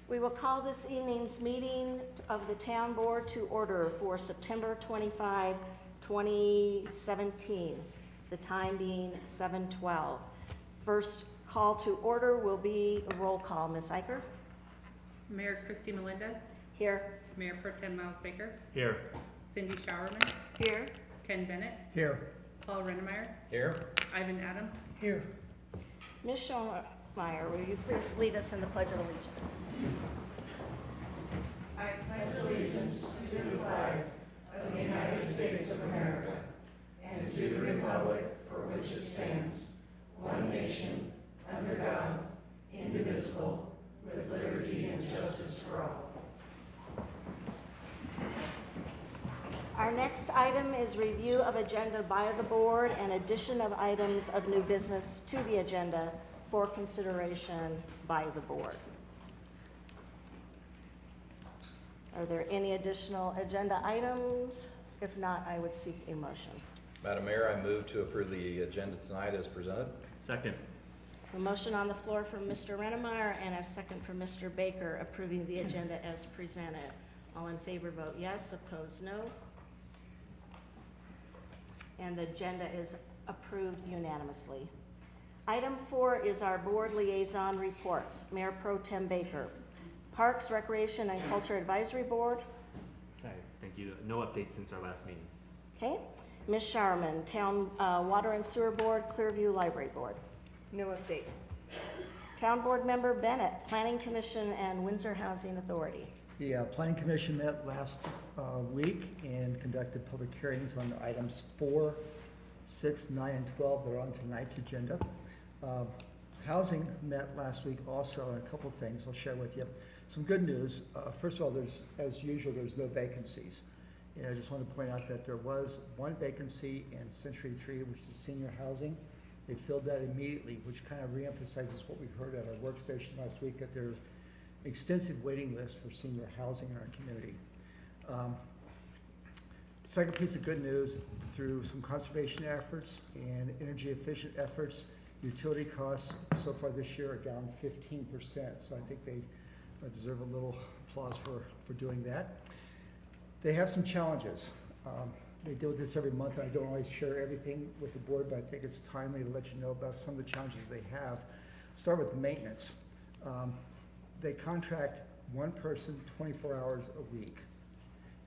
We will call this evening's meeting of the Town Board to order for September 25, 2017, the time being 7:12. First call to order will be a roll call. Ms. Iker? Mayor Christy Melendez, Here. Mayor Pro Tem Miles Baker, Here. Cindy Showerman, Here. Ken Bennett, Here. Paul Rennemeyer, Here. Ivan Adams, Here. Ms. Schoenmeyer, will you please lead us in the Pledge of Allegiance? I pledge allegiance to the flag of the United States of America and to the republic for which it stands, one nation, under God, indivisible, with liberty and justice for all. Our next item is review of agenda by the board and addition of items of new business to the agenda for consideration by the board. Are there any additional agenda items? If not, I would seek a motion. Madam Mayor, I move to approve the agenda tonight as presented. Second. A motion on the floor from Mr. Rennemeyer and a second from Mr. Baker approving the agenda as presented. All in favor vote yes, opposed no. And the agenda is approved unanimously. Item 4 is our board liaison reports. Mayor Pro Tem Baker. Parks, Recreation, and Culture Advisory Board. Hi, thank you. No updates since our last meeting. Okay. Ms. Sharman, Town Water and Sewer Board, Clearview Library Board. No update. Town Board Member Bennett, Planning Commission and Windsor Housing Authority. The Planning Commission met last week and conducted public hearings on items 4, 6, 9, and 12 that are on tonight's agenda. Housing met last week also on a couple of things I'll share with you. Some good news. First of all, as usual, there's no vacancies. And I just want to point out that there was one vacancy in Century 3, which is senior housing. They filled that immediately, which kind of reemphasizes what we heard at our workstation last week, that there's extensive waiting list for senior housing in our community. Second piece of good news, through some conservation efforts and energy efficient efforts, utility costs so far this year are down 15%. So I think they deserve a little applause for doing that. They have some challenges. They deal with this every month, and I don't always share everything with the board, but I think it's timely to let you know about some of the challenges they have. Start with maintenance. They contract one person 24 hours a week.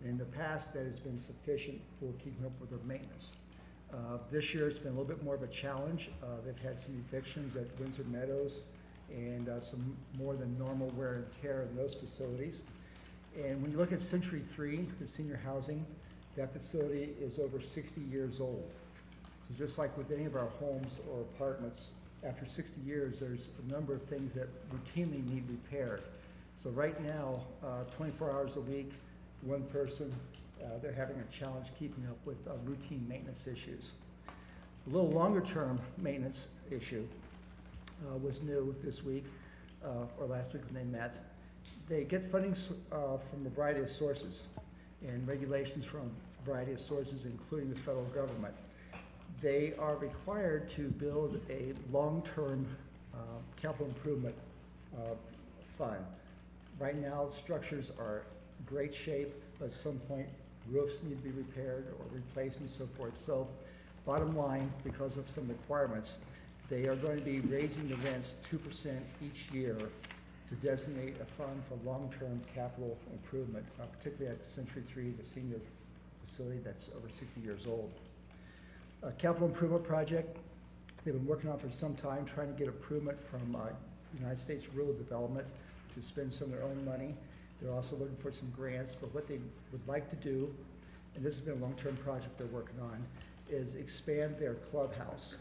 In the past, that has been sufficient for keeping up with their maintenance. This year, it's been a little bit more of a challenge. They've had some evictions at Windsor Meadows and some more than normal wear and tear in those facilities. And when you look at Century 3, the senior housing, that facility is over 60 years old. So just like with any of our homes or apartments, after 60 years, there's a number of things that routinely need repaired. So right now, 24 hours a week, one person, they're having a challenge keeping up with routine maintenance issues. A little longer term maintenance issue was new this week, or last week when they met. They get funding from a variety of sources and regulations from a variety of sources, including the federal government. They are required to build a long-term capital improvement fund. Right now, the structures are in great shape, but at some point, roofs need to be repaired or replaced and so forth. So, bottom line, because of some requirements, they are going to be raising the rents 2% each year to designate a fund for long-term capital improvement, particularly at Century 3, the senior facility that's over 60 years old. A capital improvement project they've been working on for some time, trying to get improvement from United States Rural Development to spend some of their own money. They're also looking for some grants, but what they would like to do, and this has been a long-term project they're working on, is expand their clubhouse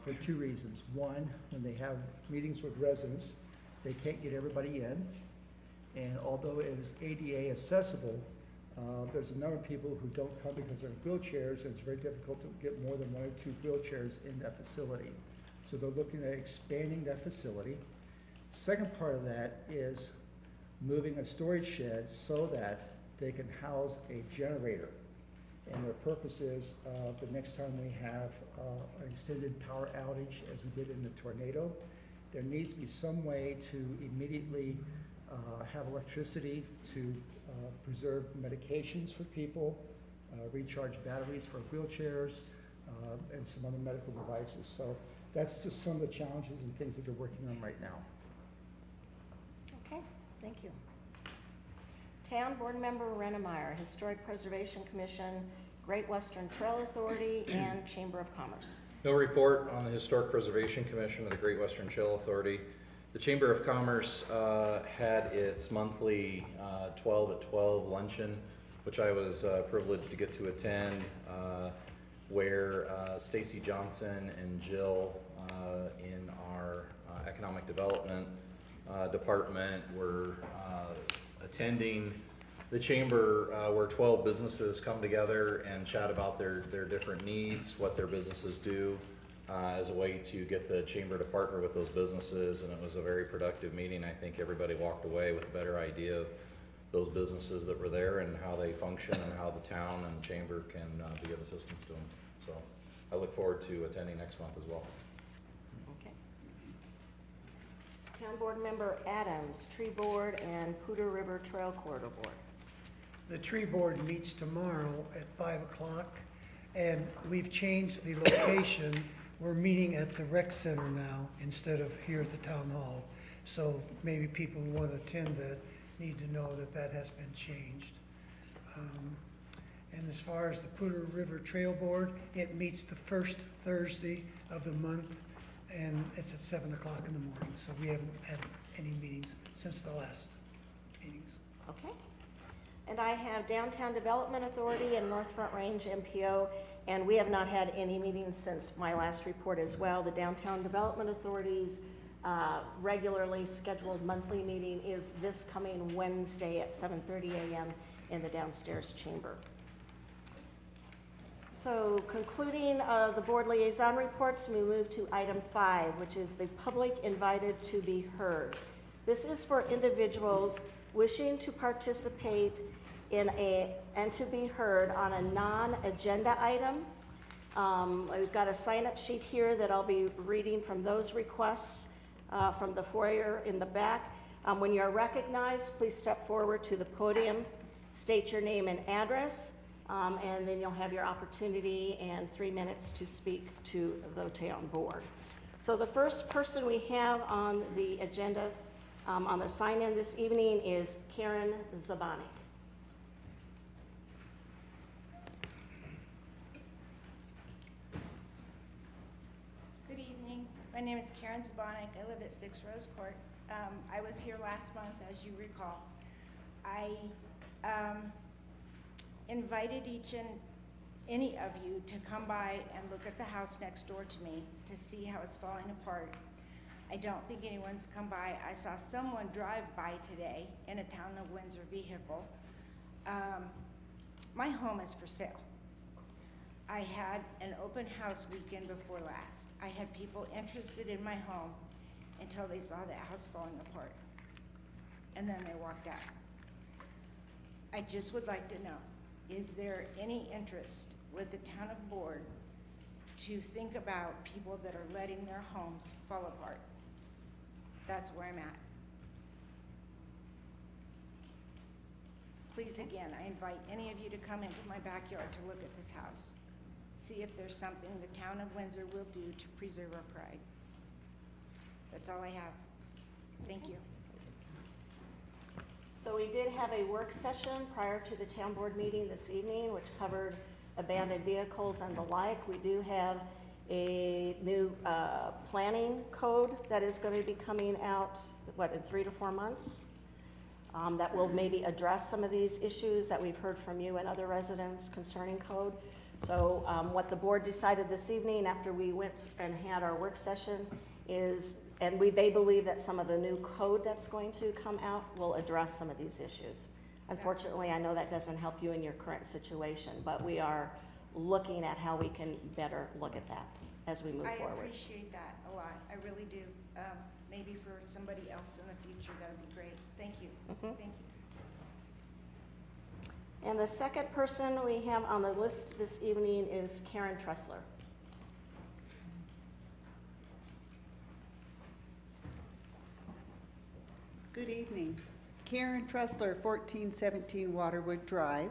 for two reasons. One, when they have meetings with residents, they can't get everybody in, and although it is ADA accessible, there's a number of people who don't come because they're in wheelchairs, and it's very difficult to get more than 1 or 2 wheelchairs in that facility. So they're looking at expanding that facility. Second part of that is moving a storage shed so that they can house a generator. And their purpose is the next time we have an extended power outage, as we did in the tornado, there needs to be some way to immediately have electricity to preserve medications for people, recharge batteries for wheelchairs, and some other medical devices. So that's just some of the challenges and things that they're working on right now. Okay, thank you. Town Board Member Rennemeyer, Historic Preservation Commission, Great Western Trail Authority, and Chamber of Commerce. No report on the Historic Preservation Commission of the Great Western Trail Authority. The Chamber of Commerce had its monthly 12 at 12 luncheon, which I was privileged to get to attend, where Stacy Johnson and Jill in our Economic Development Department were attending the chamber where 12 businesses come together and chat about their different needs, what their businesses do, as a way to get the chamber to partner with those businesses. And it was a very productive meeting. I think everybody walked away with a better idea of those businesses that were there and how they function and how the town and the chamber can be of assistance to them. So I look forward to attending next month as well. Okay. Town Board Member Adams, Tree Board, and Poudre River Trail Corridor Board. The tree board meets tomorrow at 5 o'clock, and we've changed the location. We're meeting at the rec center now instead of here at the town hall. So maybe people who want to attend that need to know that that has been changed. And as far as the Poudre River Trail Board, it meets the first Thursday of the month, and it's at 7 o'clock in the morning. So we haven't had any meetings since the last meetings. Okay. And I have Downtown Development Authority and North Front Range MPO, and we have not had any meetings since my last report as well. The Downtown Development Authority's regularly scheduled monthly meeting is this coming Wednesday at 7:30 a.m. in the downstairs chamber. So concluding the board liaison reports, we move to item 5, which is the public invited to be heard. This is for individuals wishing to participate in and to be heard on a non-agenda item. We've got a sign-up sheet here that I'll be reading from those requests from the foyer in the back. When you're recognized, please step forward to the podium, state your name and address, and then you'll have your opportunity and 3 minutes to speak to the town board. So the first person we have on the agenda on the sign-in this evening is Karen Zabanik. Good evening. My name is Karen Zabanik. I live at 6 Rose Court. I was here last month, as you recall. I invited each and any of you to come by and look at the house next door to me to see how it's falling apart. I don't think anyone's come by. I saw someone drive by today in a Town of Windsor vehicle. My home is for sale. I had an open house weekend before last. I had people interested in my home until they saw the house falling apart. And then they walked out. I just would like to know, is there any interest with the town of board to think about people that are letting their homes fall apart? That's where I'm at. Please, again, I invite any of you to come into my backyard to look at this house. See if there's something the town of Windsor will do to preserve our pride. That's all I have. Thank you. So we did have a work session prior to the town board meeting this evening, which covered abandoned vehicles and the like. We do have a new planning code that is going to be coming out, in 3 to 4 months? That will maybe address some of these issues that we've heard from you and other residents concerning code. So what the board decided this evening after we went and had our work session is, and they believe that some of the new code that's going to come out will address some of these issues. Unfortunately, I know that doesn't help you in your current situation, but we are looking at how we can better look at that as we move forward. I appreciate that a lot. I really do. Maybe for somebody else in the future, that would be great. Thank you. Thank you. And the second person we have on the list this evening is Karen Tressler. Good evening. Karen Tressler, 1417 Waterwood Drive.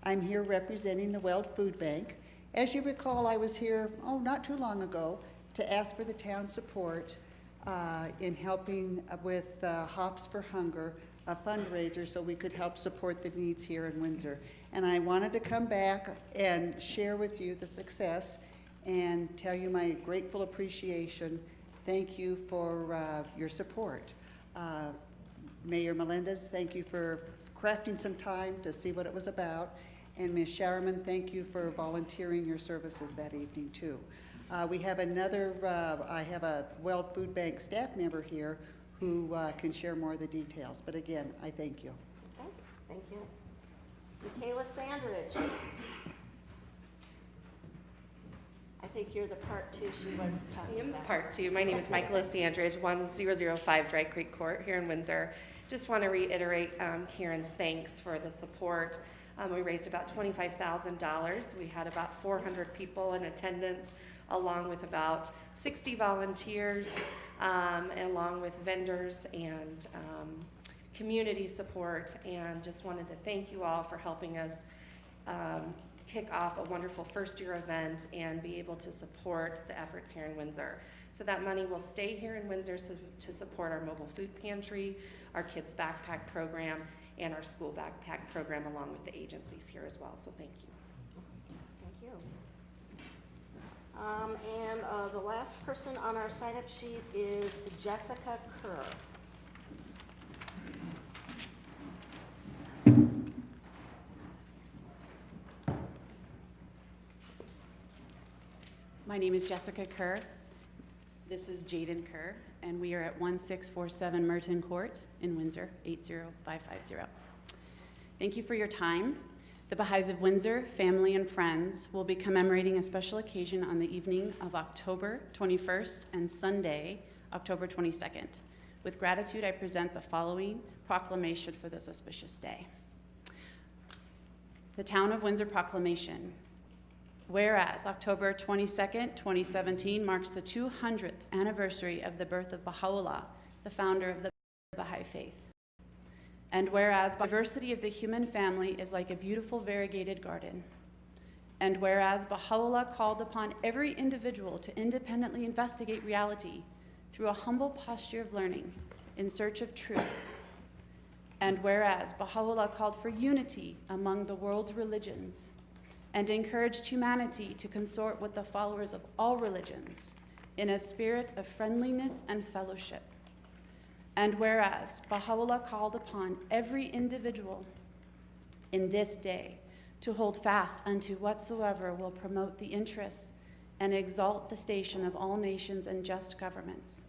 I'm here representing the Weld Food Bank. As you recall, I was here, not too long ago, to ask for the town's support in helping with Hops for Hunger, a fundraiser so we could help support the needs here in Windsor. And I wanted to come back and share with you the success and tell you my grateful appreciation. Thank you for your support. Mayor Melendez, thank you for crafting some time to see what it was about. And Ms. Showerman, thank you for volunteering your services that evening too. We have another, I have a Weld Food Bank staff member here who can share more of the details. But again, I thank you. Okay, thank you. Michaela Sandridge. I think you're the part two she was talking about. Part two. My name is Michaela Sandridge, 1005 Dry Creek Court here in Windsor. Just want to reiterate Karen's thanks for the support. We raised about $25,000. We had about 400 people in attendance, along with about 60 volunteers, and along with vendors and community support. And just wanted to thank you all for helping us kick off a wonderful first-year event and be able to support the efforts here in Windsor. So that money will stay here in Windsor to support our mobile food pantry, our kids backpack program, and our school backpack program, along with the agencies here as well. So thank you. Thank you. And the last person on our sign-up sheet is Jessica Kerr. My name is Jessica Kerr. This is Jaden Kerr, and we are at 1647 Merton Court in Windsor, 80550. Thank you for your time. The Baha'is of Windsor, family and friends, will be commemorating a special occasion on the evening of October 21st and Sunday, October 22nd. With gratitude, I present the following proclamation for this auspicious day. The Town of Windsor Proclamation. Whereas October 22nd, 2017 marks the 200th anniversary of the birth of Baha'u'llah, the founder of the Baha'i faith. And whereas the diversity of the human family is like a beautiful variegated garden. And whereas Baha'u'llah called upon every individual to independently investigate reality through a humble posture of learning in search of truth. And whereas Baha'u'llah called for unity among the world's religions and encouraged humanity to consort with the followers of all religions in a spirit of friendliness and fellowship. And whereas Baha'u'llah called upon every individual in this day to hold fast unto whatsoever will promote the interests and exalt the station of all nations and just governments.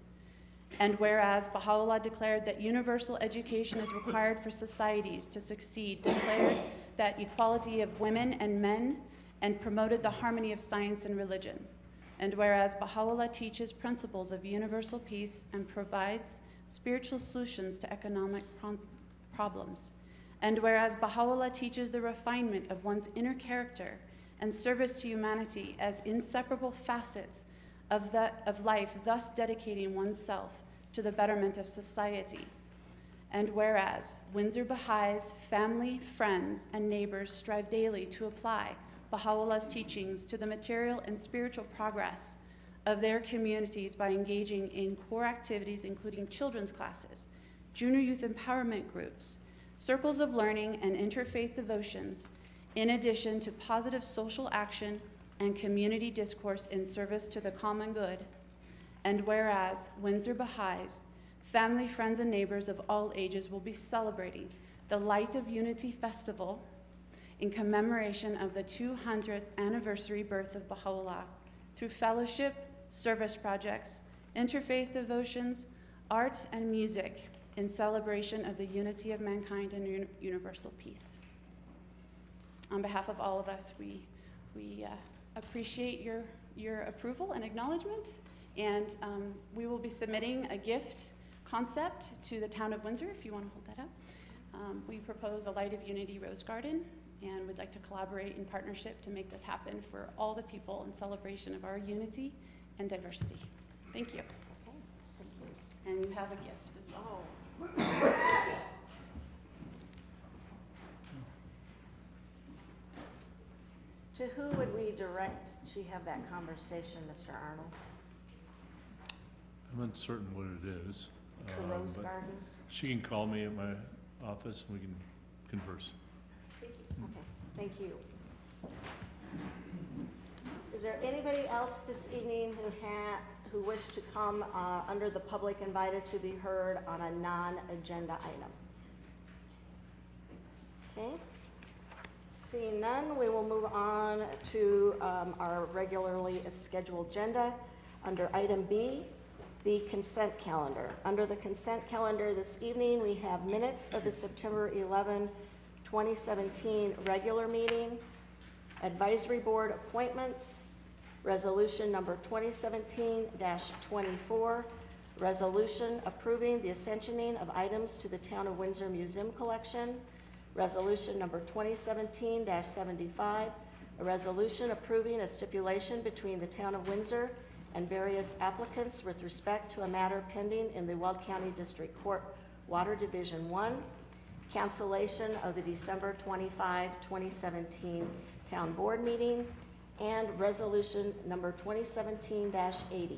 And whereas Baha'u'llah declared that universal education is required for societies to succeed, declared that equality of women and men, and promoted the harmony of science and religion. And whereas Baha'u'llah teaches principles of universal peace and provides spiritual solutions to economic problems. And whereas Baha'u'llah teaches the refinement of one's inner character and service to humanity as inseparable facets of life, thus dedicating oneself to the betterment of society. And whereas Windsor Baha'is, family, friends, and neighbors strive daily to apply Baha'u'llah's teachings to the material and spiritual progress of their communities by engaging in core activities including children's classes, junior youth empowerment groups, circles of learning, and interfaith devotions, in addition to positive social action and community discourse in service to the common good. And whereas Windsor Baha'is, family, friends, and neighbors of all ages will be celebrating the Light of Unity Festival in commemoration of the 200th anniversary birth of Baha'u'llah through fellowship, service projects, interfaith devotions, art, and music in celebration of the unity of mankind and universal peace. On behalf of all of us, we appreciate your approval and acknowledgement, and we will be submitting a gift concept to the Town of Windsor, if you want to hold that up. We propose a Light of Unity Rose Garden, and we'd like to collaborate in partnership to make this happen for all the people in celebration of our unity and diversity. Thank you. Okay, thank you. And you have a gift as well. To who would we direct to have that conversation, Mr. Arnold? I'm uncertain what it is. The Rose but Garden? She can call me at my office and we can converse. Okay, thank you. Is there anybody else this evening who wished to come under the public invited to be heard on a non-agenda item? Okay. Seeing none, we will move on to our regularly scheduled agenda. Under item B, the consent calendar. Under the consent calendar this evening, we have minutes of the September 11, 2017 regular meeting, advisory board appointments, resolution number 2017-24, resolution approving the ascensioning of items to the Town of Windsor Museum Collection, resolution number 2017-75, a resolution approving a stipulation between the Town of Windsor and various applicants with respect to a matter pending in the Weld County District Court Water Division 1, cancellation of the December 25, 2017 Town Board meeting, and resolution number 2017-80,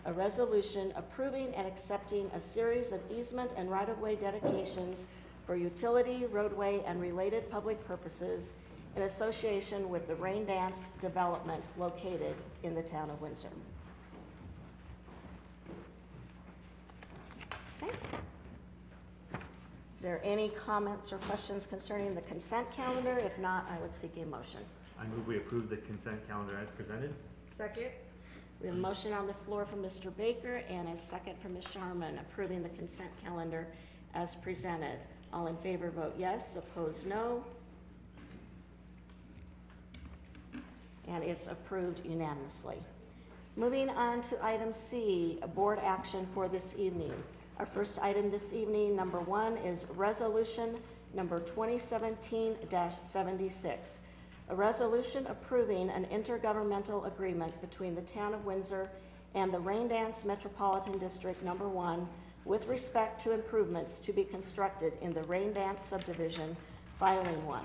a resolution approving and accepting a series of easement and right-of-way dedications for utility, roadway, and related public purposes in association with the Rain Dance development located in the Town of Windsor. Okay. Is there any comments or questions concerning the consent calendar? If not, I would seek a motion. I move we approve the consent calendar as presented. Second. We have a motion on the floor from Mr. Baker and a second from Ms. Sharman approving the consent calendar as presented. All in favor vote yes, opposed no. And it's approved unanimously. Moving on to item C, a board action for this evening. Our first item this evening, number 1, is resolution number 2017-76. A resolution approving an intergovernmental agreement between the Town of Windsor and the Rain Dance Metropolitan District Number 1 with respect to improvements to be constructed in the Rain Dance subdivision, filing 1.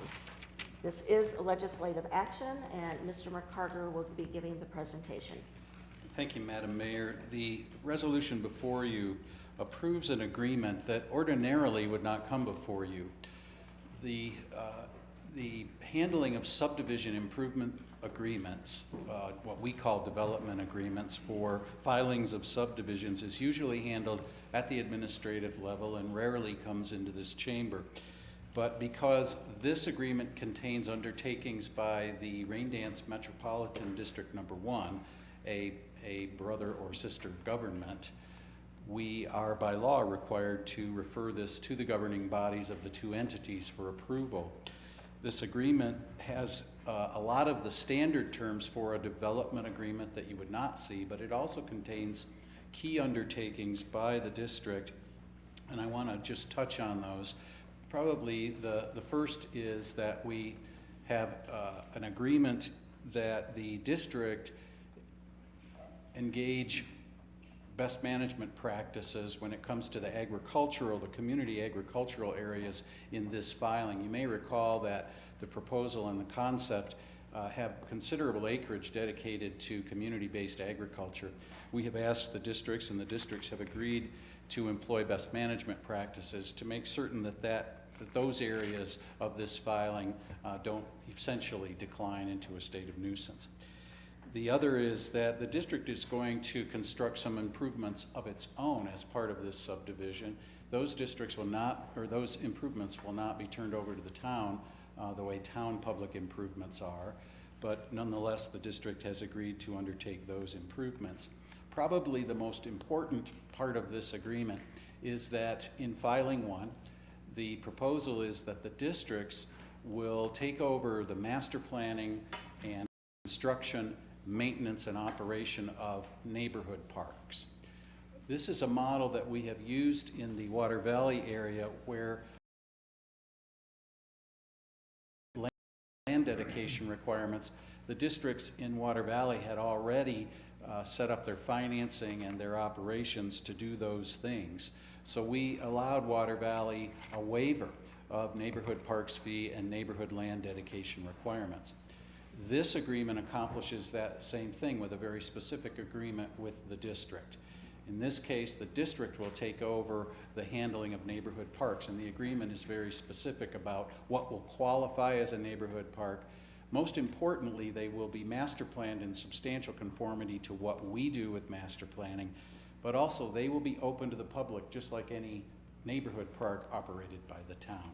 This is legislative action, and Mr. McCarter will be giving the presentation. Thank you, Madam Mayor. The resolution before you approves an agreement that ordinarily would not come before you. The handling of subdivision improvement agreements, what we call development agreements for filings of subdivisions, is usually handled at the administrative level and rarely comes into this chamber. But because this agreement contains undertakings by the Rain Dance Metropolitan District Number 1, a brother or sister government, we are by law required to refer this to the governing bodies of the two entities for approval. This agreement has a lot of the standard terms for a development agreement that you would not see, but it also contains key undertakings by the district, and I want to just touch on those. Probably the first is that we have an agreement that the district engage best management practices when it comes to the community agricultural areas in this filing. You may recall that the proposal and the concept have considerable acreage dedicated to community-based agriculture. We have asked the districts, and the districts have agreed to employ best management practices to make certain that those areas of this filing don't essentially decline into a state of nuisance. The other is that the district is going to construct some improvements of its own as part of this subdivision. Those districts will not, or those improvements will not be turned over to the town the way town public improvements are, but nonetheless the district has agreed to undertake those improvements. Probably the most important part of this agreement is that in filing 1, the proposal is that the districts will take over the master planning and construction, maintenance, and operation of neighborhood parks. This is a model that we have used in the Water Valley area where land dedication requirements, the districts in Water Valley had already set up their financing and their operations to do those things. So we allowed Water Valley a waiver of neighborhood parks fee and neighborhood land dedication requirements. This agreement accomplishes that same thing with a very specific agreement with the district. In this case, the district will take over the handling of neighborhood parks, and the agreement is very specific about what will qualify as a neighborhood park. Most importantly, they will be master planned in substantial conformity to what we do with master planning, but also they will be open to the public just like any neighborhood park operated by the town.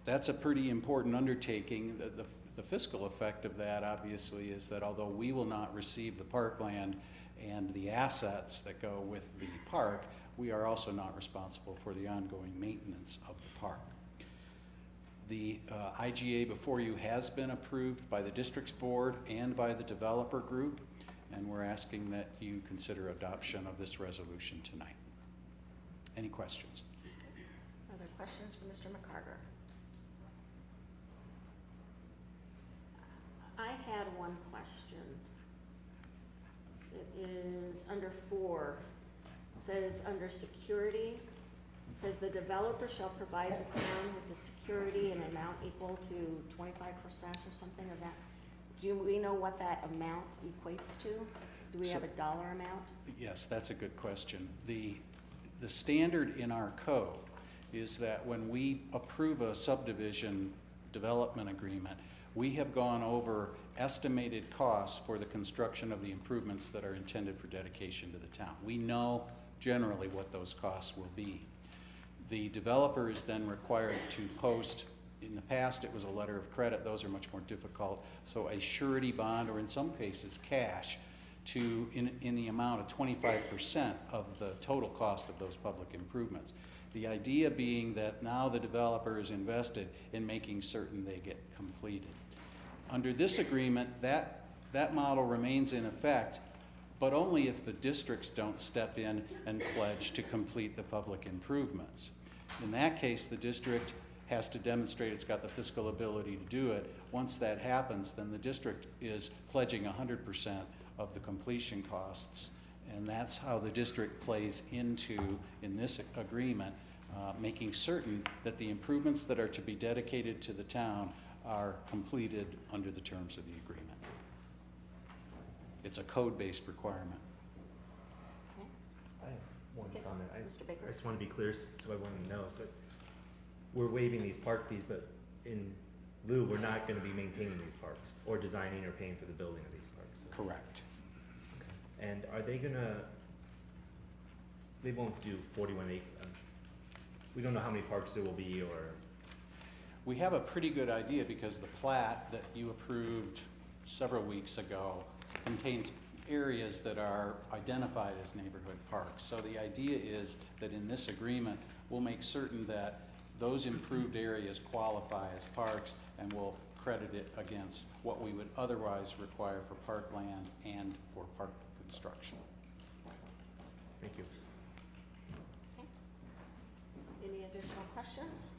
That's a pretty important undertaking. The fiscal effect of that, obviously, is that although we will not receive the parkland and the assets that go with the park, we are also not responsible for the ongoing maintenance of the park. The IGA before you has been approved by the district's board and by the developer group, and we're asking that you consider adoption of this resolution tonight. Any questions? Other questions for Mr. McCarter? I had one question. It is under 4. It says under security, it says the developer shall provide the town with the security in an amount equal to 25% or something of that. Do we know what that amount equates to? Do we have a dollar amount? Yes, that's a good question. The standard in our code is that when we approve a subdivision development agreement, we have gone over estimated costs for the construction of the improvements that are intended for dedication to the town. We know generally what those costs will be. The developer is then required to post, in the past it was a letter of credit, those are much more difficult, so a surety bond, or in some cases cash, in the amount of 25% of the total cost of those public improvements. The idea being that now the developer is invested in making certain they get completed. Under this agreement, that model remains in effect, but only if the districts don't step in and pledge to complete the public improvements. In that case, the district has to demonstrate it's got the fiscal ability to do it. Once that happens, then the district is pledging 100% of the completion costs, and that's how the district plays into, in this agreement, making certain that the improvements that are to be dedicated to the town are completed under the terms of the agreement. It's a code-based requirement. Okay. I have one Okay. comment. Mr. Baker? I just want to be clear so everyone knows that we're waiving these park fees, but in lieu, we're not going to be maintaining these parks or designing or paying for the building of these parks. Correct. And are they they won't do 41 acre, we don't know how many parks there will be, or? We have a pretty good idea because the plat that you approved several weeks ago contains areas that are identified as neighborhood parks. So the idea is that in this agreement, we'll make certain that those improved areas qualify as parks, and we'll credit it against what we would otherwise require for parkland and for park construction. Thank you. Okay. Any additional questions?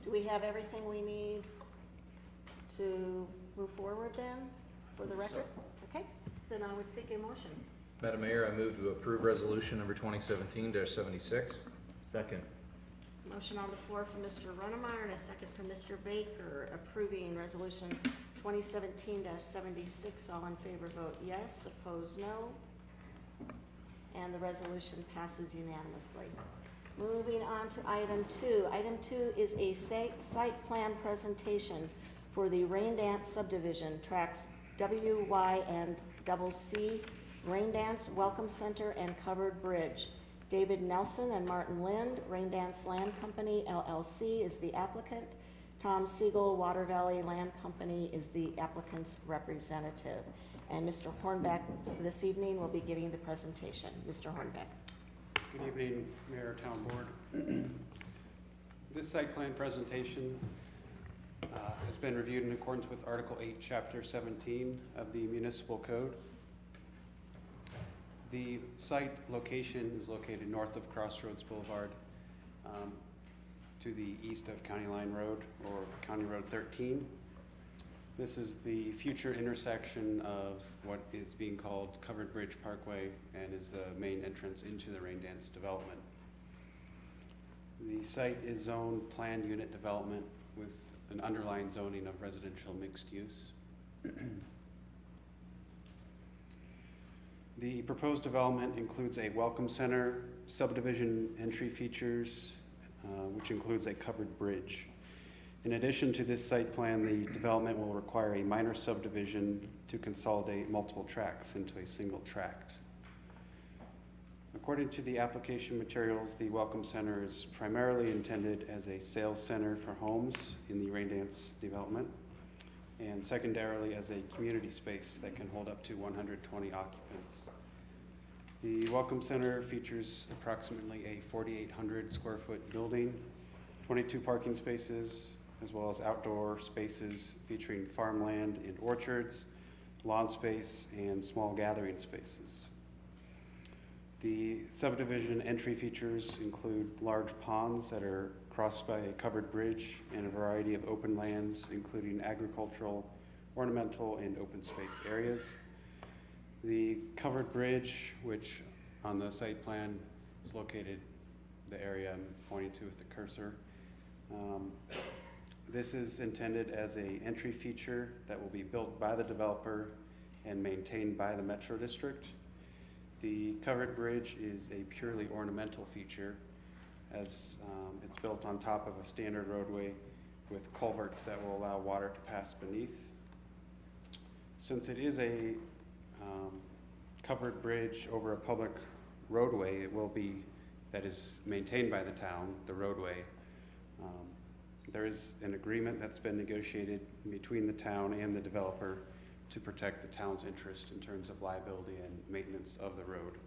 Do we have everything we need to move forward then, for the record? Okay, then I would seek a motion. Madam Mayor, I move to approve resolution number 2017-76. Second. Motion on the floor from Mr. Runnemeier and a second from Mr. Baker, approving resolution 2017-76. All in favor vote yes, opposed no. And the resolution passes unanimously. Moving on to item 2. Item 2 is a site plan presentation for the Rain Dance subdivision, tracks W, Y, and C, Rain Dance Welcome Center and Covered Bridge. David Nelson and Martin Lind, Rain Dance Land Company, LLC, is the applicant. Tom Siegel, Water Valley Land Company, is the applicant's representative. And Mr. Hornbeck this evening will be giving the presentation. Mr. Hornbeck. Good evening, Mayor, Town Board. This site plan presentation has been reviewed in accordance with Article 8, Chapter 17 of the Municipal Code. The site location is located north of Crossroads Boulevard, to the east of County Line Road, or County Road 13. This is the future intersection of what is being called Covered Bridge Parkway and is the main entrance into the Rain Dance development. The site is zoned planned unit development with an underlying zoning of residential mixed use. The proposed development includes a welcome center, subdivision entry features, which includes a covered bridge. In addition to this site plan, the development will require a minor subdivision to consolidate multiple tracts into a single tract. According to the application materials, the Welcome Center is primarily intended as a sales center for homes in the Raindance development, and secondarily as a community space that can hold up to 120 occupants. The Welcome Center features approximately a 4,800 square foot building, 22 parking spaces, as well as outdoor spaces featuring farmland and orchards, lawn space, and small gathering spaces. The subdivision entry features include large ponds that are crossed by a covered bridge and a variety of open lands, including agricultural, ornamental, and open space areas. The covered bridge, which on the site plan is located the area I'm pointing to with the cursor. This is intended as an entry feature that will be built by the developer and maintained by the Metro District. The covered bridge is a purely ornamental feature, as it's built on top of a standard roadway with culverts that will allow water to pass beneath. Since it is a covered bridge over a public roadway, that is maintained by the town, the roadway. There is an agreement that's been negotiated between the town and the developer to protect the town's interest in terms of liability and maintenance of the road.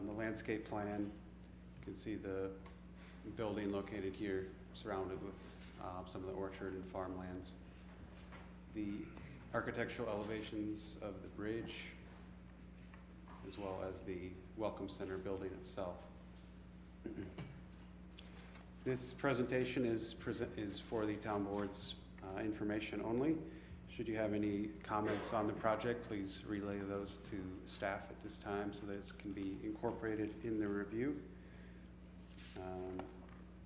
The landscape plan, you can see the building located here surrounded with some of the orchard and farmlands. The architectural elevations of the bridge, as well as the Welcome Center building itself. This presentation is for the town board's information only. Should you have any comments on the project, please relay those to staff at this time so that it can be incorporated in the review.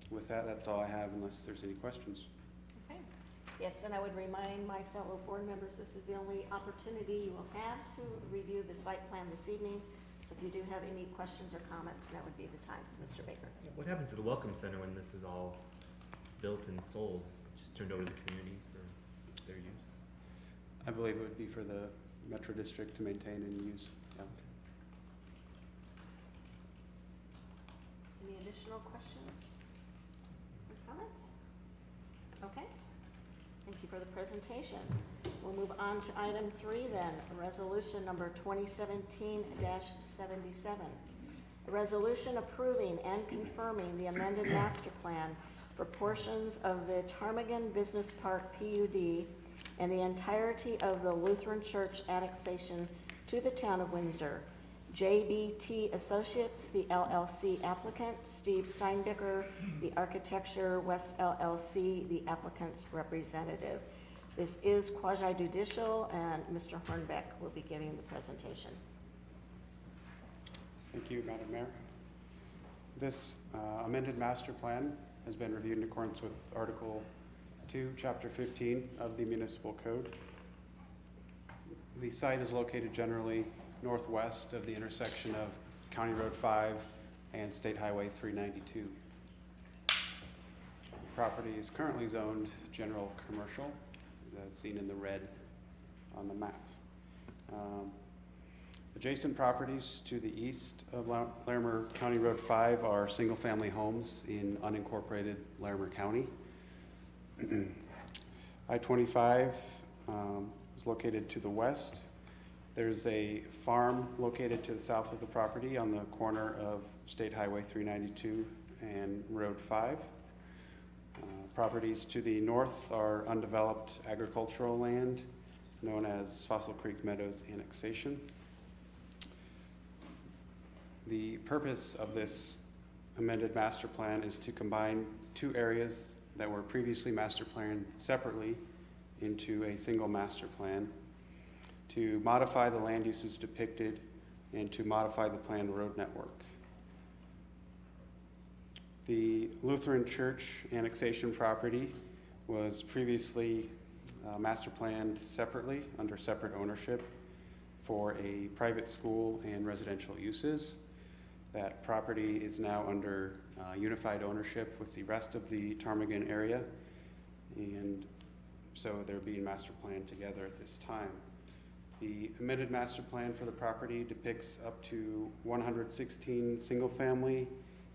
With that, that's all I have unless there's any questions. Okay. Yes, and I would remind my fellow board members, this is the only opportunity you will have to review the site plan this evening. So if you do have any questions or comments, now would be the time. Mr. Baker. What happens to the Welcome Center when this is all built and sold? Just turned over to the community for their use? I believe it would be for the Metro District to maintain and use. Yeah. Any additional questions or comments? Okay. Thank you for the presentation. We'll move on to item 3 then, resolution number 2017-77. A resolution approving and confirming the amended master plan for portions of the Ptarmigan Business Park PUD and the entirety of the Lutheran Church annexation to the town of Windsor. JBT Associates, the LLC applicant, Steve Steinbecker, the Architecture West LLC, the applicant's representative. This is quasi-judicial, and Mr. Hornbeck will be giving the presentation. Thank you, Madam Mayor. This amended master plan has been reviewed in accordance with Article 2, Chapter 15 of the Municipal Code. The site is located generally northwest of the intersection of County Road 5 and State Highway 392. The property is currently zoned general commercial, as seen in the red on the map. Adjacent properties to the east of Larimer County Road 5 are single-family homes in unincorporated Larimer County. I-25 is located to the west. There's a farm located to the south of the property on the corner of State Highway 392 and Road 5. Properties to the north are undeveloped agricultural land known as Fossil Creek Meadows annexation. The purpose of this amended master plan is to combine two areas that were previously master planned separately into a single master plan, to modify the land uses depicted, and to modify the planned road network. The Lutheran Church annexation property was previously master planned separately under separate ownership for a private school and residential uses. That property is now under unified ownership with the rest of the Ptarmigan area, and so they're being master planned together at this time. The amended master plan for the property depicts up to 116 single-family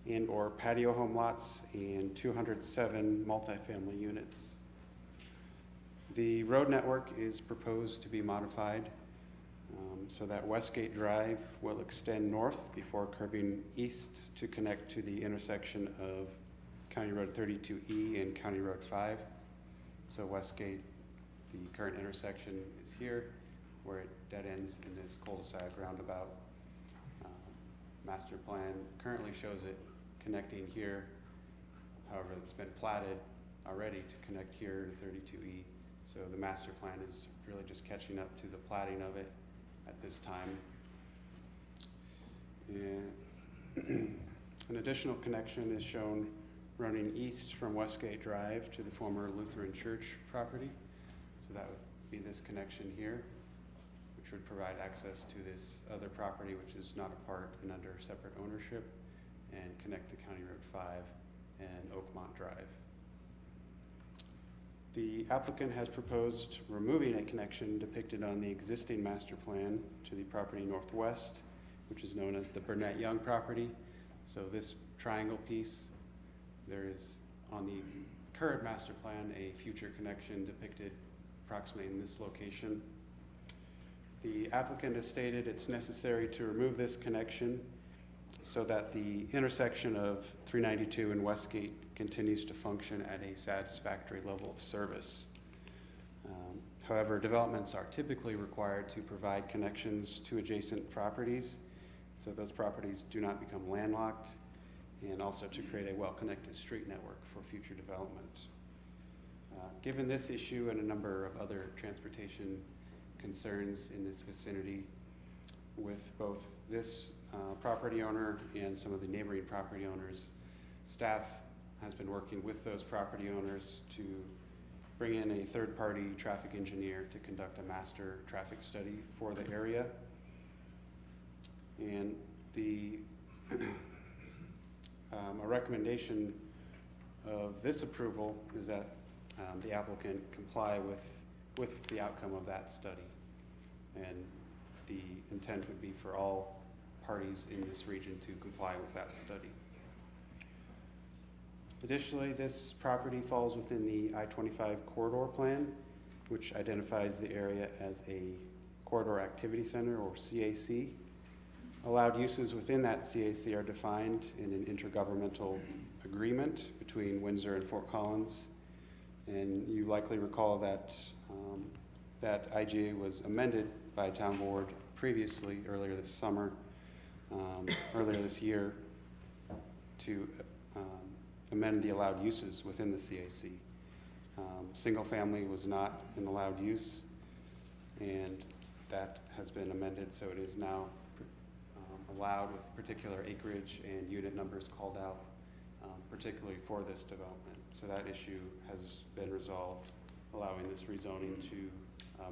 and or patio home lots and 207 multifamily units. The road network is proposed to be modified so that Westgate Drive will extend north before curving east to connect to the intersection of County Road 32E and County Road 5. So Westgate, the current intersection is here, where it dead ends in this cul-de-sac roundabout. Master plan currently shows it connecting here. However, it's been platted already to connect here to 32E. So the master plan is really just catching up to the platting of it at this time. And an additional connection is shown running east from Westgate Drive to the former Lutheran Church property. So that would be this connection here, which would provide access to this other property, which is not a part and under separate ownership, and connect to County Road 5 and Oakmont Drive. The applicant has proposed removing a connection depicted on the existing master plan to the property northwest, which is known as the Burnett Young property. So this triangle piece, there is on the current master plan a future connection depicted approximately in this location. The applicant has stated it's necessary to remove this connection so that the intersection of 392 and Westgate continues to function at a satisfactory level of service. However, developments are typically required to provide connections to adjacent properties, so those properties do not become landlocked, and also to create a well-connected street network for future development. Given this issue and a number of other transportation concerns in this vicinity, with both this property owner and some of the neighboring property owners, staff has been working with those property owners to bring in a third-party traffic engineer to conduct a master traffic study for the area. And the a recommendation of this approval is that the applicant comply with the outcome of that study. And the intent would be for all parties in this region to comply with that study. Additionally, this property falls within the I-25 corridor plan, which identifies the area as a corridor activity center, or CAC. Allowed uses within that CAC are defined in an intergovernmental agreement between Windsor and Fort Collins. And you likely recall that that IGA was amended by town board previously, earlier this summer, earlier this year, to amend the allowed uses within the CAC. Single family was not an allowed use, and that has been amended, so it is now allowed with particular acreage and unit numbers called out, particularly for this development. So that issue has been resolved, allowing this rezoning to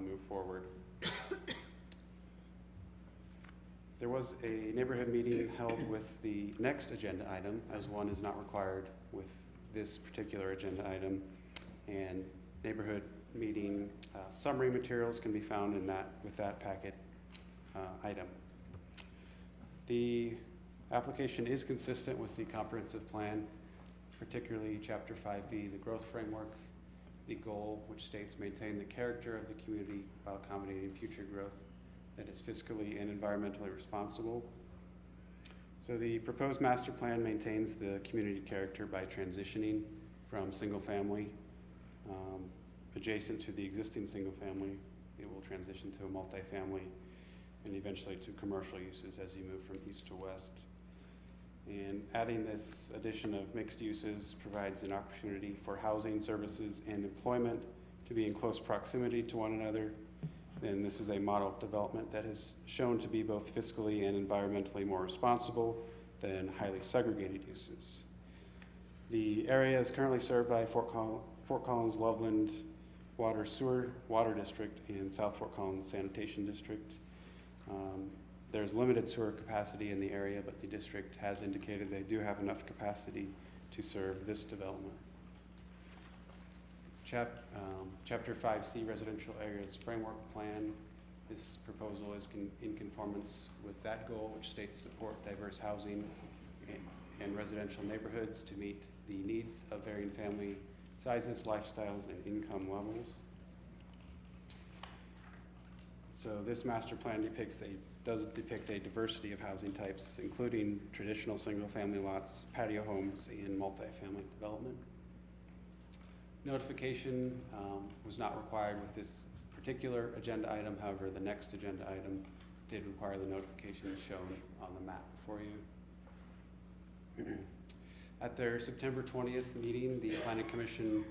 move forward. There was a neighborhood meeting held with the next agenda item, as one is not required with this particular agenda item, and neighborhood meeting summary materials can be found in with that packet item. The application is consistent with the comprehensive plan, particularly Chapter 5B, the growth framework, the goal, which states maintain the character of the community while accommodating future growth that is fiscally and environmentally responsible. So the proposed master plan maintains the community character by transitioning from single family adjacent to the existing single family. It will transition to a multifamily and eventually to commercial uses as you move from east to west. And adding this addition of mixed uses provides an opportunity for housing, services, and employment to be in close proximity to one another. And this is a model of development that has shown to be both fiscally and environmentally more responsible than highly segregated uses. The area is currently served by Fort Collins Loveland Water District and South Fort Collins Sanitation District. There's limited sewer capacity in the area, but the district has indicated they do have enough capacity to serve this development. Chapter 5C Residential Areas Framework Plan. This proposal is in conformance with that goal, which states support diverse housing and residential neighborhoods to meet the needs of varying family sizes, lifestyles, and income levels. So this master plan does depict a diversity of housing types, including traditional single-family lots, patio homes, and multifamily development. Notification was not required with this particular agenda item. However, the next agenda item did require the notification shown on the map before you. At their September 20th meeting, the Planning Commission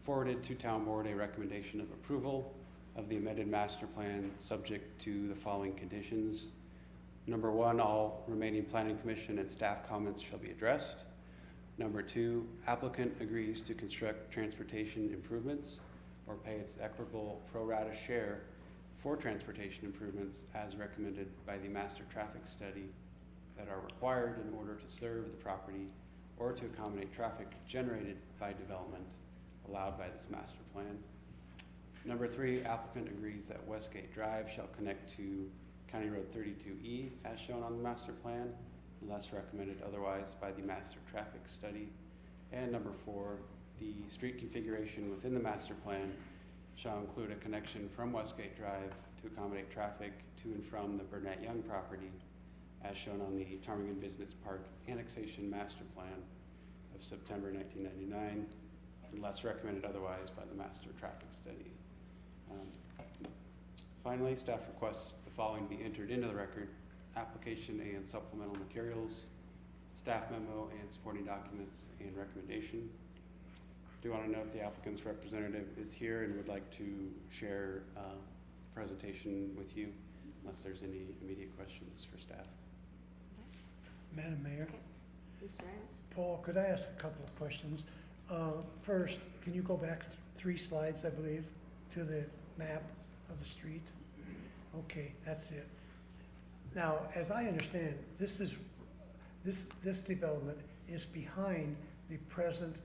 forwarded to Town Board a recommendation of approval of the amended master plan subject to the following conditions. Number 1, all remaining Planning Commission and staff comments shall be addressed. Number 2, applicant agrees to construct transportation improvements or pay its equitable pro rata share for transportation improvements as recommended by the master traffic study that are required in order to serve the property or to accommodate traffic generated by development allowed by this master plan. Number 3, applicant agrees that Westgate Drive shall connect to County Road 32E as shown on the master plan, unless recommended otherwise by the master traffic study. And number 4, the street configuration within the master plan shall include a connection from Westgate Drive to accommodate traffic to and from the Burnett Young property as shown on the Ptarmigan Business Park Annexation Master Plan of September 1999, unless recommended otherwise by the master traffic study. Finally, staff requests the following be entered into the record: application and supplemental materials, staff memo and supporting documents, and recommendation. Do want to note the applicant's representative is here and would like to share the presentation with you, unless there's any immediate questions for staff. Madam Mayor, Mr. Adams? Paul, could I ask a couple of questions? First, can you go back 3 slides, I believe, to the map of the street? Okay, that's it. Now, as I understand, this development is behind the present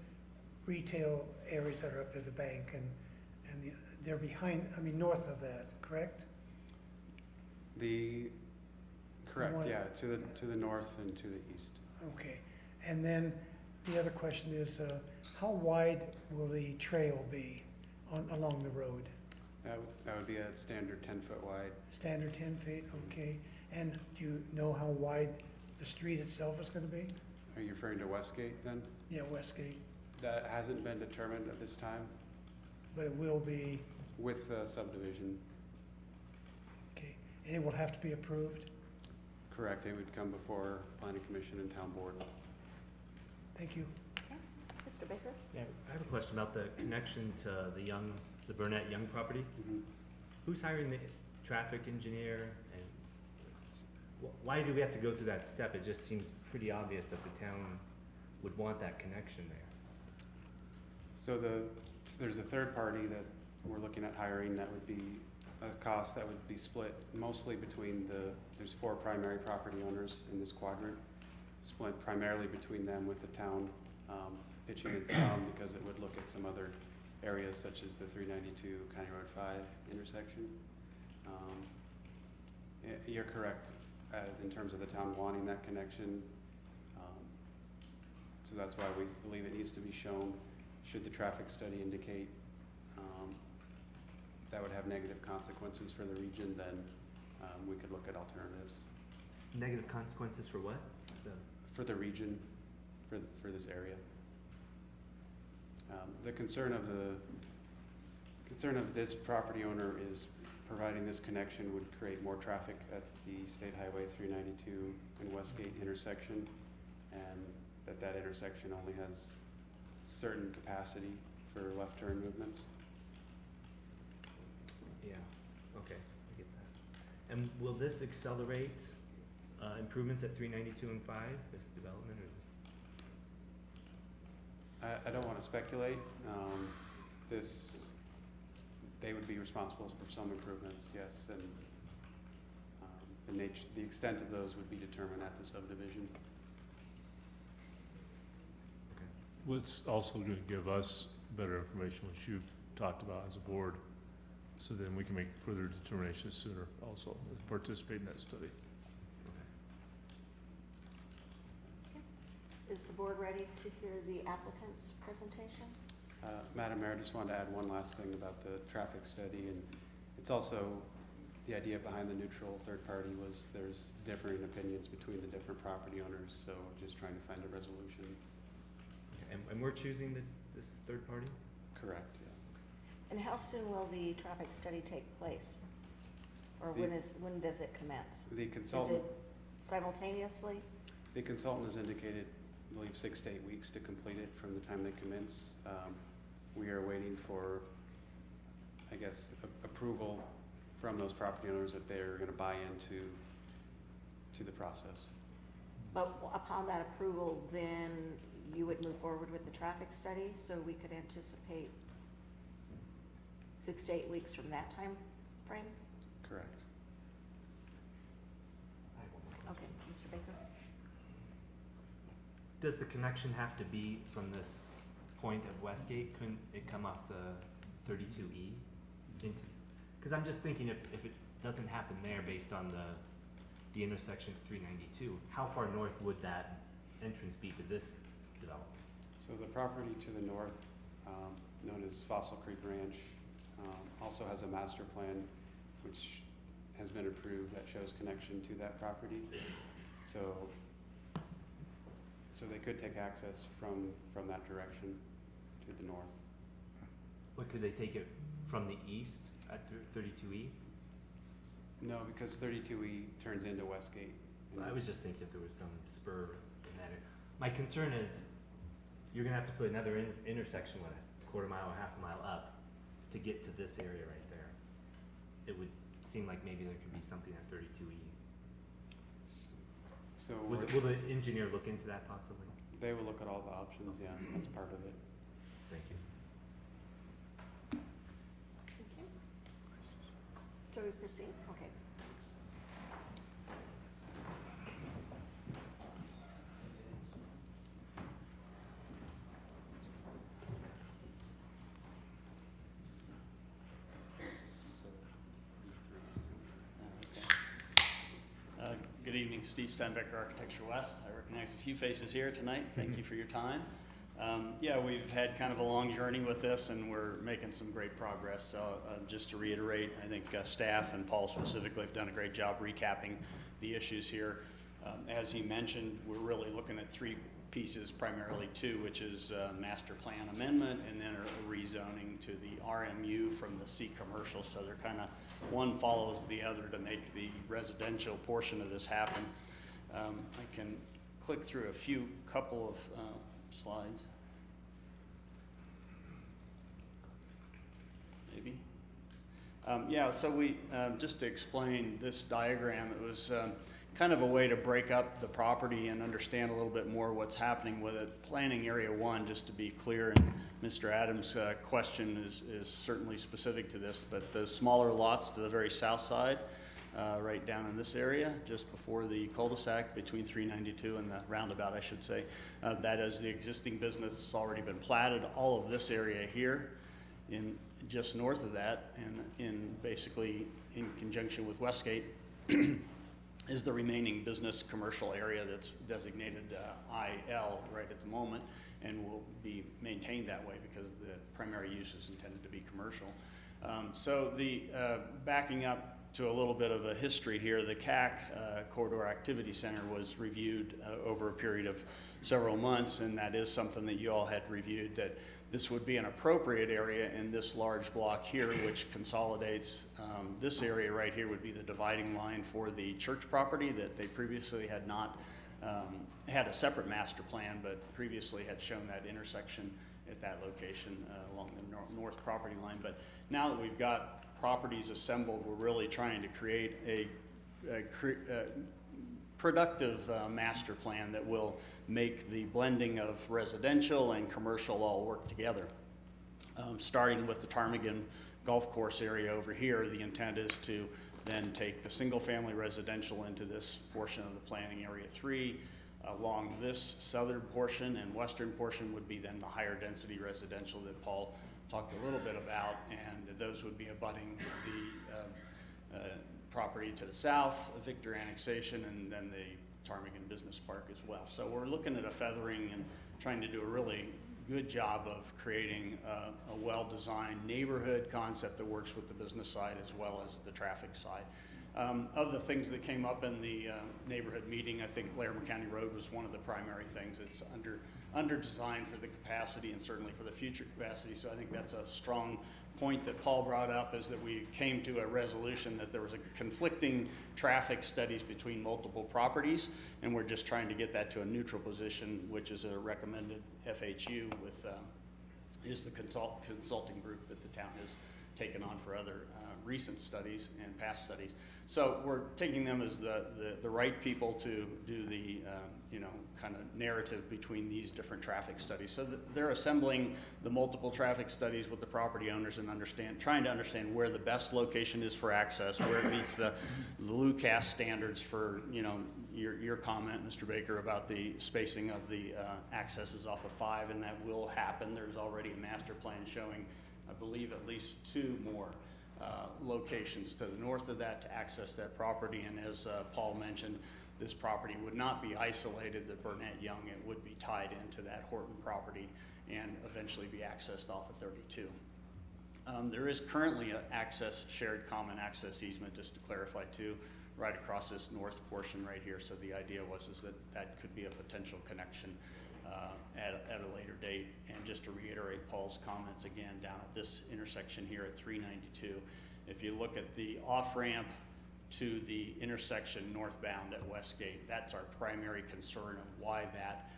retail areas that are up to the bank, and they're behind, I mean, north of that, correct? Correct, yeah, to the north and to the east. Okay, and then the other question is, how wide will the trail be along the road? That would be a standard 10-foot wide. Standard 10 feet, okay. And do you know how wide the street itself is going to be? Are you referring to Westgate then? Yeah, Westgate, That hasn't been determined at this time but it will be, with the subdivision. okay. And it will have to be approved? Correct, it would come before Planning Commission and Town Board. Thank you. Okay. Mr. Baker? Yeah, I have a question about the connection to the Burnett Young property. Who's hiring the traffic engineer, and why do we have to go through that step? It just seems pretty obvious that the town would want that connection there. So there's a third party that we're looking at hiring that would be a cost that would be split mostly between there's 4 primary property owners in this quadrant, split primarily between them, with the town pitching in some, because it would look at some other areas such as the 392 County Road 5 intersection. You're correct in terms of the town wanting that connection. So that's why we believe it needs to be shown. Should the traffic study indicate that would have negative consequences for the region, then we could look at alternatives. Negative consequences for what? For the region, for this area. The concern of this property owner is providing this connection would create more traffic at the State Highway 392 and Westgate intersection, and that intersection only has certain capacity for left turn movements. Yeah, okay, I get that. And will this accelerate improvements at 392 and 5, this development, or this? I don't want to speculate. They would be responsible for some improvements, yes, and the extent of those would be determined at the subdivision. What's also gonna give us better information, which you've talked about as a board, so then we can make further determinations sooner also, and participate in that study. Is the board ready to hear the applicant's presentation? Madam Mayor, I just wanted to add one last thing about the traffic study, and it's also, the idea behind the neutral third party was there's differing opinions between the different property owners, so just trying to find a resolution. And we're choosing this third party? Correct, yeah. And how soon will the traffic study take place? Or when does it commence? The Is consultant, it simultaneously? the consultant has indicated, I believe, 6 to 8 weeks to complete it from the time they commence. We are waiting for, I guess, approval from those property owners that they're gonna buy into the process. But upon that approval, then you would move forward with the traffic study, so we could anticipate 6 to 8 weeks from that time frame? Correct. Okay, Mr. Baker? Does the connection have to be from this point of Westgate? Couldn't it come off the 32E? Because I'm just thinking if it doesn't happen there based on the intersection of 392, how far north would that entrance be to this development? So the property to the north, known as Fossil Creek Ranch, also has a master plan which has been approved that shows connection to that property. So they could take access from that direction to the north. What, could they take it from the east at 32E? No, because 32E turns into Westgate. I was just thinking if there was some spur in that area. My concern is you're gonna have to put another intersection, what, a quarter mile or half a mile up to get to this area right there. It would seem like maybe there could be something at 32E. So Will the engineer look into that possibly? they will look at all the options, yeah, that's part of it. Thank you. Thank you. Shall we proceed? Okay. Good evening, Steve Steinbecker, Architecture West. I recognize a few faces here tonight. Thank you for your time. Yeah, we've had kind of a long journey with this, and we're making some great progress. So just to reiterate, I think staff and Paul specifically have done a great job recapping the issues here. As he mentioned, we're really looking at 3 pieces, primarily 2, which is master plan amendment and then a rezoning to the RMU from the C commercial. So they're kind of, one follows the other to make the residential portion of this happen. I can click through a couple of slides. Maybe. Yeah, so we, just to explain this diagram, it was kind of a way to break up the property and understand a little bit more what's happening with it. Planning Area 1, just to be clear, and Mr. Adams' question is certainly specific to this, but the smaller lots to the very south side, right down in this area, just before the cul-de-sac between 392 and the roundabout, I should say, that is the existing business that's already been platted. All of this area here, in just north of that, and in basically in conjunction with Westgate, is the remaining business commercial area that's designated IL right at the moment, and will be maintained that way because the primary use is intended to be commercial. So the backing up to a little bit of a history here, the CAC Corridor Activity Center was reviewed over a period of several months, and that is something that you all had reviewed, that this would be an appropriate area in this large block here, which consolidates this area right here would be the dividing line for the church property that they previously had not had a separate master plan, but previously had shown that intersection at that location along the north property line. But now that we've got properties assembled, we're really trying to create a productive master plan that will make the blending of residential and commercial all work together. Starting with the Ptarmigan Golf Course area over here, the intent is to then take the single-family residential into this portion of the planning area 3. Along this southern portion and western portion would be then the higher density residential that Paul talked a little bit about, and those would be abutting the property to the south, Victor annexation, and then the Ptarmigan Business Park as well. So we're looking at a feathering and trying to do a really good job of creating a well-designed neighborhood concept that works with the business side as well as the traffic side. Of the things that came up in the neighborhood meeting, I think Larimer County Road was one of the primary things. It's under designed for the capacity and certainly for the future capacity. So I think that's a strong point that Paul brought up, is that we came to a resolution that there was a conflicting traffic studies between multiple properties, and we're just trying to get that to a neutral position, which is a recommended FHU with is the consulting group that the town has taken on for other recent studies and past studies. So we're taking them as the right people to do the kind of narrative between these different traffic studies. So they're assembling the multiple traffic studies with the property owners and trying to understand where the best location is for access, where it meets the LUCAS standards for your comment, Mr. Baker, about the spacing of the accesses off of 5, and that will happen. There's already a master plan showing, I believe, at least 2 more locations to the north of that to access that property. And as Paul mentioned, this property would not be isolated, the Burnett Young. It would be tied into that Horton property and eventually be accessed off of 32. There is currently a shared common access easement, just to clarify too, right across this north portion right here. So the idea was that could be a potential connection at a later date. And just to reiterate Paul's comments again, down at this intersection here at 392, if you look at the off-ramp to the intersection northbound at Westgate, that's our primary concern of why that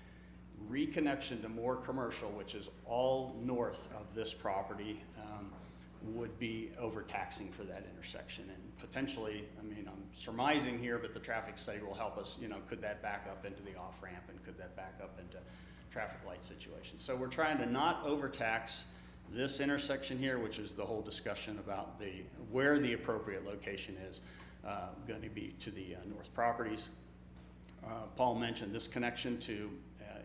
reconnection to more commercial, which is all north of this property, would be overtaxing for that intersection. And potentially, I mean, I'm surmising here, but the traffic study will help us, could that back up into the off-ramp, and could that back up into traffic light situations? So we're trying to not overtax this intersection here, which is the whole discussion about where the appropriate location is going to be to the north properties. Paul mentioned this connection to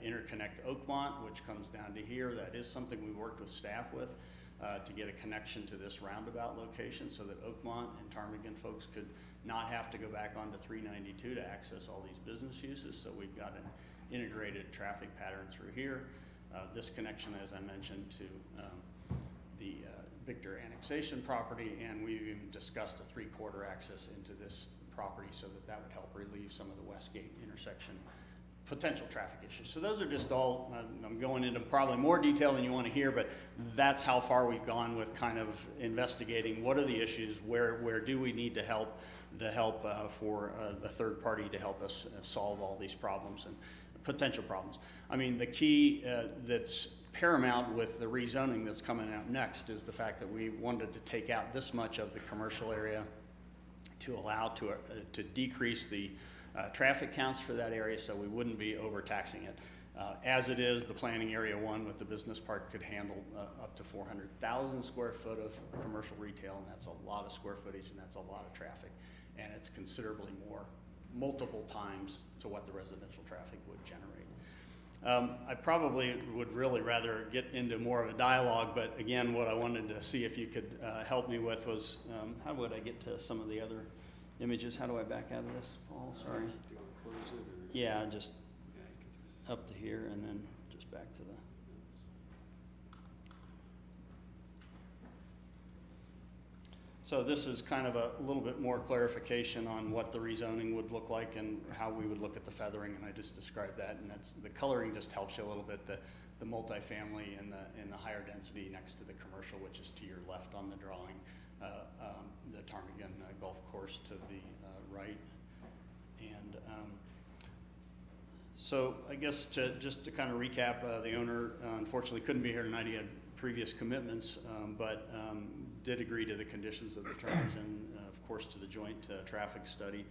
interconnect Oakmont, which comes down to here. That is something we worked with staff with to get a connection to this roundabout location so that Oakmont and Ptarmigan folks could not have to go back onto 392 to access all these business uses. So we've got an integrated traffic pattern through here. This connection, as I mentioned, to the Victor annexation property, and we've even discussed a 3/4 access into this property so that would help relieve some of the Westgate intersection potential traffic issues. So those are just all, I'm going into probably more detail than you want to hear, but that's how far we've gone with kind of investigating what are the issues, where do we need to help, for a third party to help us solve all these problems and potential problems. I mean, the key that's paramount with the rezoning that's coming out next is the fact that we wanted to take out this much of the commercial area to allow to decrease the traffic counts for that area, so we wouldn't be overtaxing it. As it is, the planning area 1 with the business park could handle up to 400,000 square foot of commercial retail, and that's a lot of square footage, and that's a lot of traffic, and it's considerably more, multiple times to what the residential traffic would generate. I probably would really rather get into more of a dialogue, but again, what I wanted to see if you could help me with was, how would I get to some of the other images? How do I back out of this, Paul? Sorry. Yeah, just up to here and then just back to the. So this is kind of a little bit more clarification on what the rezoning would look like and how we would look at the feathering, and I just described that, and that's the coloring just helps you a little bit. The multifamily and the higher density next to the commercial, which is to your left on the drawing. The Ptarmigan Golf Course to the right. And so I guess just to kind of recap, the owner unfortunately couldn't be here tonight. He had previous commitments, but did agree to the conditions of the terms and of course to the joint traffic study.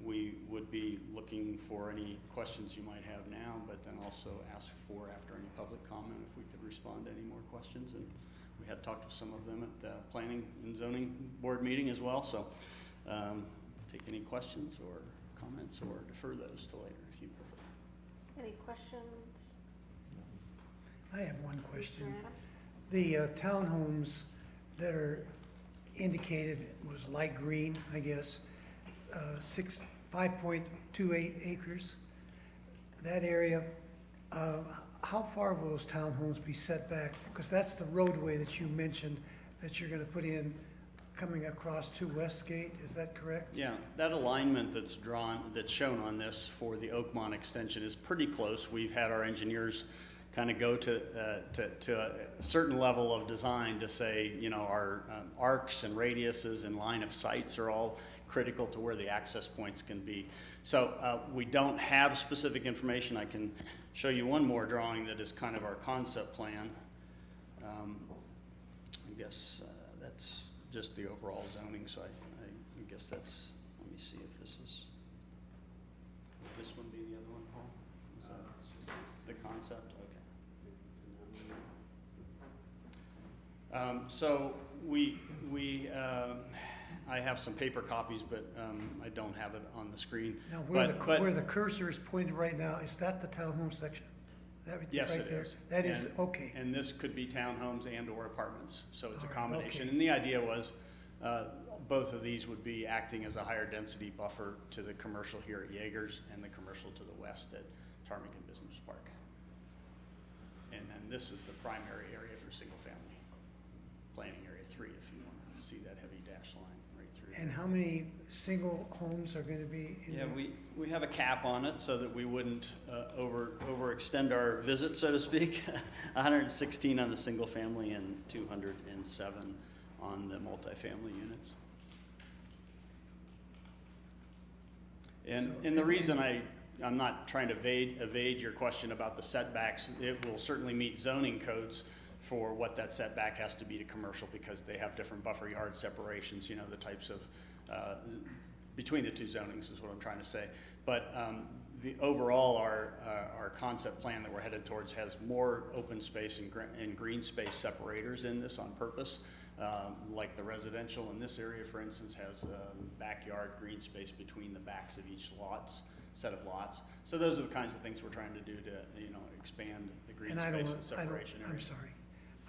we would be looking for any questions you might have now, but then also ask for after any public comment if we could respond to any more questions. And we had talked to some of them at the Planning and Zoning Board meeting as well, so take any questions or comments or defer those to later if you prefer. Any questions? I have one question. Mr. Adams? The townhomes that are indicated was light green, I guess, 5.28 acres. That area, how far will those townhomes be set back? Because that's the roadway that you mentioned that you're gonna put in coming across to Westgate, is that correct? Yeah, that alignment that's shown on this for the Oakmont extension is pretty close. We've had our engineers kind of go to a certain level of design to say, you know, our arcs and radiuses and line of sights are all critical to where the access points can be. So we don't have specific information. I can show you one more drawing that is kind of our concept plan. I guess that's just the overall zoning, so I guess that's, let me see if this is, would this one be the other one, Paul? Is that the concept? Okay. So I have some paper copies, but I don't have it on the screen. Now, where the cursor is pointed right now, is that the townhome section? Yes, right it there? is. That is, okay. And this could be townhomes and or apartments, so it's a All right, combination. okay. And the idea was, both of these would be acting as a higher density buffer to the commercial here at Yeager's and the commercial to the west at Ptarmigan Business Park. And then this is the primary area for single family, planning area 3, if you want to see that heavy dash line right through. And how many single homes are gonna be in Yeah, there? we have a cap on it so that we wouldn't overextend our visit, so to speak. 116 on the single family and 207 on the multifamily units. And the reason I'm not trying to evade your question about the setbacks, it will certainly meet zoning codes for what that setback has to be to commercial, because they have different buffer yard separations, you know, the types of, between the two zonings is what I'm trying to say. But the overall, our concept plan that we're headed towards has more open space and green space separators in this on purpose. Like the residential in this area, for instance, has backyard green space between the backs of each set of lots. So those are the kinds of things we're trying to do to, you know, expand the green space and separation area. I'm sorry,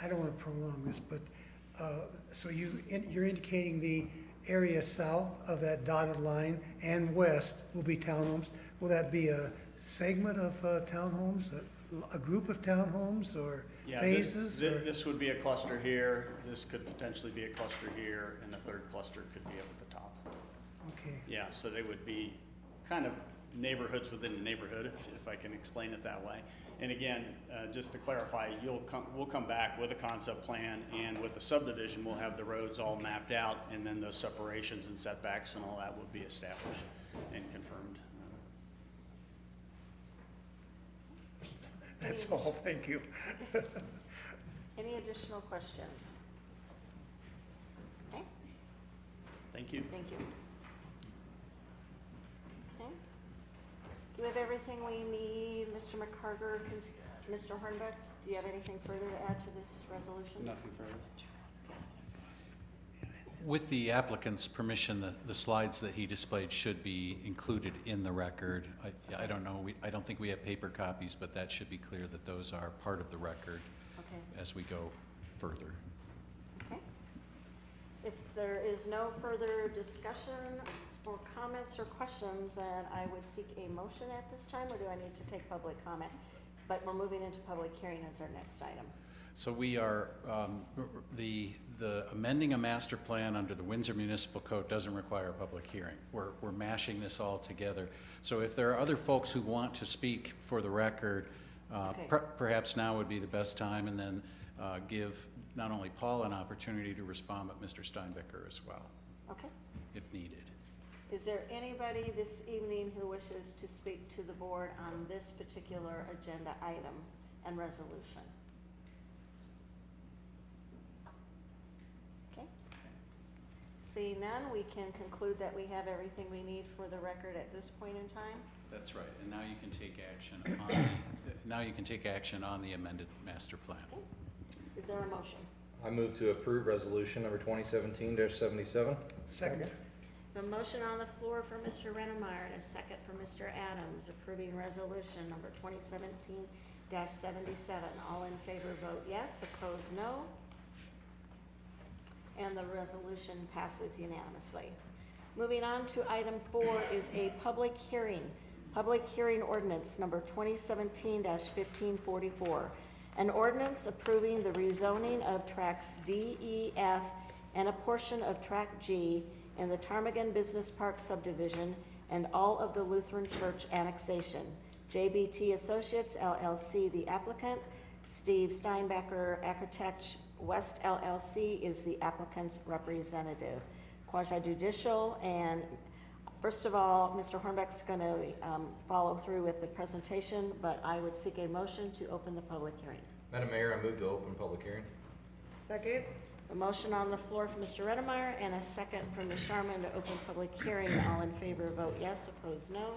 I don't want to prolong this, but, so you're indicating the area south of that dotted line and west will be townhomes. Will that be a segment of townhomes, a group of townhomes, or Yeah, phases? This would be a cluster here, this could potentially be a cluster here, and the third cluster could be up at the top. Okay. Yeah, so they would be kind of neighborhoods within a neighborhood, if I can explain it that way. And again, just to clarify, we'll come back with a concept plan, and with the subdivision, we'll have the roads all mapped out, and then those separations and setbacks and all that would be established and confirmed. That's all, thank you. Any additional questions? Okay, Thank you. thank you. Okay. Do we have everything we need, Mr. McCarter? Mr. Hornbeck, do you have anything further to add to this resolution? Nothing further. With the applicant's permission, the slides that he displayed should be included in the record. I don't know, I don't think we have paper copies, but that should be clear that those are part of the record Okay. as we go further. Okay. If there is no further discussion or comments or questions, then I would seek a motion at this time, or do I need to take public comment? But we're moving into public hearing as our next item. So we are, the amending a master plan under the Windsor Municipal Code doesn't require a public hearing. We're mashing this all together. So if there are other folks who want to speak for the record, Okay. perhaps now would be the best time, and then give not only Paul an opportunity to respond, but Mr. Steinbecker as well, Okay. if needed. Is there anybody this evening who wishes to speak to the board on this particular agenda item and resolution? Seeing none, we can conclude that we have everything we need for the record at this point in time. That's right, and now you can take action on the amended master plan. Okay. Is there a motion? I move to approve resolution number 2017-77. Second. A motion on the floor for Mr. Rennemeyer and a second for Mr. Adams, approving resolution number 2017-77. All in favor vote yes, opposed no. And the resolution passes unanimously. Moving on to item 4 is a public hearing. Public hearing ordinance number 2017-1544. An ordinance approving the rezoning of tracks D, E, F, and a portion of track G in the Ptarmigan Business Park subdivision and all of the Lutheran Church annexation. JBT Associates LLC, the applicant. Steve Steinbecker, Architect West LLC, is the applicant's representative. Quasi judicial, and first of all, Mr. Hornbeck's going to follow through with the presentation, but I would seek a motion to open the public hearing. Madam Mayor, I move to open public hearing. Second. A motion on the floor from Mr. Redemeyer and a second from Ms. Sharman to open public hearing. All in favor vote yes, opposed no.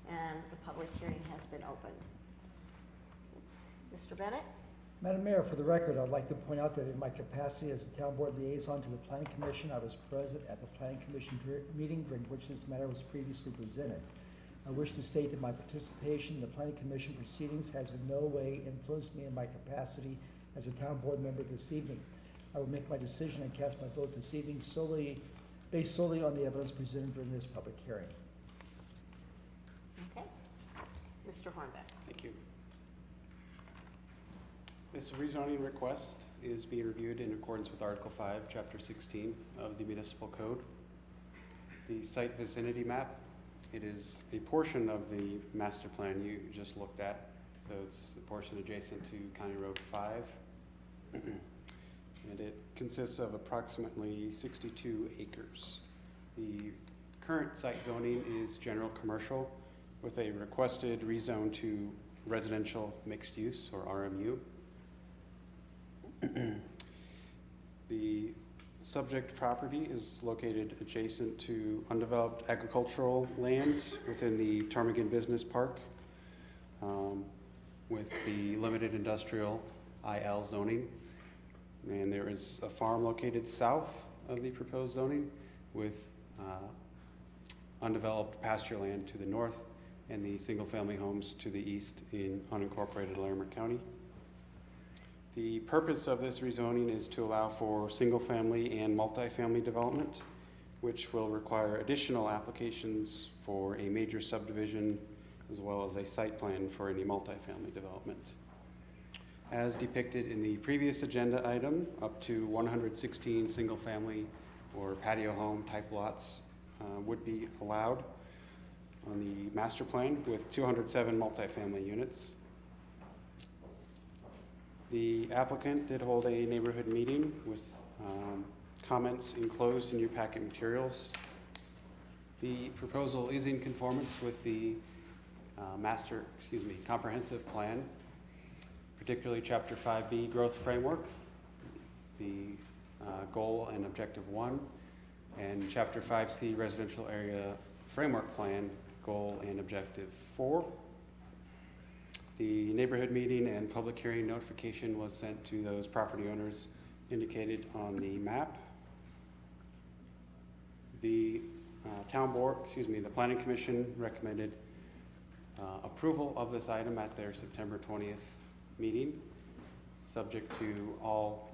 And the public hearing has been opened. Mr. Bennett? Madam Mayor, for the record, I'd like to point out that in my capacity as a town board liaison to the Planning Commission, I was present at the Planning Commission meeting during which this matter was previously presented. I wish to state that my participation in the Planning Commission proceedings has in no way influenced me in my capacity as a town board member this evening. I will make my decision and cast my vote this evening based solely on the evidence presented during this public hearing. Okay. Mr. Hornbeck? Thank you. This rezoning request is being reviewed in accordance with Article 5, Chapter 16 of the Municipal Code. The site vicinity map, it is a portion of the master plan you just looked at. So it's the portion adjacent to County Road 5. And it consists of approximately 62 acres. The current site zoning is general commercial with a requested rezone to residential mixed use, or RMU. The subject property is located adjacent to undeveloped agricultural land within the Ptarmigan Business Park, with the limited industrial IL zoning. And there is a farm located south of the proposed zoning with undeveloped pasture land to the north and the single-family homes to the east in unincorporated Larimer County. The purpose of this rezoning is to allow for single-family and multifamily development, which will require additional applications for a major subdivision as well as a site plan for any multifamily development. As depicted in the previous agenda item, up to 116 single-family or patio home type lots would be allowed on the master plan, with 207 multifamily units. The applicant did hold a neighborhood meeting with comments enclosed in your packet materials. The proposal is in conformance with the comprehensive plan, particularly Chapter 5B Growth Framework, the Goal and Objective 1, and Chapter 5C Residential Area Framework Plan, Goal and Objective 4. The neighborhood meeting and public hearing notification was sent to those property owners indicated on the map. The the Planning Commission recommended approval of this item at their September 20th meeting, subject to all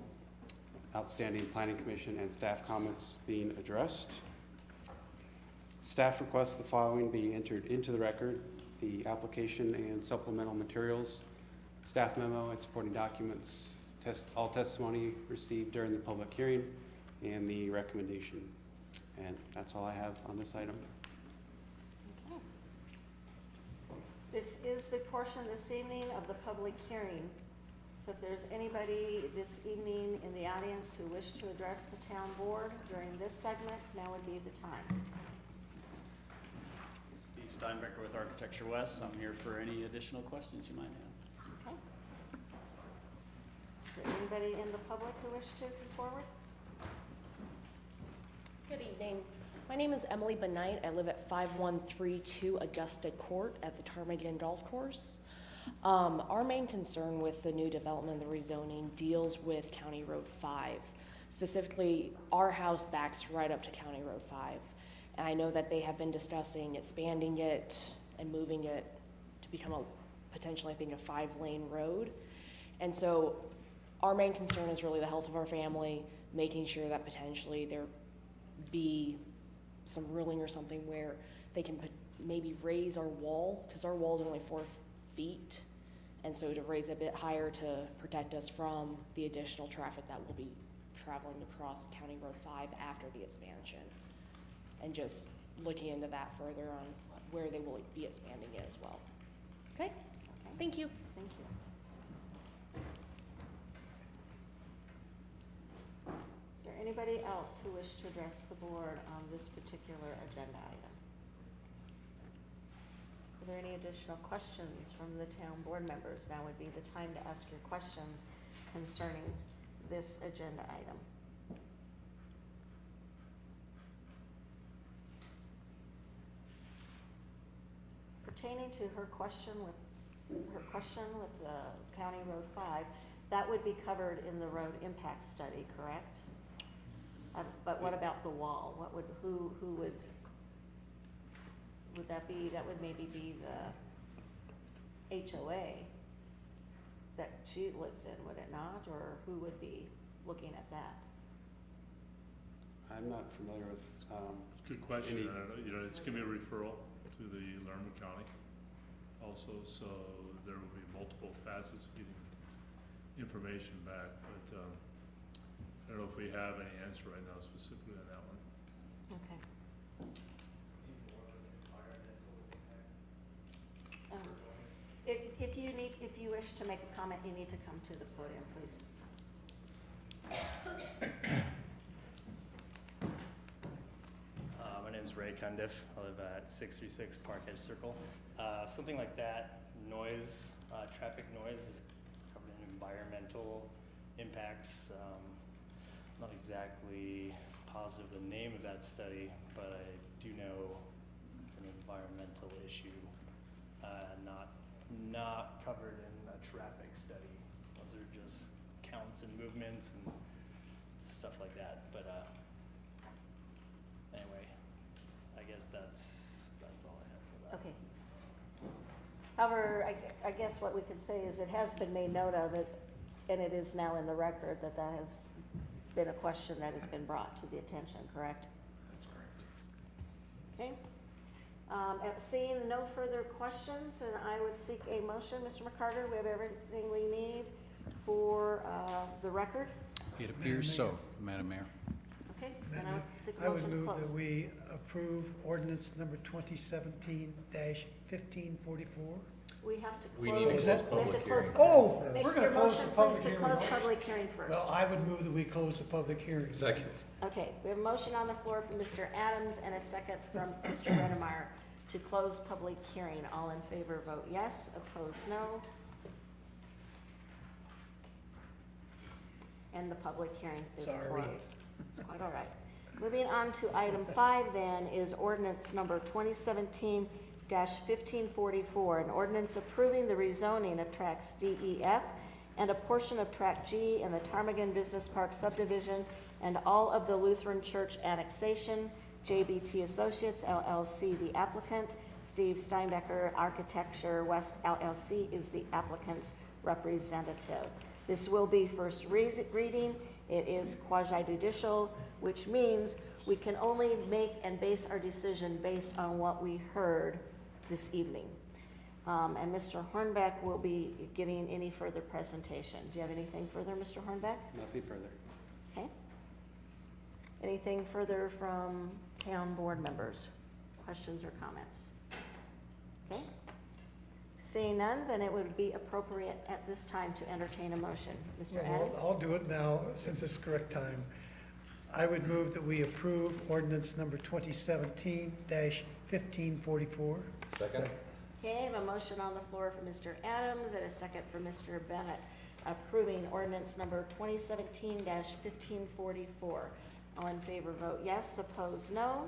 outstanding Planning Commission and staff comments being addressed. Staff requests the following be entered into the record: the application and supplemental materials, staff memo and supporting documents, all testimony received during the public hearing, and the recommendation. And that's all I have on this item. Okay. This is the portion this evening of the public hearing. So if there's anybody this evening in the audience who wish to address the town board during this segment, now would be the time. Steve Steinbecker with Architecture West. I'm here for any additional questions you might have. Okay. Is there anybody in the public who wish to come forward? My name is Emily Benight. I live at 5132 Augusta Court at the Ptarmigan Golf Course. Our main concern with the new development, the rezoning, deals with County Road 5. Specifically, our house backs right up to County Road 5. And I know that they have been discussing expanding it and moving it to become a potentially, I think, a 5-lane road. And so our main concern is really the health of our family, making sure that potentially there be some ruling or something where they can maybe raise our wall, because our wall is only 4 feet. And so to raise it a bit higher to protect us from the additional traffic that will be traveling across County Road 5 after the expansion. And just looking into that further on where they will be expanding it as well. Okay? Thank you. Thank you. Is there anybody else who wishes to address the board on this particular agenda item? Are there any additional questions from the town board members? Now would be the time to ask your questions concerning this agenda item. Pertaining to her question with the County Road 5, that would be covered in the road impact study, correct? But what about the wall? What would, who would that be? That would maybe be the HOA that she lives in, would it not? Or who would be looking at that? I'm not familiar with, Good question. It's gonna be a referral to the Lerma County also, so there will be multiple facets of getting information back, but I don't know if we have any answer right now specifically on that one. Okay. If you wish to make a comment, you need to come to the podium, please. My name is Ray Cundiff. I live at 636 Park Edge Circle. Something like that, noise, traffic noise is covered in environmental impacts. Not exactly positive the name of that study, but I do know it's an environmental issue, not covered in a traffic study. Those are just counts and movements and stuff like that. But anyway, I guess that's all I have for that. Okay. However, I guess what we could say is it has been made note of it, and it is now in the record that has been a question that has been brought to the attention, correct? That's correct. Okay. Seeing no further questions, and I would seek a motion. Mr. McCarter, we have everything we need for the record? It appears so, Madam Mayor. Okay, then I would seek a I would motion to move close. that we approve ordinance number 2017-1544. We have to close. We need to close public hearing. Oh, Make we're your gonna close motion, the public please, to hearing. close public hearing first. Well, I would move that we close the public hearing. Second. Okay, we have a motion on the floor from Mr. Adams and a second from Mr. Redemeyer to close public hearing. All in favor vote yes, opposed no. And the public hearing is Sorry. closed. It's quite all right. Moving on to item 5 then is ordinance number 2017-1544, an ordinance approving the rezoning of tracts D, E, F, and a portion of tract G in the Ptarmigan Business Park subdivision and all of the Lutheran Church annexation. JBT Associates LLC, the applicant. Steve Steinbecker Architecture West LLC is the applicant's representative. This will be first reading. It is quasi-judicial, which means we can only make and base our decision based on what we heard this evening. And Mr. Hornbeck will be giving any further presentation. Do you have anything further, Mr. Hornbeck? Nothing further. Okay. Anything further from town board members? Questions or comments? Okay. Seeing none, then it would be appropriate at this time to entertain a motion. Mr. Well, Adams? I'll do it now, since it's correct time. I would move that we approve ordinance number 2017-1544. Second. Okay, I have a motion on the floor from Mr. Adams and a second from Mr. Bennett approving ordinance number 2017-1544. All in favor vote yes, opposed no.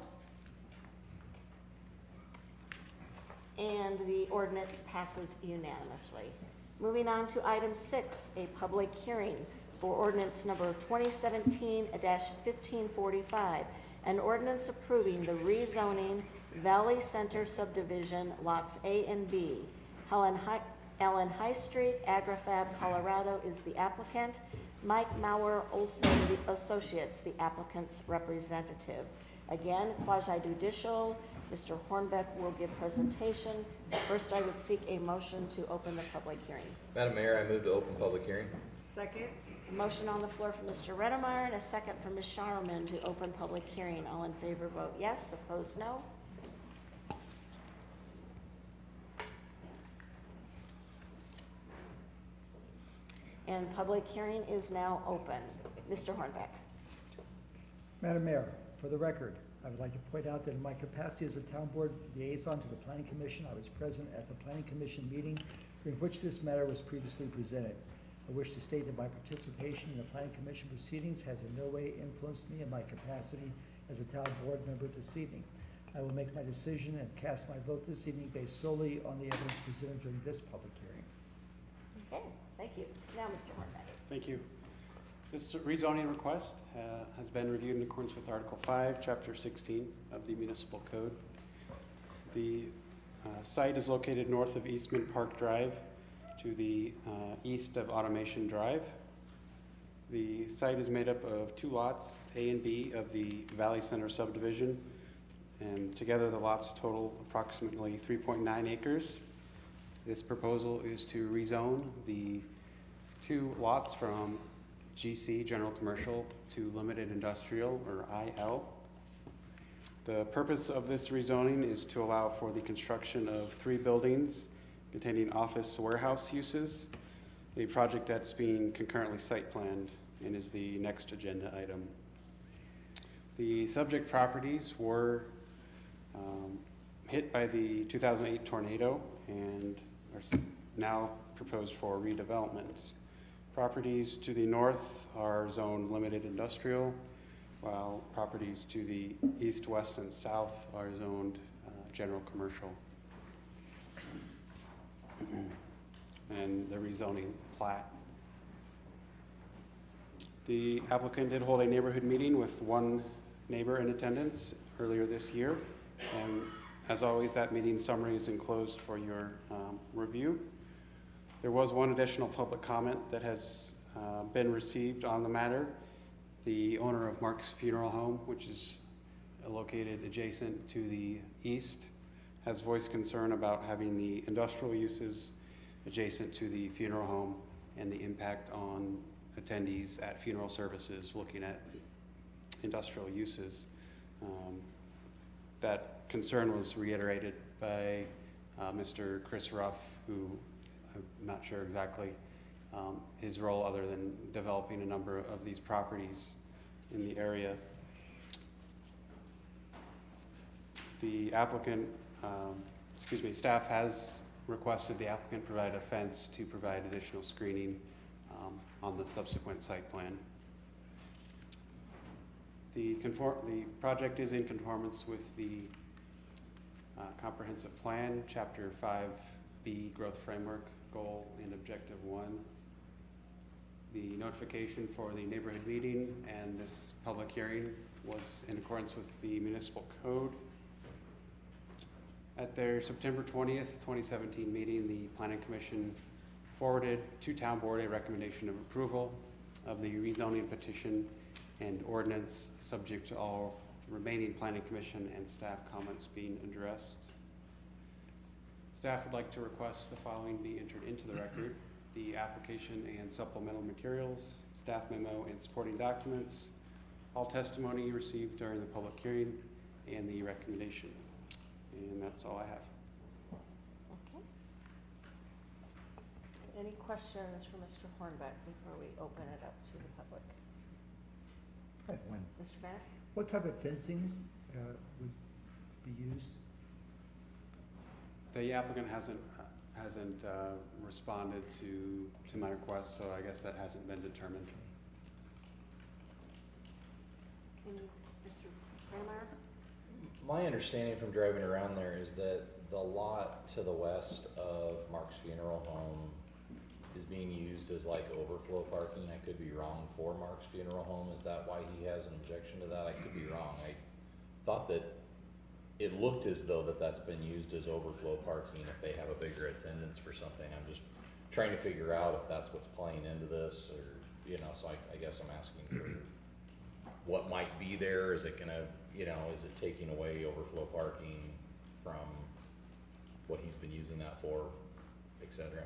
And the ordinance passes unanimously. Moving on to item 6, a public hearing for ordinance number 2017-1545, an ordinance approving the rezoning Valley Center subdivision lots A and B. Allen High Street, AgriFab, Colorado is the applicant. Mike Maurer Olson Associates, the applicant's representative. Again, quasi-judicial. Mr. Hornbeck will give presentation. First, I would seek a motion to open the public hearing. Madam Mayor, I move to open public hearing. Second. A motion on the floor from Mr. Redemeyer and a second from Ms. Showerman to open public hearing. All in favor vote yes, opposed no. And public hearing is now open. Mr. Hornbeck. Madam Mayor, for the record, I would like to point out that in my capacity as a town board liaison to the Planning Commission, I was present at the Planning Commission meeting during which this matter was previously presented. I wish to state that my participation in the Planning Commission proceedings has in no way influenced me in my capacity as a town board member this evening. I will make my decision and cast my vote this evening based solely on the evidence presented during this public hearing. Okay, thank you. Now, Mr. Hornbeck. Thank you. This rezoning request has been reviewed in accordance with Article 5, Chapter 16 of the Municipal Code. The site is located north of Eastman Park Drive to the east of Automation Drive. The site is made up of 2 lots, A and B, of the Valley Center subdivision, and together the lots total approximately 3.9 acres. This proposal is to rezone the 2 lots from GC, General Commercial, to Limited Industrial, or IL. The purpose of this rezoning is to allow for the construction of 3 buildings containing office warehouse uses, a project that's being concurrently site planned and is the next agenda item. The subject properties were hit by the 2008 tornado and are now proposed for redevelopment. Properties to the north are zoned limited industrial, while properties to the east, west, and south are zoned general commercial. And the rezoning plat. The applicant did hold a neighborhood meeting with 1 neighbor in attendance earlier this year. And as always, that meeting summary is enclosed for your review. There was 1 additional public comment that has been received on the matter. The owner of Mark's Funeral Home, which is located adjacent to the east, has voiced concern about having the industrial uses adjacent to the funeral home and the impact on attendees at funeral services looking at industrial uses. That concern was reiterated by Mr. Chris Ruff, who I'm not sure exactly his role other than developing a number of these properties in the area. The applicant, staff has requested the applicant provide a fence to provide additional screening on the subsequent site plan. The project is in conformance with the comprehensive plan, Chapter 5B, Growth Framework, Goal and Objective 1. The notification for the neighborhood meeting and this public hearing was in accordance with the municipal code. At their September 20th, 2017 meeting, the Planning Commission forwarded to Town Board a recommendation of approval of the rezoning petition and ordinance, subject to all remaining Planning Commission and staff comments being addressed. Staff would like to request the following be entered into the record: the application and supplemental materials, staff memo and supporting documents, all testimony received during the public hearing, and the recommendation. And that's all I have. Okay. Any questions for Mr. Hornbeck before we open it up to the public? I have 1. Mr. Bennett? What type of fencing would be used? The applicant hasn't responded to my request, so I guess that hasn't been determined. Mr. Kramer? My understanding from driving around there is that the lot to the west of Mark's Funeral Home is being used as like overflow parking. I could be wrong for Mark's Funeral Home. Is that why he has an objection to that? I could be wrong. I thought that it looked as though that's been used as overflow parking if they have a bigger attendance for something. I'm just trying to figure out if that's what's playing into this, or, you know, so I guess I'm asking for what might be there. Is it gonna, you know, is it taking away overflow parking from what he's been using that for, et cetera?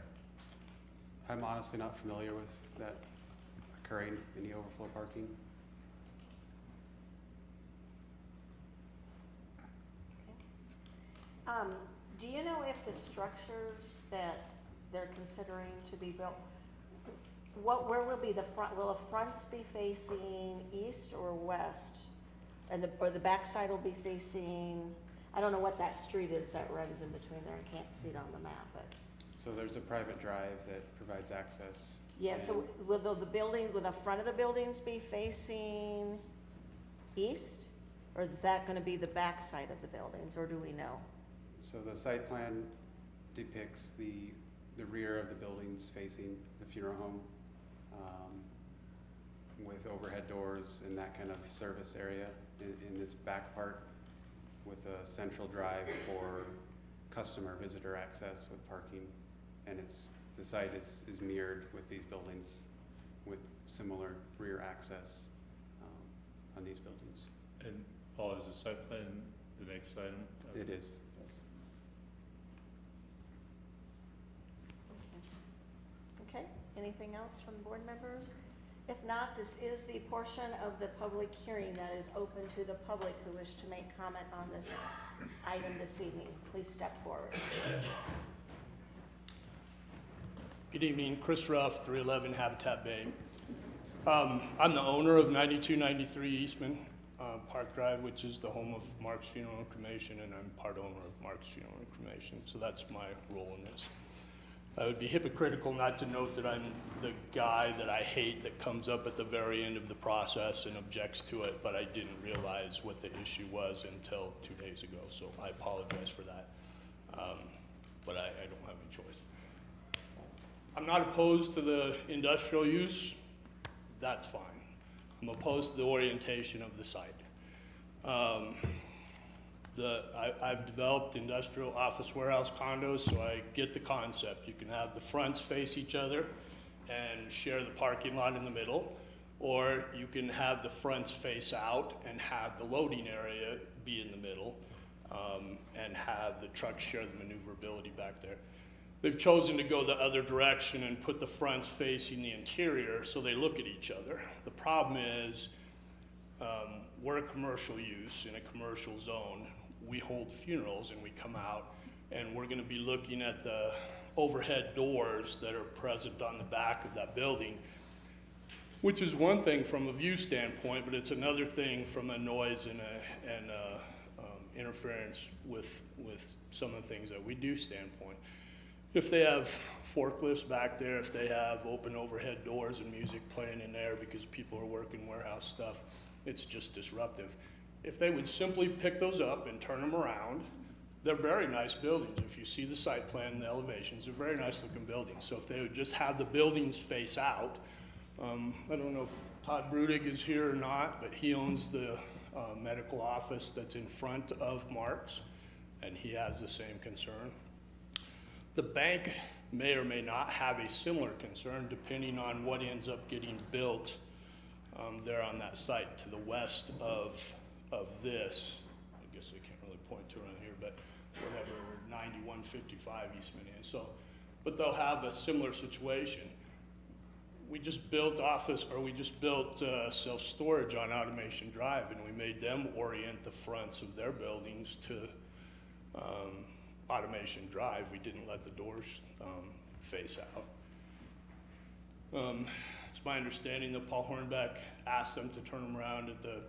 I'm honestly not familiar with that occurring, any overflow parking. Do you know if the structures that they're considering to be built, where will be the front, will the fronts be facing east or west? And or the backside will be facing, I don't know what that street is that runs in between there, I can't see it on the map, but. So there's a private drive that provides access. Yeah, so will will the front of the buildings be facing east? Or is that gonna be the backside of the buildings, or do we know? So the site plan depicts the rear of the buildings facing the funeral home, with overhead doors and that kind of service area in this back part, with a central drive for customer visitor access with parking. And the site is mirrored with these buildings with similar rear access on these buildings. And Paul, is the site plan the next item? It is, yes. Okay, anything else from board members? If not, this is the portion of the public hearing that is open to the public who wish to make comment on this item this evening. Please step forward. Good evening, Chris Ruff, 311 Habitat Bay. I'm the owner of 9293 Eastman Park Drive, which is the home of Mark's Funeral and Cremation, and I'm part owner of Mark's Funeral and Cremation, so that's my role in this. I would be hypocritical not to note that I'm the guy that I hate that comes up at the very end of the process and objects to it, but I didn't realize what the issue was until 2 days ago, so I apologize for that. But I don't have any choice. I'm not opposed to the industrial use. That's fine. I'm opposed to the orientation of the site. I've developed industrial office warehouse condos, so I get the concept. You can have the fronts face each other and share the parking lot in the middle, or you can have the fronts face out and have the loading area be in the middle, and have the trucks share the maneuverability back there. They've chosen to go the other direction and put the fronts facing the interior so they look at each other. The problem is, we're a commercial use in a commercial zone. We hold funerals and we come out and we're gonna be looking at the overhead doors that are present on the back of that building, which is one thing from a view standpoint, but it's another thing from a noise and interference with some of the things that we do standpoint. If they have forklifts back there, if they have open overhead doors and music playing in there because people are working warehouse stuff, it's just disruptive. If they would simply pick those up and turn them around, they're very nice buildings. If you see the site plan and the elevations, they're very nice looking buildings. So if they would just have the buildings face out, I don't know if Todd Brudig is here or not, but he owns the medical office that's in front of Mark's, and he has the same concern. The bank may or may not have a similar concern depending on what ends up getting built there on that site to the west of this. I guess I can't really point to around here, but whatever 9155 Eastman is. So, but they'll have a similar situation. We just built self-storage on Automation Drive, and we made them orient the fronts of their buildings to Automation Drive. We didn't let the doors face out. It's my understanding that Paul Hornbeck asked them to turn them around at the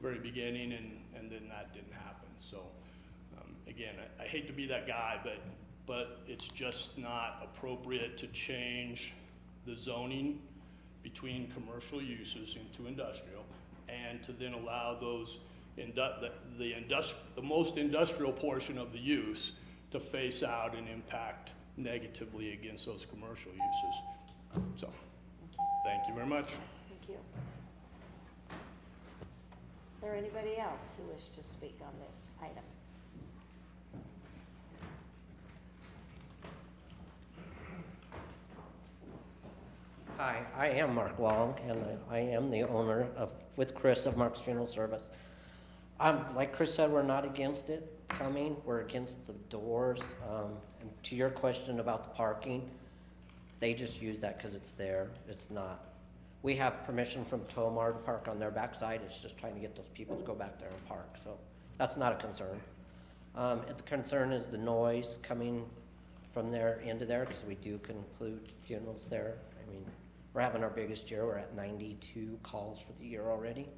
very beginning, and then that didn't happen. So again, I hate to be that guy, but it's just not appropriate to change the zoning between commercial uses into industrial and to then allow those the most industrial portion of the use to face out and impact negatively against those commercial uses. So, thank you very much. Thank you. Is there anybody else who wishes to speak on this item? Hi, I am Mark Long, and I am the owner with Chris of Mark's Funeral Service. Like Chris said, we're not against it coming, we're against the doors. And to your question about the parking, they just use that because it's there, it's not. We have permission from Tomar to park on their backside, it's just trying to get those people to go back there and park, so that's not a concern. The concern is the noise coming from there into there, because we do conclude funerals there. I mean, we're having our biggest year. We're at 92 calls for the year already.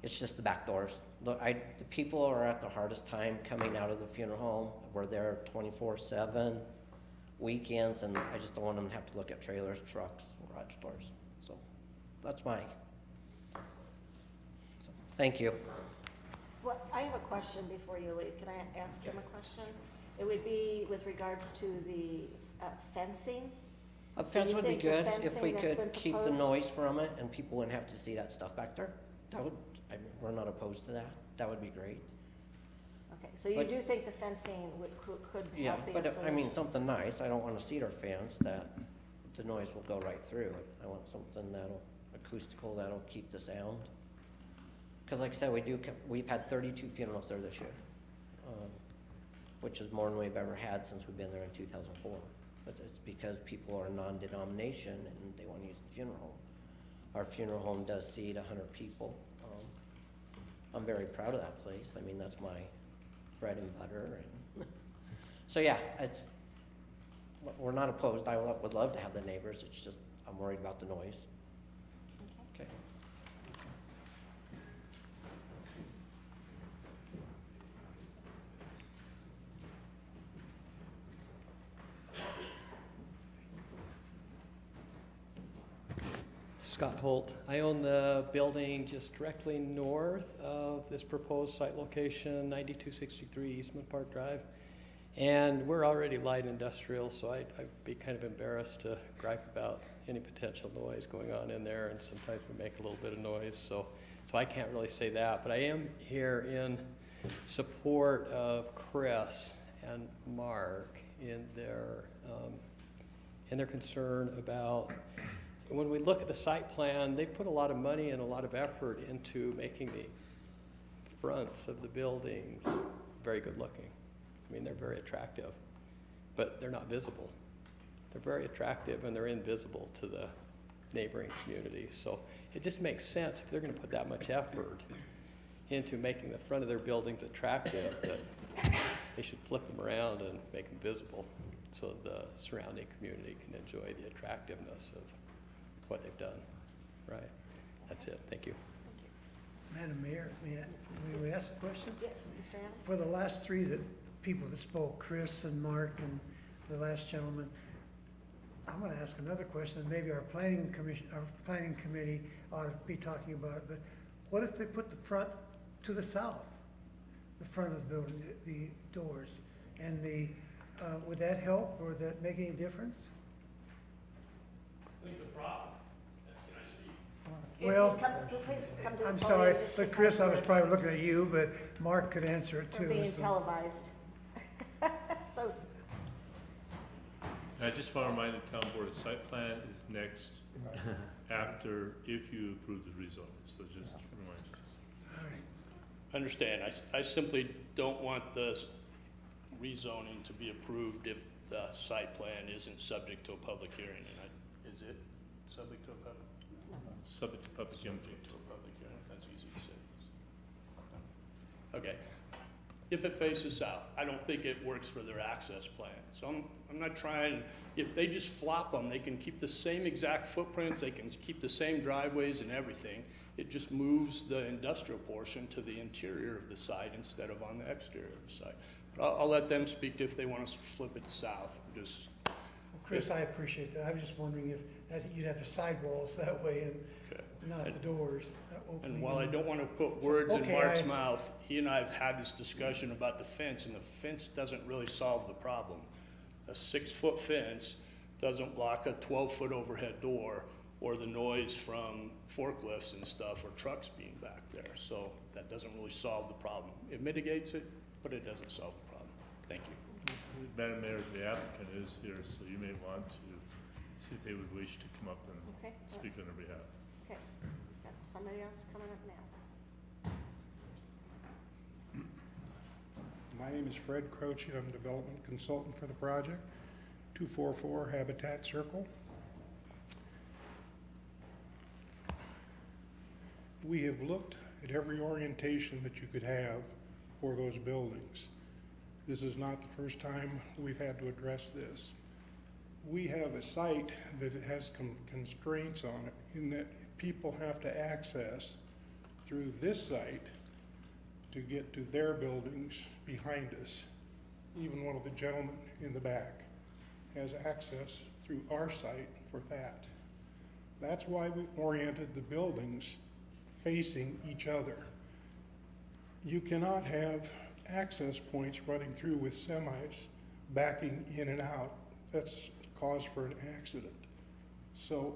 It's just the back doors. The people are at the hardest time coming out of the funeral home. We're there 24/7, weekends, and I just don't want them to have to look at trailers, trucks, garage doors. So that's thank you. Well, I have a question before you leave. Can I ask him a question? It would be with regards to the fencing. A fence would be think the good if we fencing that's been could keep the proposed- noise from it and people wouldn't have to see that stuff back there. That would, we're not opposed to that. That would be great. Okay, so you But- do think the fencing could Yeah, help be a but I mean, solution? something nice. I don't want a cedar fence that the noise will go right through. I want something acoustical that'll keep the sound. Cause like I said, we've had 32 funerals there this year, which is more than we've ever had since we've been there in 2004. But it's because people are non-denomination and they want to use the funeral home. Our funeral home does seat 100 people. I'm very proud of that place. I mean, that's my bread and butter. And so yeah, we're not opposed. I would love to have the neighbors. It's just, I'm worried about the noise. Okay. Scott Holt. I own the building just directly north of this proposed site location, 9263 Eastman Park Drive. And we're already light industrial, so I'd be kind of embarrassed to gripe about any potential noise going on in there, and sometimes we make a little bit of noise, so I can't really say that. But I am here in support of Chris and Mark in their concern about, when we look at the site plan, they put a lot of money and a lot of effort into making the fronts of the buildings very good looking. I mean, they're very attractive, but they're not visible. They're very attractive and they're invisible to the neighboring communities. So it just makes sense, if they're gonna put that much effort into making the front of their buildings attractive, that they should flip them around and make them visible so the surrounding community can enjoy the attractiveness of what they've done. Right? That's it. Thank you. Madam Mayor, may we ask a question? Yes, Mr. Adams? For the last three people that spoke, Chris and Mark and the last gentleman, I'm gonna ask another question, maybe our planning committee ought to be talking about it, but what if they put the front to the south? The front of the building, the doors, and would that help, or would that make any difference? I think the problem, Well, Please come to the I'm podium, sorry, just but because Chris, I was we're- probably looking at you, but Mark could answer it too. We're being so- televised. So, I just want to remind the town board, the site plan is next after, if you approve the rezone, so just remind you. All right. Understand, I simply don't want the rezoning to be approved if the site plan isn't subject to a public hearing, and is it subject to a public? Subject to public hearing. Subject to a public hearing, that's easy to say. Okay, if it faces south, I don't think it works for their access plan, so I'm not trying, if they just flop them, they can keep the same exact footprints, they can keep the same driveways and everything. It just moves the industrial portion to the interior of the site instead of on the exterior of the site. But I'll let them speak if they want to flip it south, just. Well, Chris, I appreciate that. I was just wondering if you'd have the sidewalls that way, and not the doors. opening And while I them. don't want to put words in Okay, Mark's I- mouth, he and I have had this discussion about the fence, and the fence doesn't really solve the problem. A 6-foot fence doesn't block a 12-foot overhead door or the noise from forklifts and stuff or trucks being back there. So that doesn't really solve the problem. It mitigates it, but it doesn't solve the problem. Thank you. Madam Mayor, the applicant is here, so you may want to see if they would wish to come up Okay. and speak on their behalf. Okay, got somebody else coming up now. My name is Fred Croce, I'm a development consultant for the project, 244 Habitat Circle. We have looked at every orientation that you could have for those buildings. This is not the first time we've had to address this. We have a site that has constraints on it in that people have to access through this site to get to their buildings behind us. Even one of the gentlemen in the back has access through our site for that. That's why we oriented the buildings facing each other. You cannot have access points running through with semis backing in and out. That's cause for an accident. So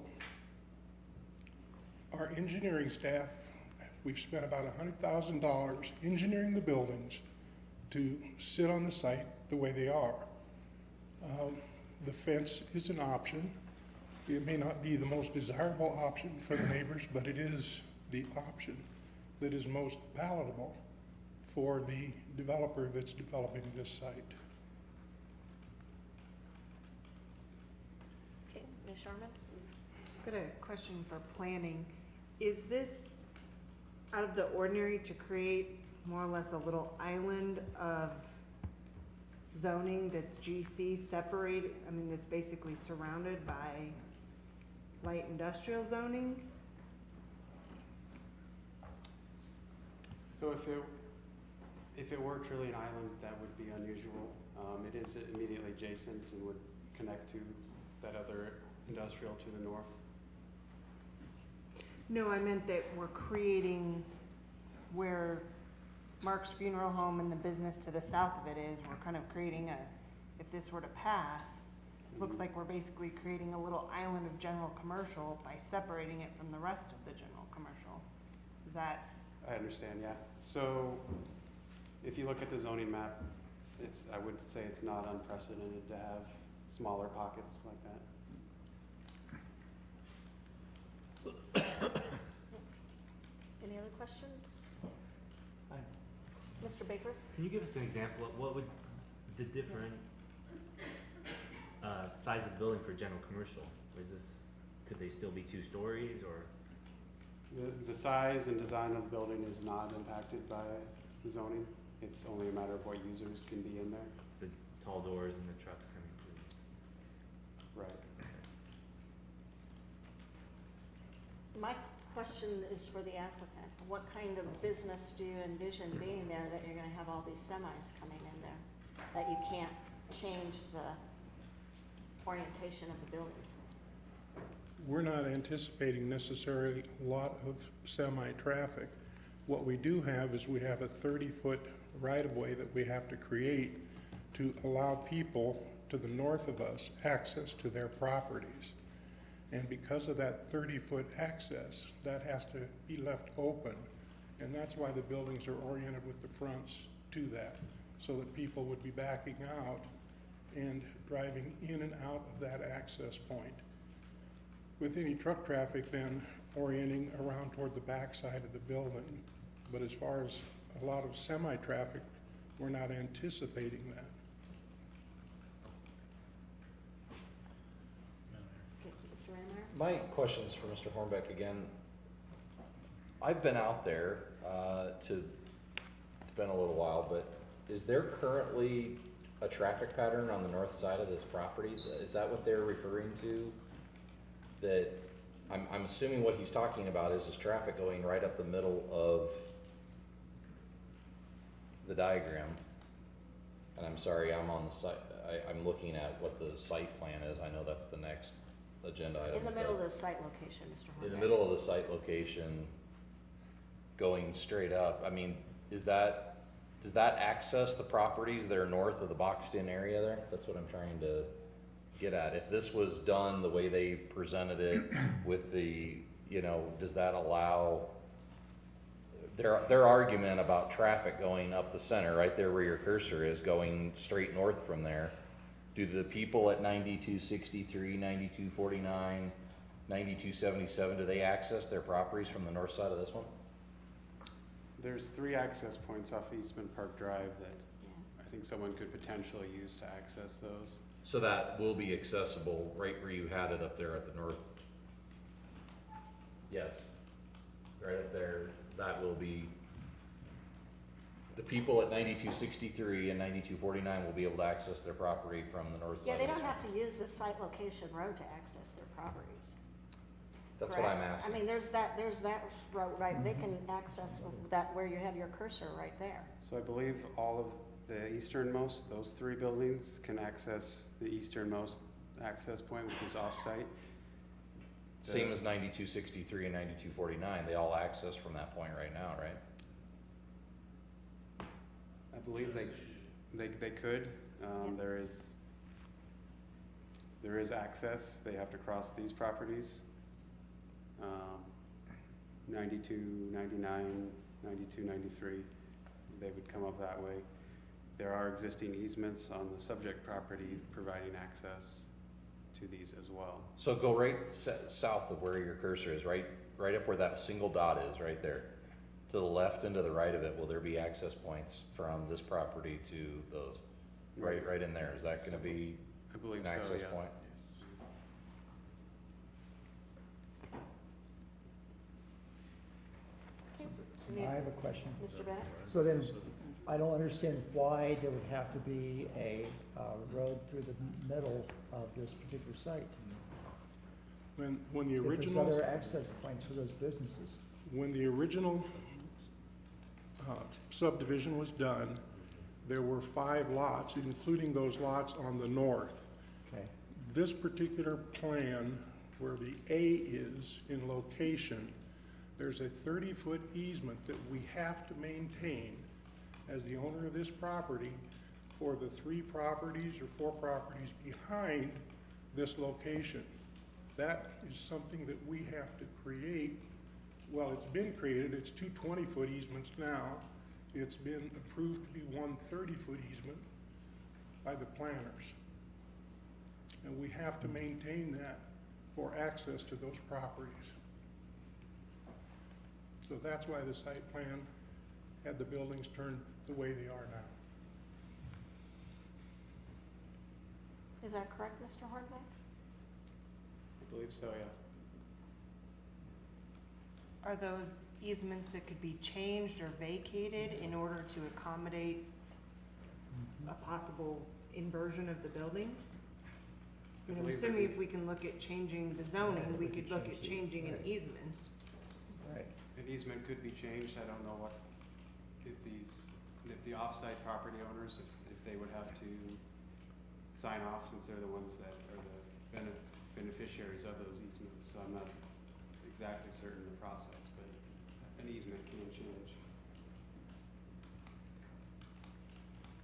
our engineering staff, we've spent about $100,000 engineering the buildings to sit on the site the way they are. The fence is an option. It may not be the most desirable option for the neighbors, but it is the option that is most palatable for the developer that's developing this site. Okay, Ms. Sharman? I've got a question for planning. Is this out of the ordinary to create more or less a little island of zoning that's GC separated? I mean, that's basically surrounded by light industrial zoning? So if it were truly an island, that would be unusual. It is immediately adjacent and would connect to that other industrial to the north. No, I meant that we're creating where Mark's Funeral Home and the business to the south of it is. We're kind of creating if this were to pass, looks like we're basically creating a little island of general commercial by separating it from the rest of the general commercial. Is that? I understand, yeah. So if you look at the zoning map, I would say it's not unprecedented to have smaller pockets like that. Any other questions? Mr. Baker? Can you give us an example of what would the different size of the building for general commercial? Could they still be 2 stories or? The size and design of the building is not impacted by the zoning. It's only a matter of what users can be in there. The tall doors and the trucks coming through? Right. My question is for the applicant. What kind of business do you envision being there that you're gonna have all these semis coming in there? That you can't change the orientation of the buildings? We're not anticipating necessarily a lot of semi-traffic. What we do have is we have a 30-foot right-of-way that we have to create to allow people to the north of us access to their properties. And because of that 30-foot access, that has to be left open. And that's why the buildings are oriented with the fronts to that, so that people would be backing out and driving in and out of that access point. With any truck traffic then orienting around toward the back side of the building. But as far as a lot of semi-traffic, we're not anticipating that. Okay, Mr. Raymeyer? My question is for Mr. Hornbeck again. I've been out there it's been a little while, but is there currently a traffic pattern on the north side of this property? Is that what they're referring to? That I'm assuming what he's talking about is this traffic going right up the middle of the diagram. And I'm sorry, I'm on the site, I'm looking at what the site plan is. I know that's the next agenda item. In the middle of the site location, Mr. Hornbeck. In the middle of the site location, going straight up, I mean, does that access the properties that are north of the boxed-in area there? That's what I'm trying to get at. If this was done the way they've presented it with the, you know, does that allow their argument about traffic going up the center, right there where your cursor is, going straight north from there? Do the people at 9263, 9249, 9277, do they access their properties from the north side of this one? There's 3 access points off Eastman Park Drive that I think someone could potentially use to access those. So that will be accessible right where you had it up there at the north? Yes, right up there, that will be, the people at 9263 and 9249 will be able to access their property from the north side. Yeah, they of don't this have to use the site location road to access their properties. That's what I'm Correct? asking. I mean, there's that road, right, they can access that where you have your cursor right there. So I believe all of the easternmost, those 3 buildings can access the easternmost access point, which is off-site. Same as 9263 and 9249, they all access from that point right now, right? I believe they could. There is access. They have to cross these properties. 92, 99, 92, 93, they would come up that way. There are existing easements on the subject property providing access to these as well. So go right south of where your cursor is, right up where that single dot is, right there. To the left and to the right of it, will there be access points from this property to those? Right in there, is that gonna be I believe an so, access yeah. point? I have a question. Mr. Bennett? So then, I don't understand why there would have to be a road through the middle of this particular site. When the If there's original, other access points for those businesses. when the original subdivision was done, there were 5 lots, including those lots on the north. Okay. This particular plan, where the A is in location, there's a 30-foot easement that we have to maintain as the owner of this property for the 3 properties or 4 properties behind this location. That is something that we have to create. Well, it's been created, it's 2 20-foot easements now. It's been approved to be 1 30-foot easement by the planners. And we have to maintain that for access to those properties. So that's why the site plan had the buildings turned the way they are now. Is that correct, Mr. Hornbeck? I believe so, yeah. Are those easements that could be changed or vacated in order to accommodate a possible inversion of the buildings? I mean, I'm believe assuming that if we can look at changing the zoning, we could look at changing an easement. Right. An easement could be changed. I don't know if the off-site property owners, if they would have to sign off since they're the ones that are the beneficiaries of those easements. So I'm not exactly certain of the process, but an easement can change.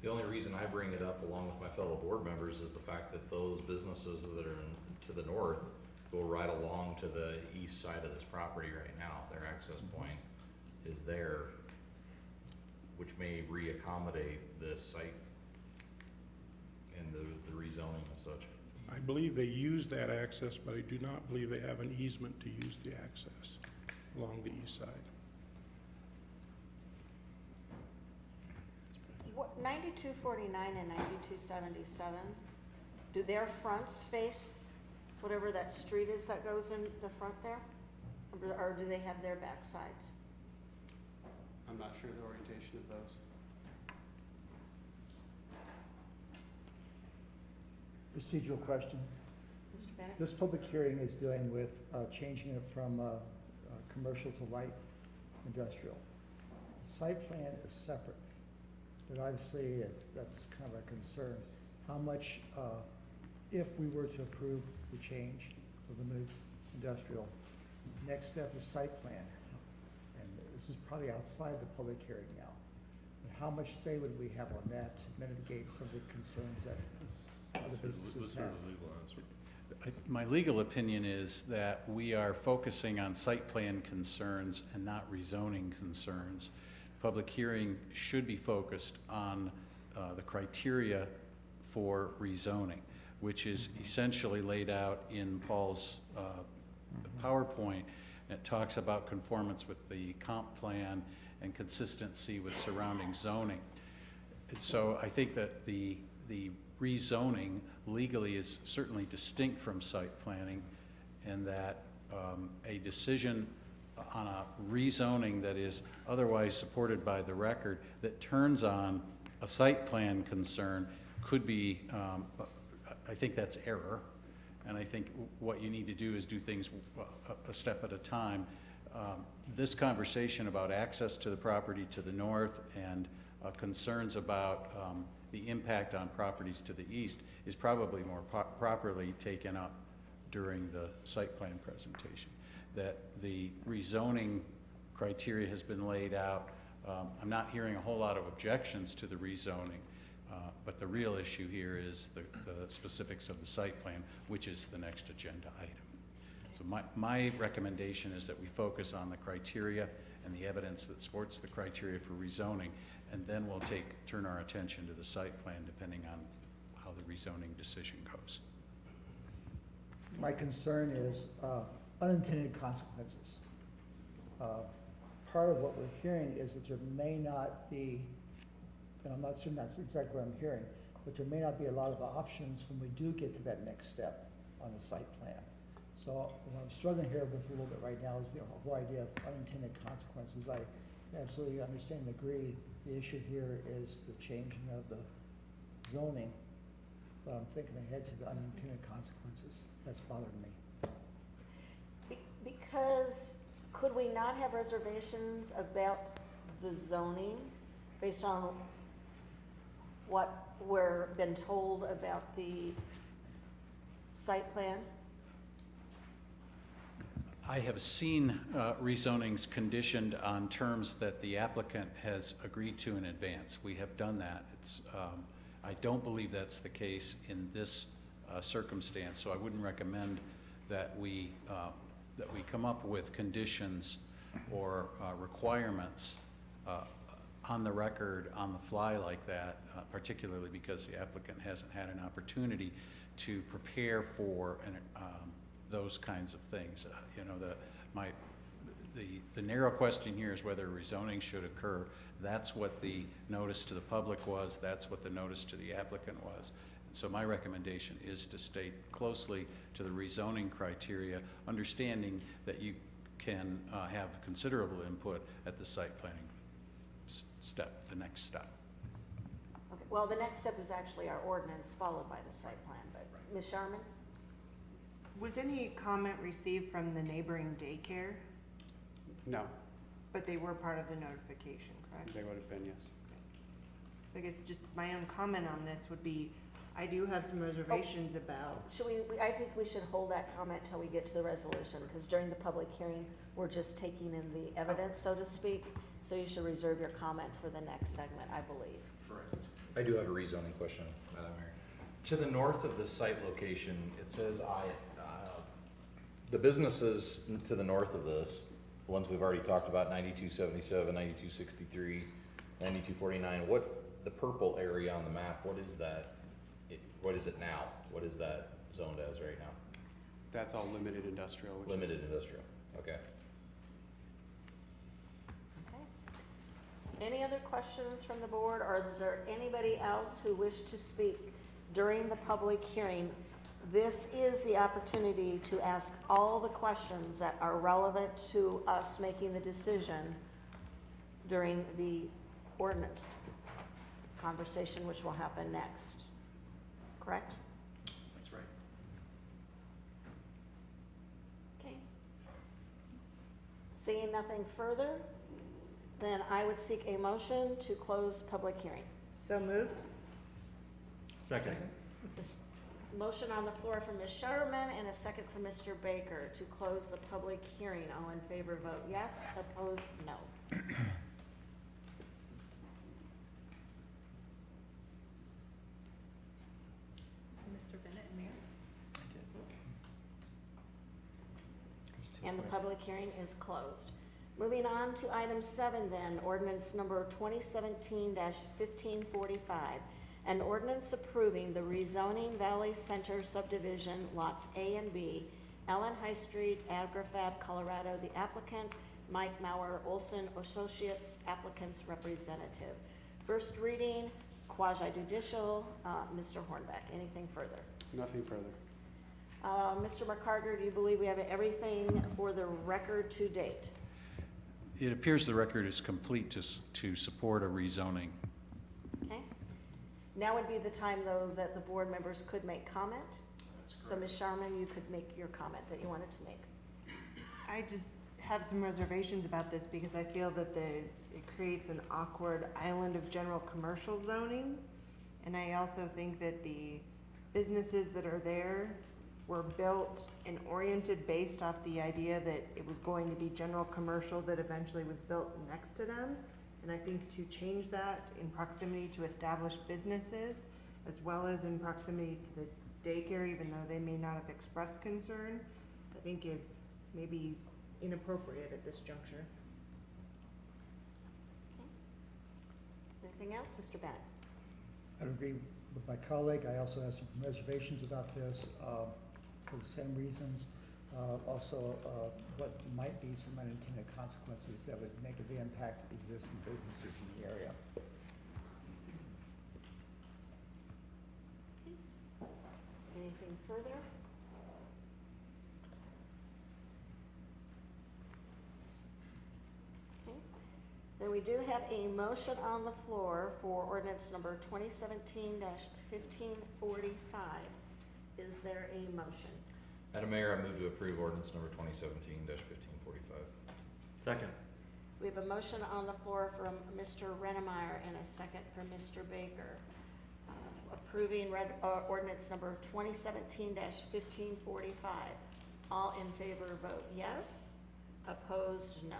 The only reason I bring it up along with my fellow board members is the fact that those businesses that are to the north go right along to the east side of this property right now. Their access point is there, which may re-accommodate this site and the rezoning and such. I believe they use that access, but I do not believe they have an easement to use the access along the east side. What, 9249 and 9277, do their fronts face whatever that street is that goes in the front there? Or do they have their back sides? I'm not sure the orientation of those. Procedural question. Mr. Bennett? This public hearing is dealing with changing it from commercial to light industrial. The site plan is separate, but obviously that's kind of a concern. How much, if we were to approve the change, for limited industrial. Next step is site plan. And this is probably outside the public hearing now. And how much say would we have on that to mitigate some of the concerns that other businesses have? My legal opinion is that we are focusing on site plan concerns and not rezoning concerns. Public hearing should be focused on the criteria for rezoning, which is essentially laid out in Paul's PowerPoint. It talks about conformance with the comp plan and consistency with surrounding zoning. And so I think that the rezoning legally is certainly distinct from site planning, and that a decision on a rezoning that is otherwise supported by the record that turns on a site plan concern could be, I think that's error. And I think what you need to do is do things a step at a time. This conversation about access to the property to the north and concerns about the impact on properties to the east is probably more properly taken up during the site plan presentation. That the rezoning criteria has been laid out. I'm not hearing a whole lot of objections to the rezoning, but the real issue here is the specifics of the site plan, which is the next agenda item. So my recommendation is that we focus on the criteria and the evidence that supports the criteria for rezoning, and then we'll turn our attention to the site plan depending on how the rezoning decision goes. My concern is unintended consequences. Part of what we're hearing is that there may not be, and I'm not certain that's exactly what I'm hearing, but there may not be a lot of options when we do get to that next step on the site plan. So what I'm struggling here with a little bit right now is the whole idea of unintended consequences. I absolutely understand and agree. The issue here is the changing of the zoning, but I'm thinking ahead to the unintended consequences. That's bothering me. Because could we not have reservations about the zoning based on what we're been told about the site plan? I have seen rezonings conditioned on terms that the applicant has agreed to in advance. We have done that. I don't believe that's the case in this circumstance, so I wouldn't recommend that we come up with conditions or requirements on the record, on the fly like that, particularly because the applicant hasn't had an opportunity to prepare for those kinds of things. You know, the narrow question here is whether rezoning should occur. That's what the notice to the public was. That's what the notice to the applicant was. And so my recommendation is to stay closely to the rezoning criteria, understanding that you can have considerable input at the site planning step, the next step. Okay, well, the next step is actually our ordinance followed by the site plan, but Ms. Sharman? Was any comment received from the neighboring daycare? No, But they were part of the notification, correct? they would have been, yes. So I guess just my own comment on this would be, I do have some reservations about. Should I think we should hold that comment till we get to the resolution, because during the public hearing, we're just taking in the evidence, so to speak. So you should reserve your comment for the next segment, I believe. Correct. I do have a rezoning question, Madam Mayor. To the north of this site location, it says the businesses to the north of this, the ones we've already talked about, 9277, 9263, 9249, the purple area on the map, what is that? What is it now? What is that zoned as right now? That's all limited industrial. Limited industrial, okay. Okay. Any other questions from the board, or is there anybody else who wished to speak during the public hearing? This is the opportunity to ask all the questions that are relevant to us making the decision during the ordinance conversation, which will happen next. Correct? That's right. Okay. Seeing nothing further, then I would seek a motion to close public hearing. So moved? Second. motion on the floor from Ms. Sherman and a second from Mr. Baker to close the public hearing. All in favor vote yes, opposed no. Mr. Bennett and Mayor? And the public hearing is closed. Moving on to item 7 then, ordinance number 2017-1545, an ordinance approving the rezoning Valley Center subdivision lots A and B, Allen High Street, Agrafab, Colorado. The applicant, Mike Maurer, Olson Associates, applicant's representative. First reading, quasi judicial, Mr. Hornbeck. Anything further? Nothing further. Mr. McCarter, do you believe we have everything for the record to date? It appears the record is complete to support a rezoning. Okay. Now would be the time, though, that the board members could make comment. So, Ms. Sharman, you could make your comment that you wanted to make. I just have some reservations about this because I feel that it creates an awkward island of general commercial zoning. And I also think that the businesses that are there were built and oriented based off the idea that it was going to be general commercial that eventually was built next to them. And I think to change that in proximity to established businesses, as well as in proximity to the daycare, even though they may not have expressed concern, I think is maybe inappropriate at this juncture. Anything else, Mr. Bennett? I agree with my colleague. I also have some reservations about this for the same reasons. Also, what might be some unintended consequences that would negatively impact existing businesses in the area. Anything further? Okay. Then we do have a motion on the floor for ordinance number 2017-1545. Is there a motion? Madam Mayor, I move to approve ordinance number 2017-1545. Second. We have a motion on the floor from Mr. Rennemeyer and a second from Mr. Baker. Approving ordinance number 2017-1545. All in favor vote yes. Opposed, no.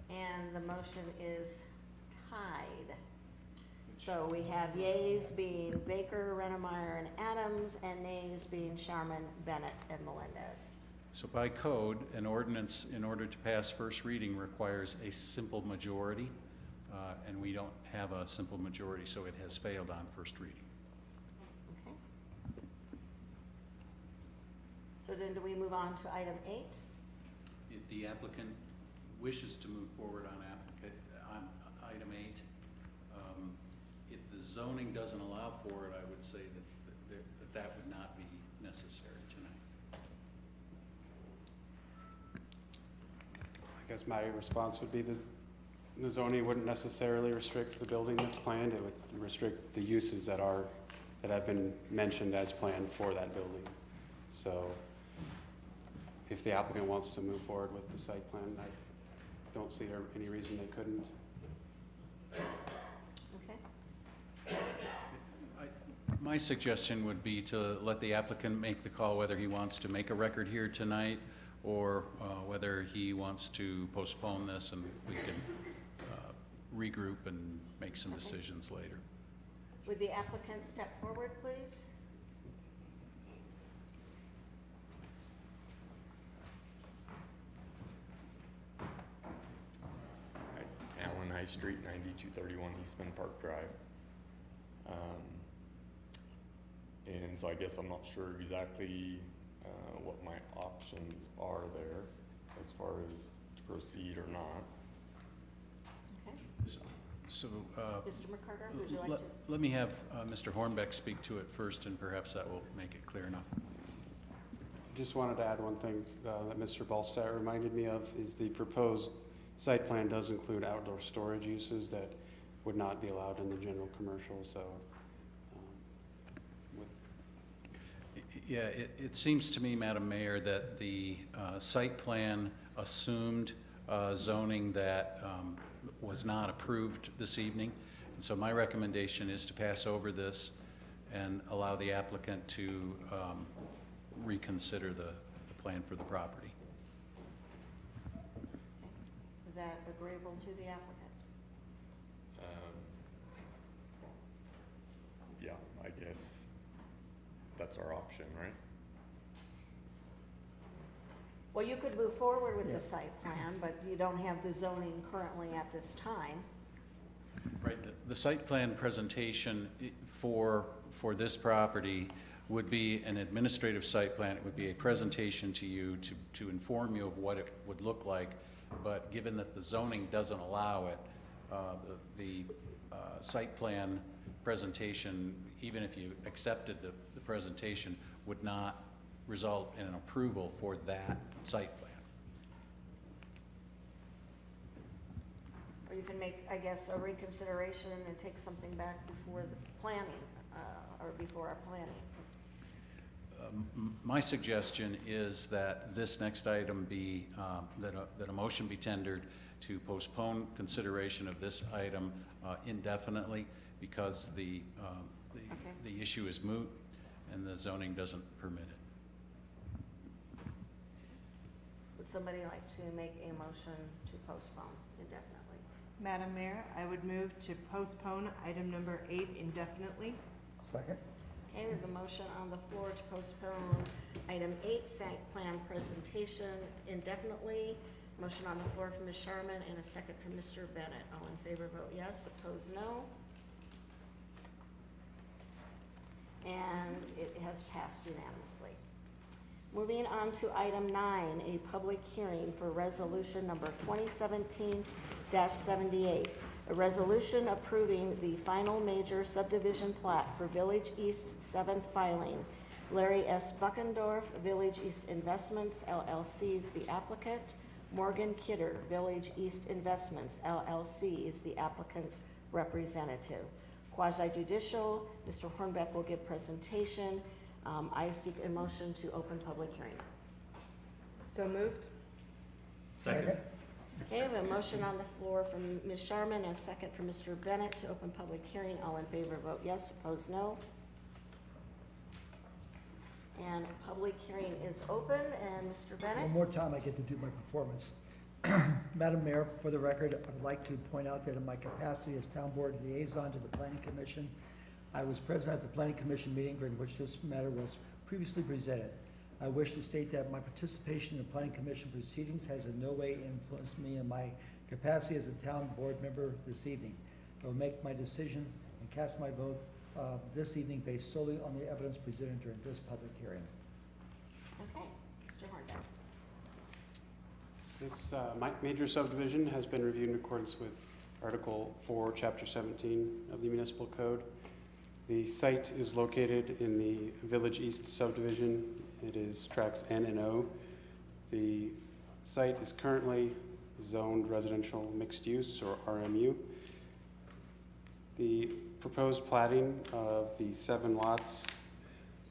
And the motion is tied. So we have yeas being Baker, Rennemeyer, and Adams, and nays being Sharman, Bennett, and Melendez. So by code, an ordinance, in order to pass first reading, requires a simple majority, and we don't have a simple majority, so it has failed on first reading. Okay. So then do we move on to item 8? If the applicant wishes to move forward on item 8, if the zoning doesn't allow for it, I would say that would not be necessary tonight. I guess my response would be the zoning wouldn't necessarily restrict the building that's planned. It would restrict the uses that have been mentioned as planned for that building. So if the applicant wants to move forward with the site plan, I don't see any reason they couldn't. Okay. My suggestion would be to let the applicant make the call whether he wants to make a record here tonight or whether he wants to postpone this, and we can regroup and make some decisions later. Would the applicant step forward, please? Allen High Street, 9231 Eastman Park Drive. And so I guess I'm not sure exactly what my options are there as far as to proceed or not. Okay. So, Mr. McCarter, would you like to? let me have Mr. Hornbeck speak to it first, and perhaps that will make it clear enough. Just wanted to add one thing that Mr. Ballstadt reminded me of is the proposed site plan does include outdoor storage uses that would not be allowed in the general commercial, so. Yeah, it seems to me, Madam Mayor, that the site plan assumed zoning that was not approved this evening. And so my recommendation is to pass over this and allow the applicant to reconsider the plan for the property. Is that agreeable to the applicant? Yeah, I guess that's our option, right? Well, you could move forward with Yeah. the site plan, but you don't have the zoning currently at this time. Right, the site plan presentation for this property would be an administrative site plan. It would be a presentation to you to inform you of what it would look like. But given that the zoning doesn't allow it, the site plan presentation, even if you accepted the presentation, would not result in an approval for that site plan. Or you can make, I guess, a reconsideration and take something back before the planning, or before our planning. My suggestion is that this next item be, that a motion be tendered to postpone consideration of this item indefinitely, because the issue is moot and the zoning doesn't permit it. Would somebody like to make a motion to postpone indefinitely? Madam Mayor, I would move to postpone item number 8 indefinitely. Second? Okay, we have a motion on the floor to postpone item 8, site plan presentation indefinitely. Motion on the floor from Ms. Sharman and a second from Mr. Bennett. All in favor, vote yes. Opposed, no. And it has passed unanimously. Moving on to item 9, a public hearing for resolution number 2017-78. A resolution approving the final major subdivision plat for Village East 7th filing. Larry S. Buckendorf, Village East Investments, LLC is the applicant. Morgan Kidder, Village East Investments, LLC is the applicant's representative. Quasi judicial, Mr. Hornbeck will give presentation. I seek a motion to open public hearing. So moved. Second? Okay, we have a motion on the floor from Ms. Sharman and a second from Mr. Bennett to open public hearing. All in favor, vote yes. Opposed, no. And public hearing is open, and Mr. Bennett? One more time, I get to do my performance. Madam Mayor, for the record, I would like to point out that in my capacity as Town Board Liaison to the Planning Commission, I was present at the Planning Commission meeting during which this matter was previously presented. I wish to state that my participation in the Planning Commission proceedings has in no way influenced me in my capacity as a Town Board member this evening. I will make my decision and cast my vote this evening based solely on the evidence presented during this public hearing. Okay, Mr. Hornbeck. This major subdivision has been reviewed in accordance with Article 4, Chapter 17 of the Municipal Code. The site is located in the Village East subdivision. It is tracts N and O. The site is currently zoned residential mixed use, or RMU. The proposed platting of the 7 lots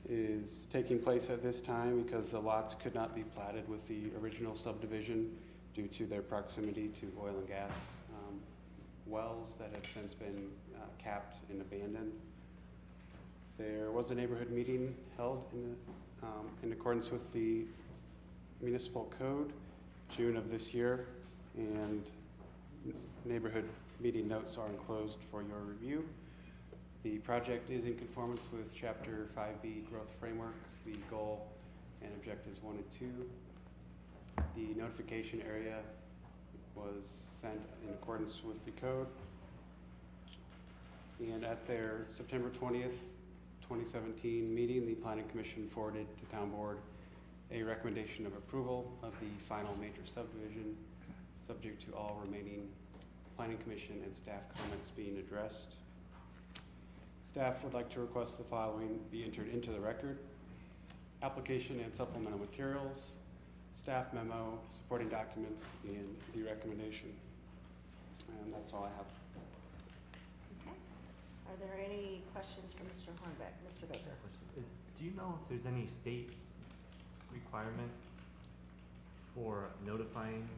is taking place at this time because the lots could not be platted with the original subdivision due to their proximity to oil and gas wells that have since been capped and abandoned. There was a neighborhood meeting held in accordance with the municipal code, June of this year, and neighborhood meeting notes are enclosed for your review. The project is in conformance with Chapter 5B Growth Framework, the goal and objectives 1 and 2. The notification area was sent in accordance with the code. And at their September 20th, 2017 meeting, the Planning Commission forwarded to Town Board a recommendation of approval of the final major subdivision, subject to all remaining Planning Commission and staff comments being addressed. Staff would like to request the following be entered into the record: application and supplemental materials, staff memo, supporting documents, and the recommendation. And that's all I have. Okay. Are there any questions for Mr. Hornbeck? Mr. Baker? Do you know if there's any state requirement for notifying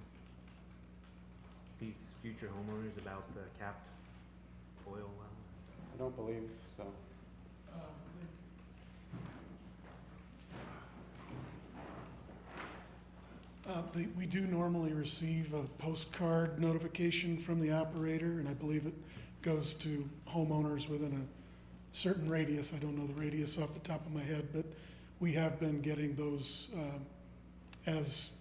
these future homeowners about the capped oil well? I don't believe so. We do normally receive a postcard notification from the operator, and I believe it goes to homeowners within a certain radius. I don't know the radius off the top of my head, but we have been getting those as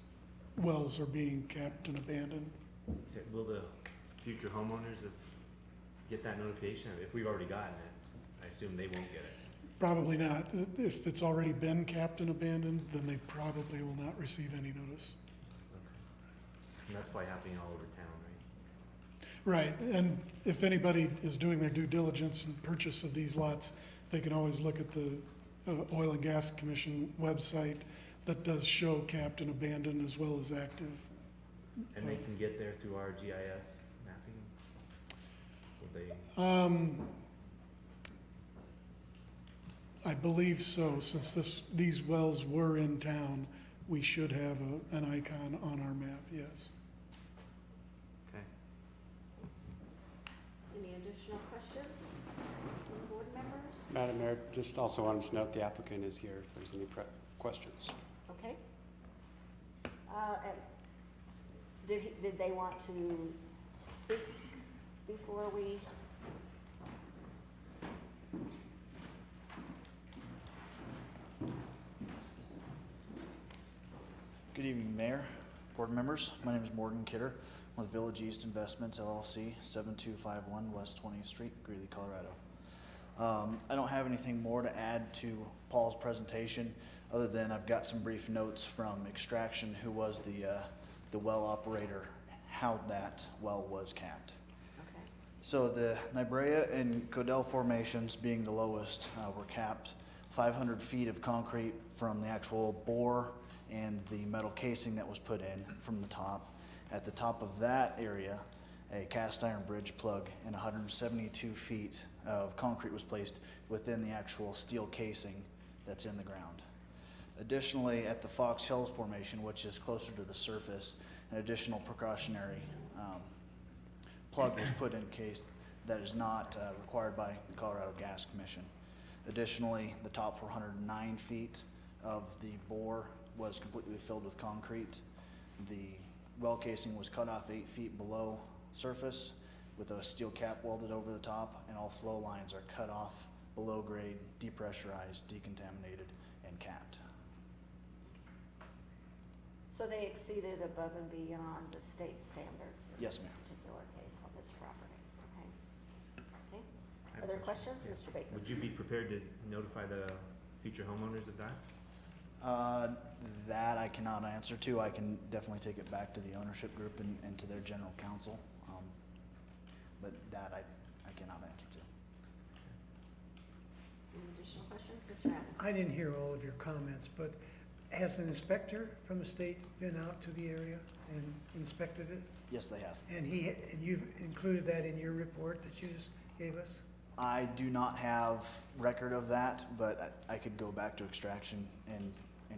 wells are being capped and abandoned. Okay, will the future homeowners get that notification? If we've already gotten it, I assume they won't get it. Probably not. If it's already been capped and abandoned, then they probably will not receive any notice. And that's probably happening all over town, right? Right, and if anybody is doing their due diligence and purchase of these lots, they can always look at the Oil and Gas Commission website that does show capped and abandoned as well as active. And they can get there through our GIS mapping? Will they? I believe so. Since these wells were in town, we should have an icon on our map, yes. Okay. Any additional questions from board members? Madam Mayor, just also wanted to note the applicant is here if there's any questions. Okay. And did they want to speak before we? Good evening, Mayor, board members. My name is Morgan Kidder with Village East Investments LLC, 7251 West 20th Street, Greeley, Colorado. I don't have anything more to add to Paul's presentation other than I've got some brief notes from Extraction, who was the well operator, how that well was capped. Okay. So the Niobrara and Codell formations being the lowest were capped 500 feet of concrete from the actual bore and the metal casing that was put in from the top. At the top of that area, a cast iron bridge plug and 172 feet of concrete was placed within the actual steel casing that's in the ground. Additionally, at the Fox Hills Formation, which is closer to the surface, an additional precautionary plug was put in case that is not required by the Colorado Gas Commission. Additionally, the top 409 feet of the bore was completely filled with concrete. The well casing was cut off 8 feet below surface with a steel cap welded over the top, and all flow lines are cut off below grade, depressurized, decontaminated, and capped. So they exceeded above and beyond the state standards in Yes, this ma'am. particular case on this property. Okay. Okay. I have Other a question. questions, Mr. Baker? Would you be prepared to notify the future homeowners of that? That I cannot answer to. I can definitely take it back to the ownership group and to their general counsel. But that I cannot answer to. Any additional questions, Mr. Adams? I didn't hear all of your comments, but has an inspector from the state been out to the area and inspected it? Yes, they have. And you've included that in your report that you just gave us? I do not have record of that, but I could go back to Extraction and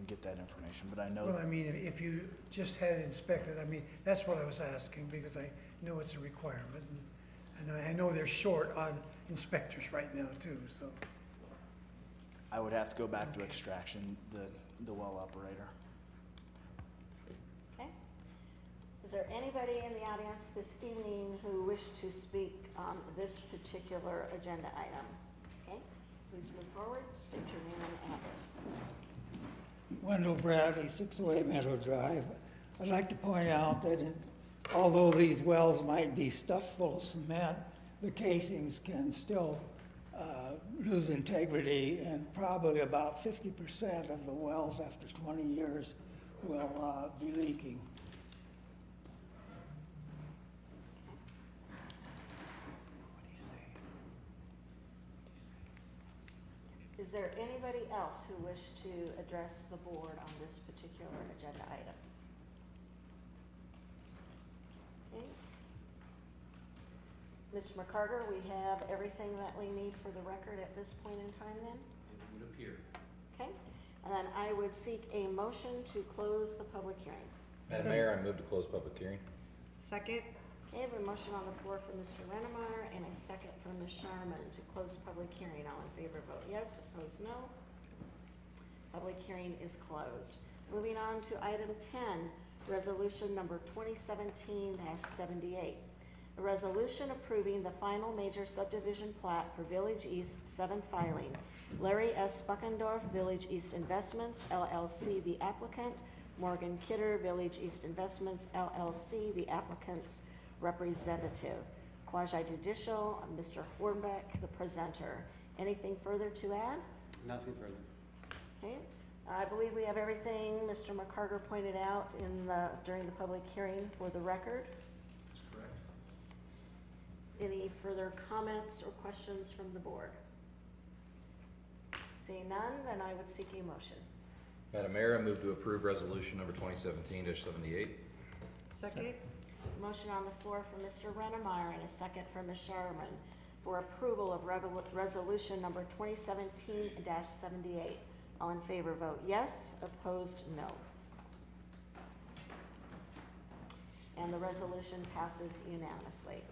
get that information, but I know. Well, I mean, if you just had it inspected, I mean, that's what I was asking, because I know it's a requirement, and I know they're short on inspectors right now too, so. I would have to go back to Extraction, the well operator. Okay. Is there anybody in the audience this evening who wished to speak on this particular agenda item? Okay, please move forward, state your name and address. Wendell Bradley, 608 Meadow Drive. I'd like to point out that although these wells might be stuffed full of cement, the casings can still lose integrity, and probably about 50% of the wells after 20 years will be leaking. Is there anybody else who wished to address the board on this particular agenda item? Okay. Mr. McCarter, we have everything that we need for the record at this point in time then? It would appear. Okay, and then I would seek a motion to close the public hearing. Madam Mayor, I move to close public hearing. Second? Okay, I have a motion on the floor for Mr. Renemeyer and a second for Ms. Sharman to close the public hearing. All in favor, vote yes. Opposed, no. Public hearing is closed. Moving on to item 10, resolution number 2017-78. A resolution approving the final major subdivision plat for Village East 7 filing. Larry S. Buckendorf, Village East Investments, LLC, the applicant. Morgan Kidder, Village East Investments, LLC, the applicant's representative. Quasi judicial, Mr. Hornbeck, the presenter. Anything further to add? Nothing further. Okay. I believe we have everything Mr. McCarter pointed out during the public hearing for the record. That's correct. Any further comments or questions from the board? Seeing none, then I would seek a motion. Madam Mayor, I move to approve resolution number 2017-78. Second? Motion on the floor for Mr. Renemeyer and a second for Ms. Sharman for approval of resolution number 2017-78. All in favor, vote yes. Opposed, no. And the resolution passes unanimously.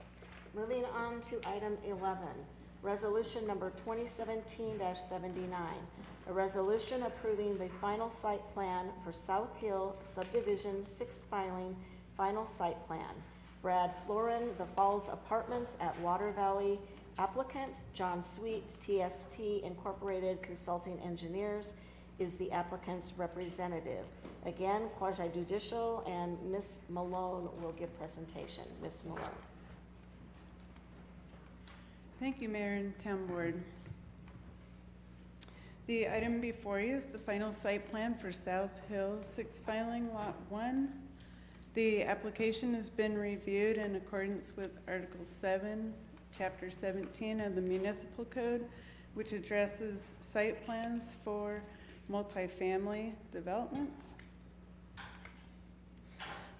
Moving on to item 11, resolution number 2017-79. A resolution approving the final site plan for South Hill Subdivision 6 filing, final site plan. Brad Florin, The Falls Apartments at Water Valley. Applicant, John Sweet, TST Incorporated Consulting Engineers, is the applicant's representative. Again, quasi judicial, and Ms. Malone will give presentation. Ms. Malone. Thank you, Mayor and Town Board. The item before you is the final site plan for South Hill 6 filing, Lot 1. The application has been reviewed in accordance with Article 7, Chapter 17 of the Municipal Code, which addresses site plans for multifamily developments.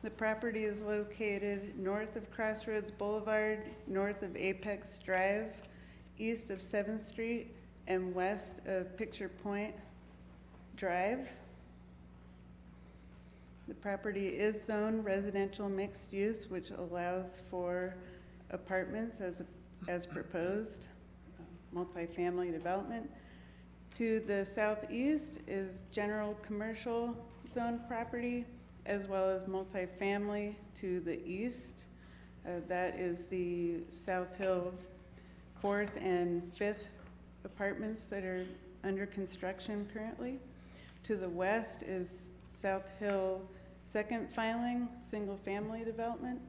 The property is located north of Crossroads Boulevard, north of Apex Drive, east of 7th Street, and west of Picture Point Drive. The property is zoned residential mixed use, which allows for apartments as proposed, multifamily development. To the southeast is general commercial zone property, as well as multifamily to the east. That is the South Hill 4th and 5th apartments that are under construction currently. To the west is South Hill 2nd filing, single family development.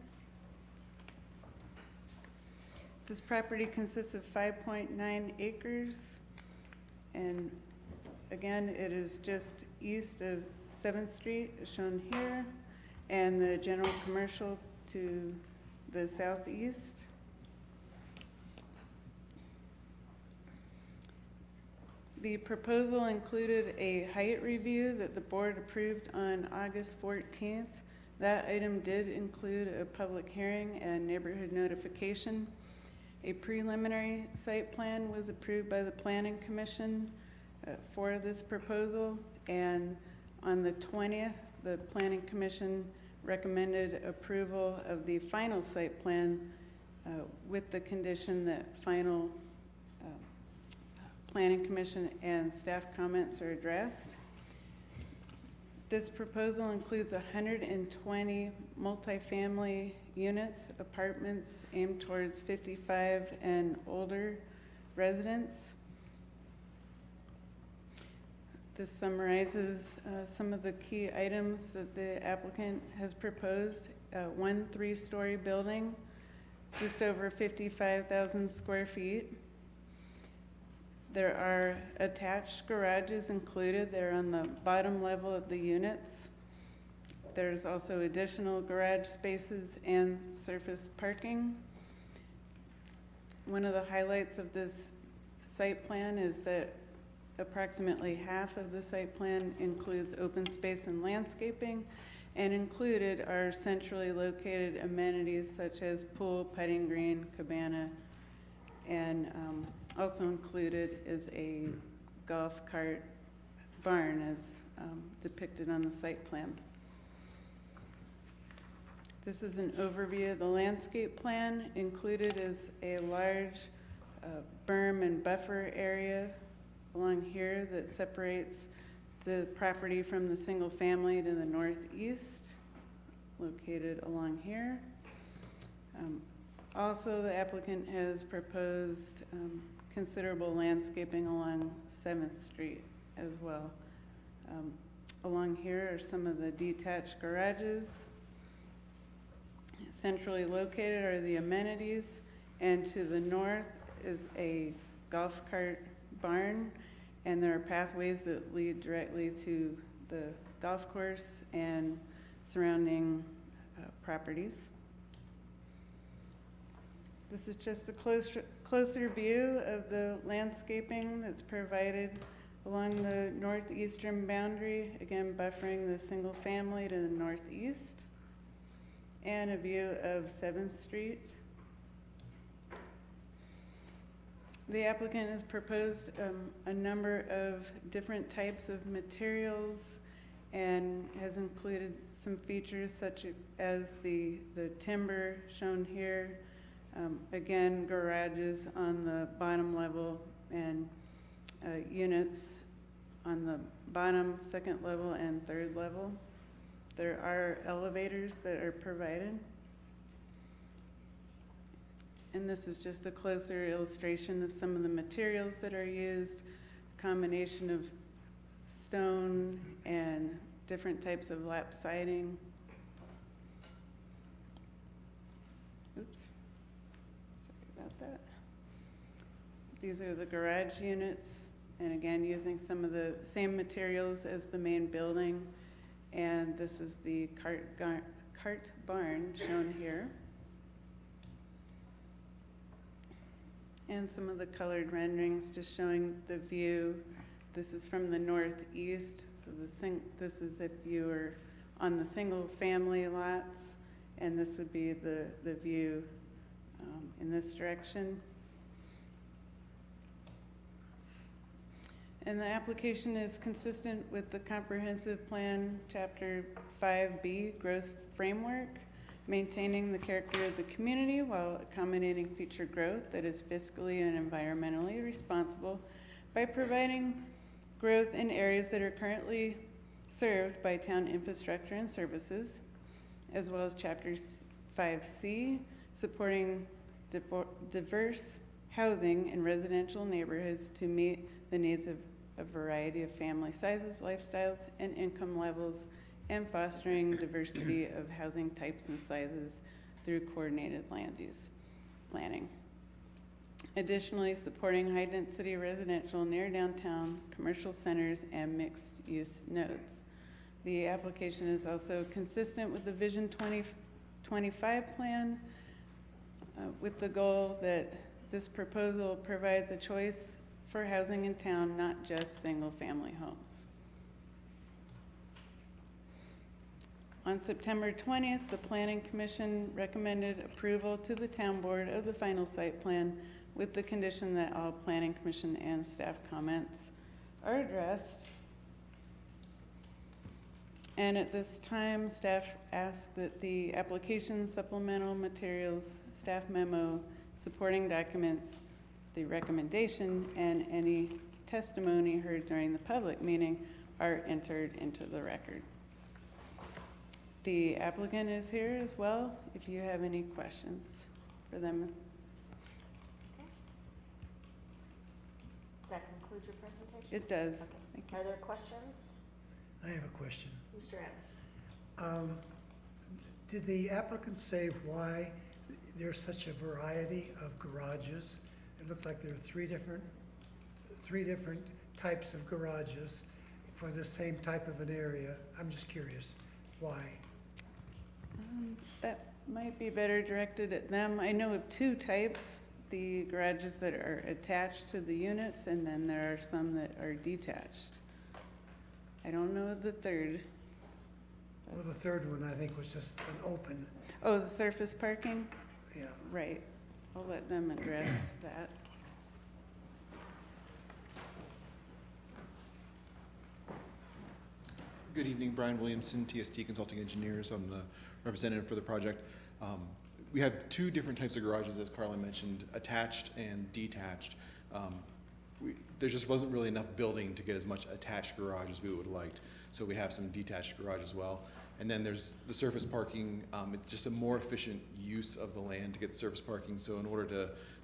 This property consists of 5.9 acres, and again, it is just east of 7th Street, as shown here, and the general commercial to the southeast. The proposal included a height review that the board approved on August 14th. That item did include a public hearing and neighborhood notification. A preliminary site plan was approved by the Planning Commission for this proposal, and on the 20th, the Planning Commission recommended approval of the final site plan with the condition that final Planning Commission and staff comments are addressed. This proposal includes 120 multifamily units, apartments aimed towards 55 and older residents. This summarizes some of the key items that the applicant has proposed. One 3-story building, just over 55,000 square feet. There are attached garages included. They're on the bottom level of the units. There's also additional garage spaces and surface parking. One of the highlights of this site plan is that approximately half of the site plan includes open space and landscaping, and included are centrally located amenities such as pool, putting green, cabana, and also included is a golf cart barn as depicted on the site plan. This is an overview of the landscape plan. Included is a large berm and buffer area along here that separates the property from the single family to the northeast, located along here. Also, the applicant has proposed considerable landscaping along 7th Street as well. Along here are some of the detached garages. Centrally located are the amenities, and to the north is a golf cart barn, and there are pathways that lead directly to the golf course and surrounding properties. This is just a closer view of the landscaping that's provided along the northeastern boundary, again buffering the single family to the northeast, and a view of 7th Street. The applicant has proposed a number of different types of materials and has included some features such as the timber shown here. Again, garages on the bottom level and units on the bottom, 2nd level, and 3rd level. There are elevators that are provided. And this is just a closer illustration of some of the materials that are used, a combination of stone and different types of lap siding. Oops, sorry about that. These are the garage units, and again, using some of the same materials as the main building. And this is the cart barn shown here. And some of the colored renderings just showing the view. This is from the northeast, so this is if you were on the single family lots, and this would be the view in this direction. And the application is consistent with the comprehensive plan, chapter 5B, growth framework, maintaining the character of the community while accommodating future growth that is fiscally and environmentally responsible by providing growth in areas that are currently served by town infrastructure and services, as well as chapter 5C, supporting diverse housing in residential neighborhoods to meet the needs of a variety of family sizes, lifestyles, and income levels, and fostering diversity of housing types and sizes through coordinated land use planning. Additionally, supporting high-density residential near downtown, commercial centers, and mixed-use nodes. The application is also consistent with the Vision 2025 plan, with the goal that this proposal provides a choice for housing in town, not just single-family homes. On September 20th, the Planning Commission recommended approval to the Town Board of the final site plan with the condition that all Planning Commission and staff comments are addressed. And at this time, staff asks that the application, supplemental materials, staff memo, supporting documents, the recommendation, and any testimony heard during the public meeting are entered into the record. The applicant is here as well, if you have any questions for them. Does that conclude your presentation? It does. Okay. Thank you. Are there questions? I have a question. Mr. Adams? Did the applicant say why there's such a variety of garages? It looks like there are three different types of garages for the same type of an area. I'm just curious, why? That might be better directed at them. I know of two types, the garages that are attached to the units, and then there are some that are detached. I don't know the third. Well, the third one, I think, was just an open. Oh, the surface parking? Yeah. Right. I'll let them address that. Good evening, Brian Williamson, TST Consulting Engineers. I'm the representative for the project. We have two different types of garages, as Carla mentioned, attached and detached. There just wasn't really enough building to get as much attached garage as we would have liked, so we have some detached garage as well. And then there's the surface parking. It's just a more efficient use of the land to get surface parking, so in order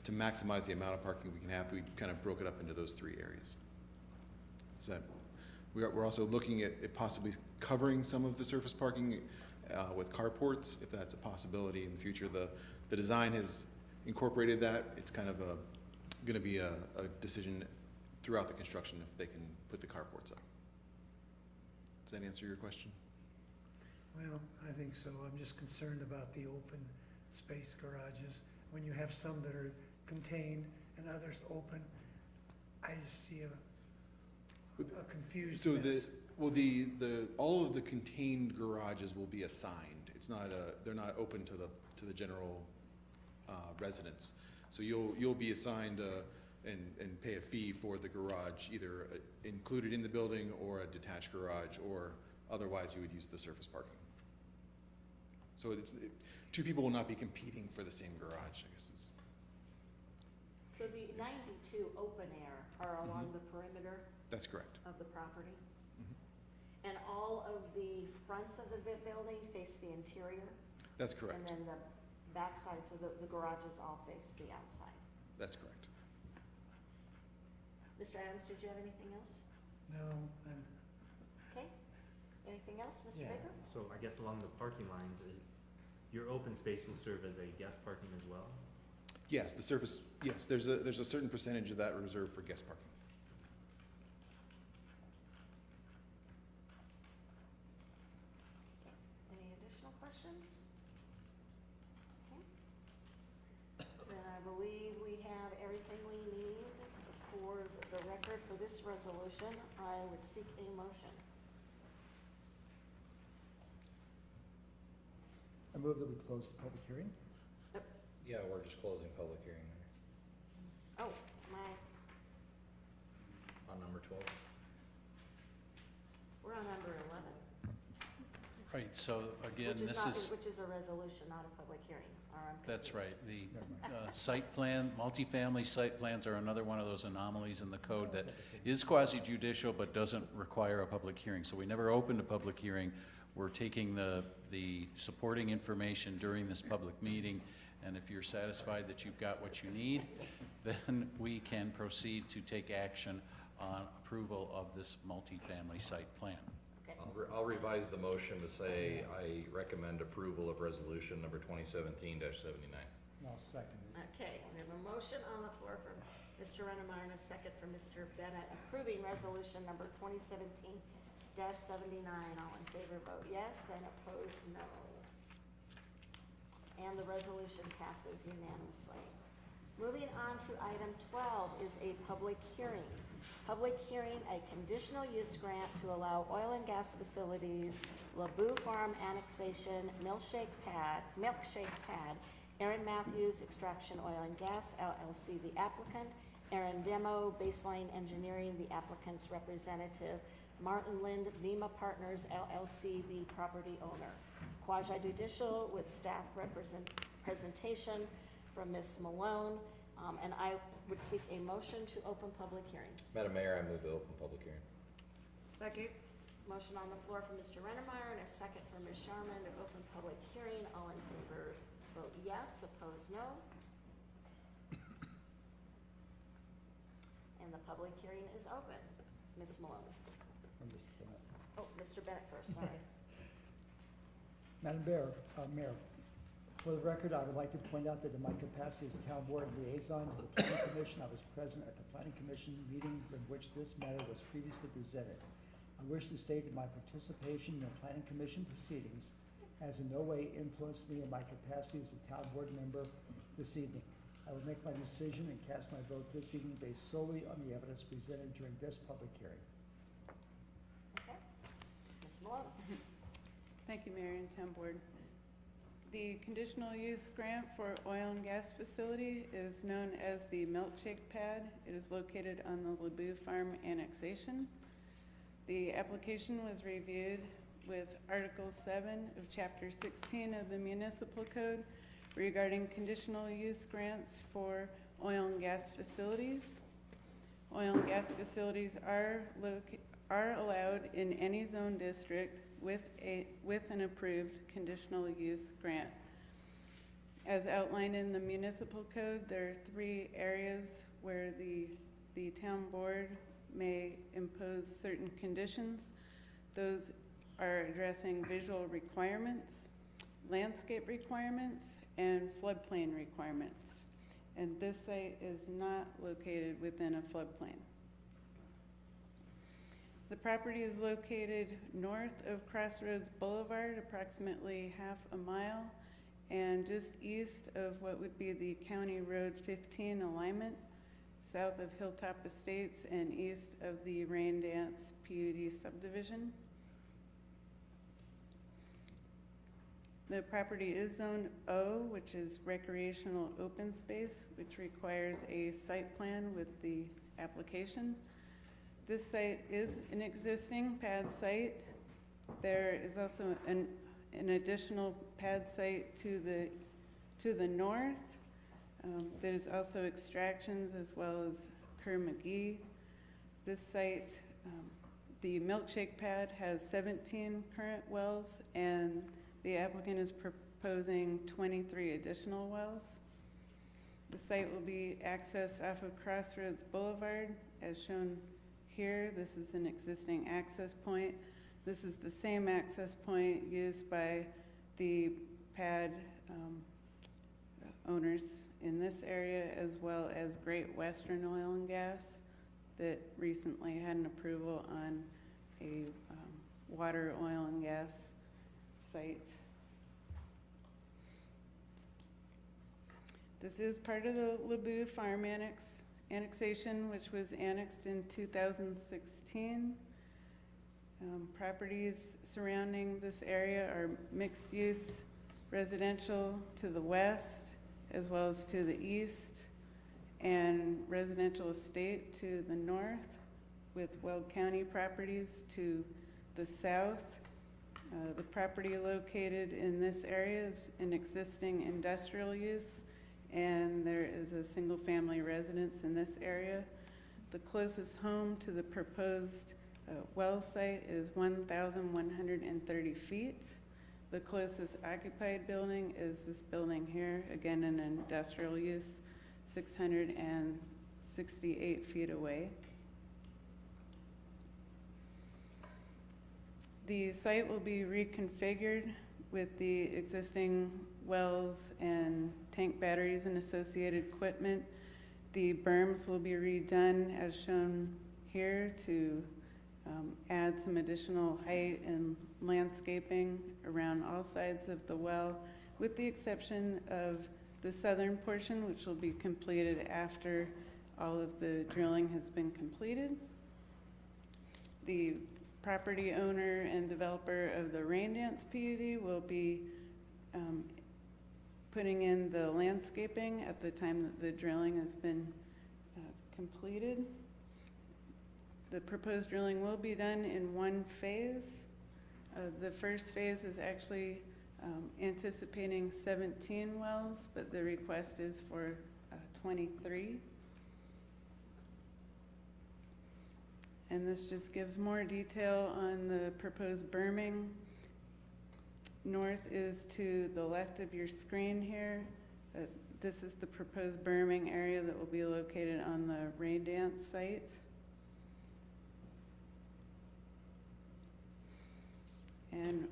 to maximize the amount of parking we can have, we kind of broke it up into those three areas. So we're also looking at possibly covering some of the surface parking with carports, if that's a possibility in the future. The design has incorporated that. It's kind of going to be a decision throughout the construction if they can put the carports up. Does that answer your question? Well, I think so. I'm just concerned about the open space garages. When you have some that are contained and others open, I just see a confused So mess. all of the contained garages will be assigned. It's not they're not open to the general residents. So you'll be assigned and pay a fee for the garage, either included in the building or a detached garage, or otherwise you would use the surface parking. So two people will not be competing for the same garage, I guess. So the 92 open air are along the perimeter That's correct. of the property? And all of the fronts of the building face the interior? That's correct. And then the back sides of the garages all face the outside? That's correct. Mr. Adams, did you have anything else? No, I'm, Okay. Anything else, Mr. Yeah. Baker? So I guess along the parking lines, your open space will serve as a guest parking as well? Yes, the surface. Yes, there's a certain percentage of that reserved for guest parking. Any additional questions? Okay. Then I believe we have everything we need for the record for this resolution. I would seek a motion. I move that we close the public hearing. Yeah, we're just closing public hearing there Oh, my, on number 12. we're on number 11. Right, so again, Which is this not, is, which is a resolution, not a public hearing, or I'm that's confused. right. The site plan, multifamily site plans are another one of those anomalies in the code that is quasi-judicial but doesn't require a public hearing. So we never opened a public hearing. We're taking the supporting information during this public meeting, and if you're satisfied that you've got what you need, then we can proceed to take action on approval of this multifamily site plan. Okay. I'll revise the motion to say I recommend approval of resolution number 2017-79. I'll second it. Okay, we have a motion on the floor from Mr. Rennemeyer and a second from Mr. Bennett approving resolution number 2017-79. All in favor vote yes, and opposed no. And the resolution passes unanimously. Moving on to item 12 is a public hearing. Public hearing, a conditional use grant to allow oil and gas facilities, LaBoo Farm annexation, milkshake pad, Aaron Matthews Extraction Oil and Gas LLC, the applicant, Aaron Demo, Baseline Engineering, the applicant's representative, Martin Lind, Vima Partners LLC, the property owner. Quasi judicial with staff presentation from Ms. Malone, and I would seek a motion to open public hearing. Madam Mayor, I move to open public hearing. Second. Motion on the floor from Mr. Rennemeyer and a second from Ms. Sharman to open public hearing. All in favor vote yes, opposed no. And the public hearing is open. Ms. Malone. From Mr. Bennett. Oh, Mr. Bennett first, sorry. Madam Mayor, for the record, I would like to point out that in my capacity as town board liaison to the planning commission, I was present at the planning commission meeting in which this matter was previously presented. I wish to state that my participation in the planning commission proceedings has in no way influenced me in my capacity as a town board member this evening. I will make my decision and cast my vote this evening based solely on the evidence presented during this public hearing. Okay. Ms. Malone. Thank you, Mayor and Town Board. The conditional use grant for oil and gas facility is known as the Milkshake Pad. It is located on the LaBoo Farm annexation. The application was reviewed with Article 7 of Chapter 16 of the Municipal Code regarding conditional use grants for oil and gas facilities. Oil and gas facilities are allowed in any zone district with an approved conditional use grant. As outlined in the municipal code, there are 3 areas where the town board may impose certain conditions. Those are addressing visual requirements, landscape requirements, and floodplain requirements. And this site is not located within a floodplain. The property is located north of Crossroads Boulevard, approximately half a mile, and just east of what would be the County Road 15 alignment, south of Hilltop Estates, and east of the Rain Dance PUD subdivision. The property is Zone O, which is recreational open space, which requires a site plan with the application. This site is an existing pad site. There is also an additional pad site to the north. There's also extractions as well as Kerr McGee. This site, the milkshake pad has 17 current wells, and the applicant is proposing 23 additional wells. The site will be accessed off of Crossroads Boulevard, as shown here. This is an existing access point. This is the same access point used by the pad owners in this area, as well as Great Western Oil and Gas that recently had an approval on a water, oil, and gas site. This is part of the LeBoux Farm annexation, which was annexed in 2016. Properties surrounding this area are mixed use residential to the west as well as to the east, and residential estate to the north, with Weld County properties to the south. The property located in this area is an existing industrial use, and there is a single-family residence in this area. The closest home to the proposed well site is 1,130 feet. The closest occupied building is this building here, again an industrial use, 668 feet away. The site will be reconfigured with the existing wells and tank batteries and associated equipment. The berms will be redone as shown here to add some additional height and landscaping around all sides of the well, with the exception of the southern portion, which will be completed after all of the drilling has been completed. The property owner and developer of the Rain Dance PUD will be putting in the landscaping at the time that the drilling has been completed. The proposed drilling will be done in one phase. The first phase is actually anticipating 17 wells, but the request is for 23. And this just gives more detail on the proposed berming. North is to the left of your screen here. This is the proposed berming area that will be located on the Rain Dance site. And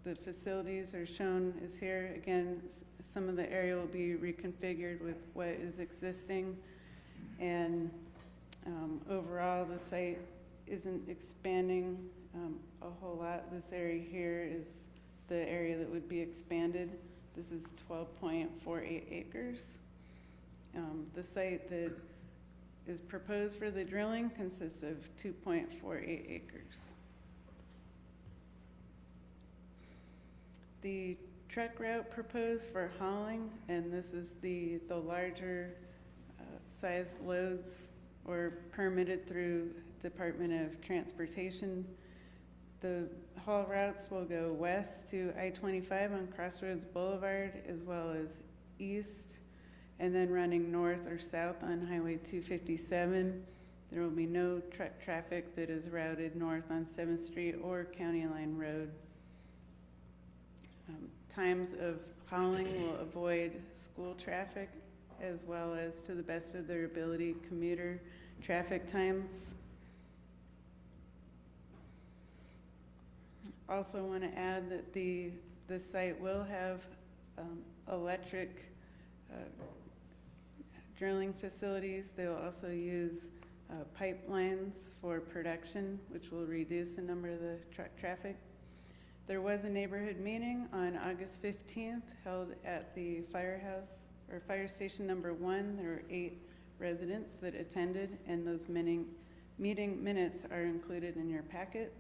the facilities are shown is here. Again, some of the area will be reconfigured with what is existing. And overall, the site isn't expanding a whole lot. This area here is the area that would be expanded. This is 12.48 acres. The site that is proposed for the drilling consists of 2.48 acres. The truck route proposed for hauling, and this is the larger size loads or permitted through Department of Transportation. The haul routes will go west to I-25 on Crossroads Boulevard, as well as east, and then running north or south on Highway 257. There will be no truck traffic that is routed north on 7th Street or County Line Road. Times of hauling will avoid school traffic, as well as, to the best of their ability, commuter traffic times. Also want to add that the site will have electric drilling facilities. They will also use pipelines for production, which will reduce the number of the truck traffic. There was a neighborhood meeting on August 15th held at the firehouse, or fire station number 1. There were 8 residents that attended, and those meeting minutes are included in your packet.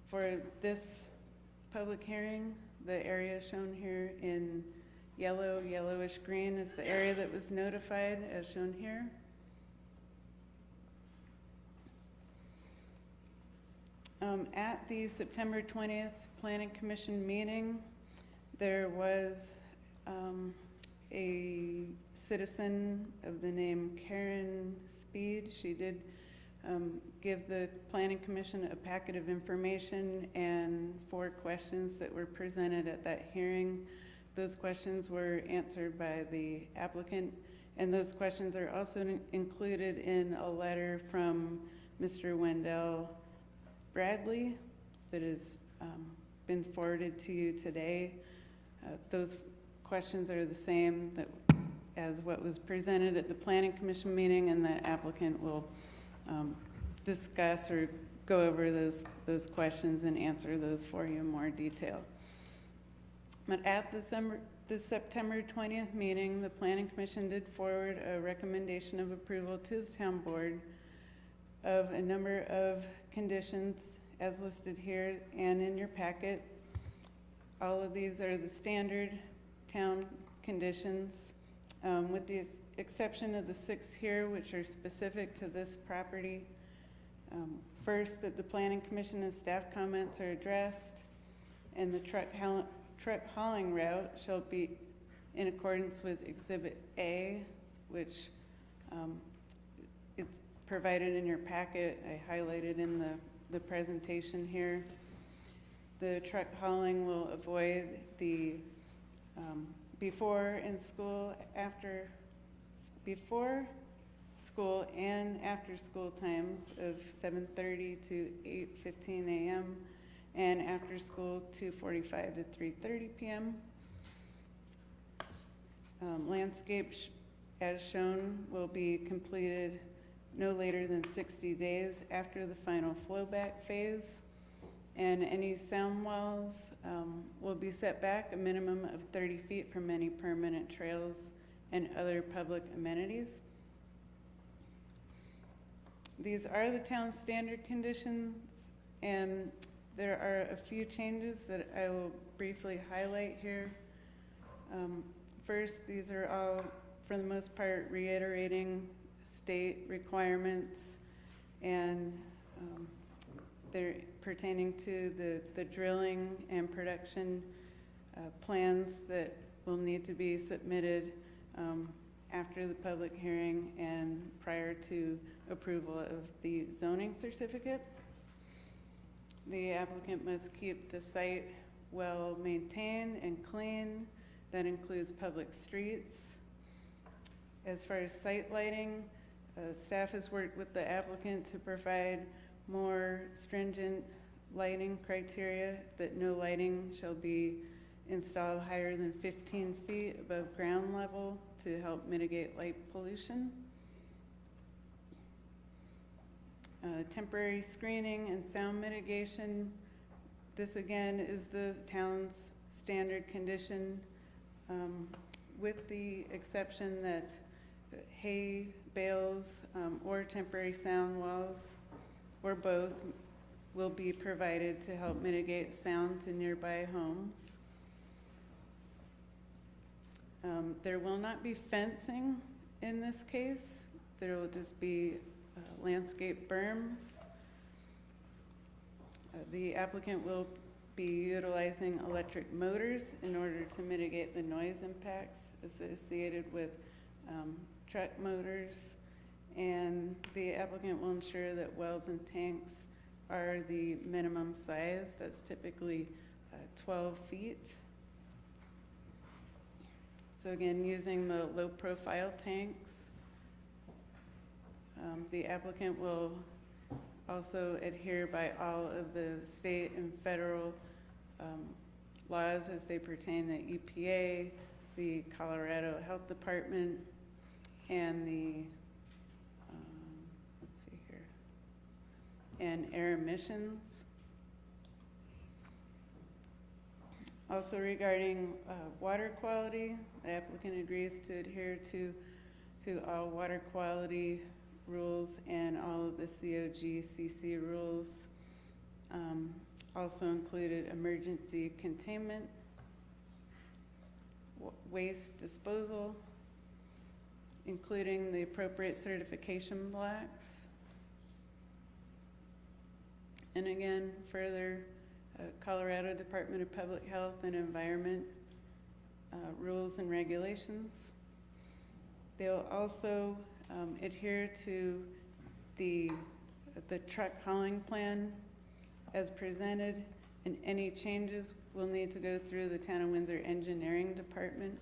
For this public hearing, the area shown here in yellowish green is the area that was notified, as shown here. At the September 20th Planning Commission meeting, there was a citizen of the name Karen Speed. She did give the Planning Commission a packet of information and 4 questions that were presented at that hearing. Those questions were answered by the applicant, and those questions are also included in a letter from Mr. Wendell Bradley that has been forwarded to you today. Those questions are the same as what was presented at the Planning Commission meeting, and the applicant will discuss or go over those questions and answer those for you in more detail. But at the September 20th meeting, the Planning Commission did forward a recommendation of approval to the town board of a number of conditions as listed here and in your packet. All of these are the standard town conditions, with the exception of the 6 here, which are specific to this property. First, that the Planning Commission and staff comments are addressed, and the truck hauling route shall be in accordance with Exhibit A, which it's provided in your packet. I highlighted in the presentation here. The truck hauling will avoid the before school and after school times of 7:30 to 8:15 a.m. and after school 2:45 to 3:30 p.m. Landscape, as shown, will be completed no later than 60 days after the final flowback phase. And any sound walls will be set back a minimum of 30 feet from any permanent trails and other public amenities. These are the town standard conditions, and there are a few changes that I will briefly highlight here. First, these are all, for the most part, reiterating state requirements, and they're pertaining to the drilling and production plans that will need to be submitted after the public hearing and prior to approval of the zoning certificate. The applicant must keep the site well maintained and clean. That includes public streets. As far as site lighting, staff has worked with the applicant to provide more stringent lighting criteria, that no lighting shall be installed higher than 15 feet above ground level to help mitigate light pollution. Temporary screening and sound mitigation. This again is the town's standard condition, with the exception that hay bales or temporary sound walls, or both, will be provided to help mitigate sound to nearby homes. There will not be fencing in this case. There will just be landscape berms. The applicant will be utilizing electric motors in order to mitigate the noise impacts associated with truck motors. And the applicant will ensure that wells and tanks are the minimum size. That's typically 12 feet. So again, using the low profile tanks. The applicant will also adhere by all of the state and federal laws as they pertain to EPA, the Colorado Health Department, and the, let's see here, and air emissions. Also regarding water quality, the applicant agrees to adhere to all water quality rules and all of the COGCC rules. Also included emergency containment, waste disposal, including the appropriate certification blocks. And again, further, Colorado Department of Public Health and Environment rules and regulations. They'll also adhere to the truck hauling plan as presented, and any changes will need to go through the Town of Windsor Engineering Department.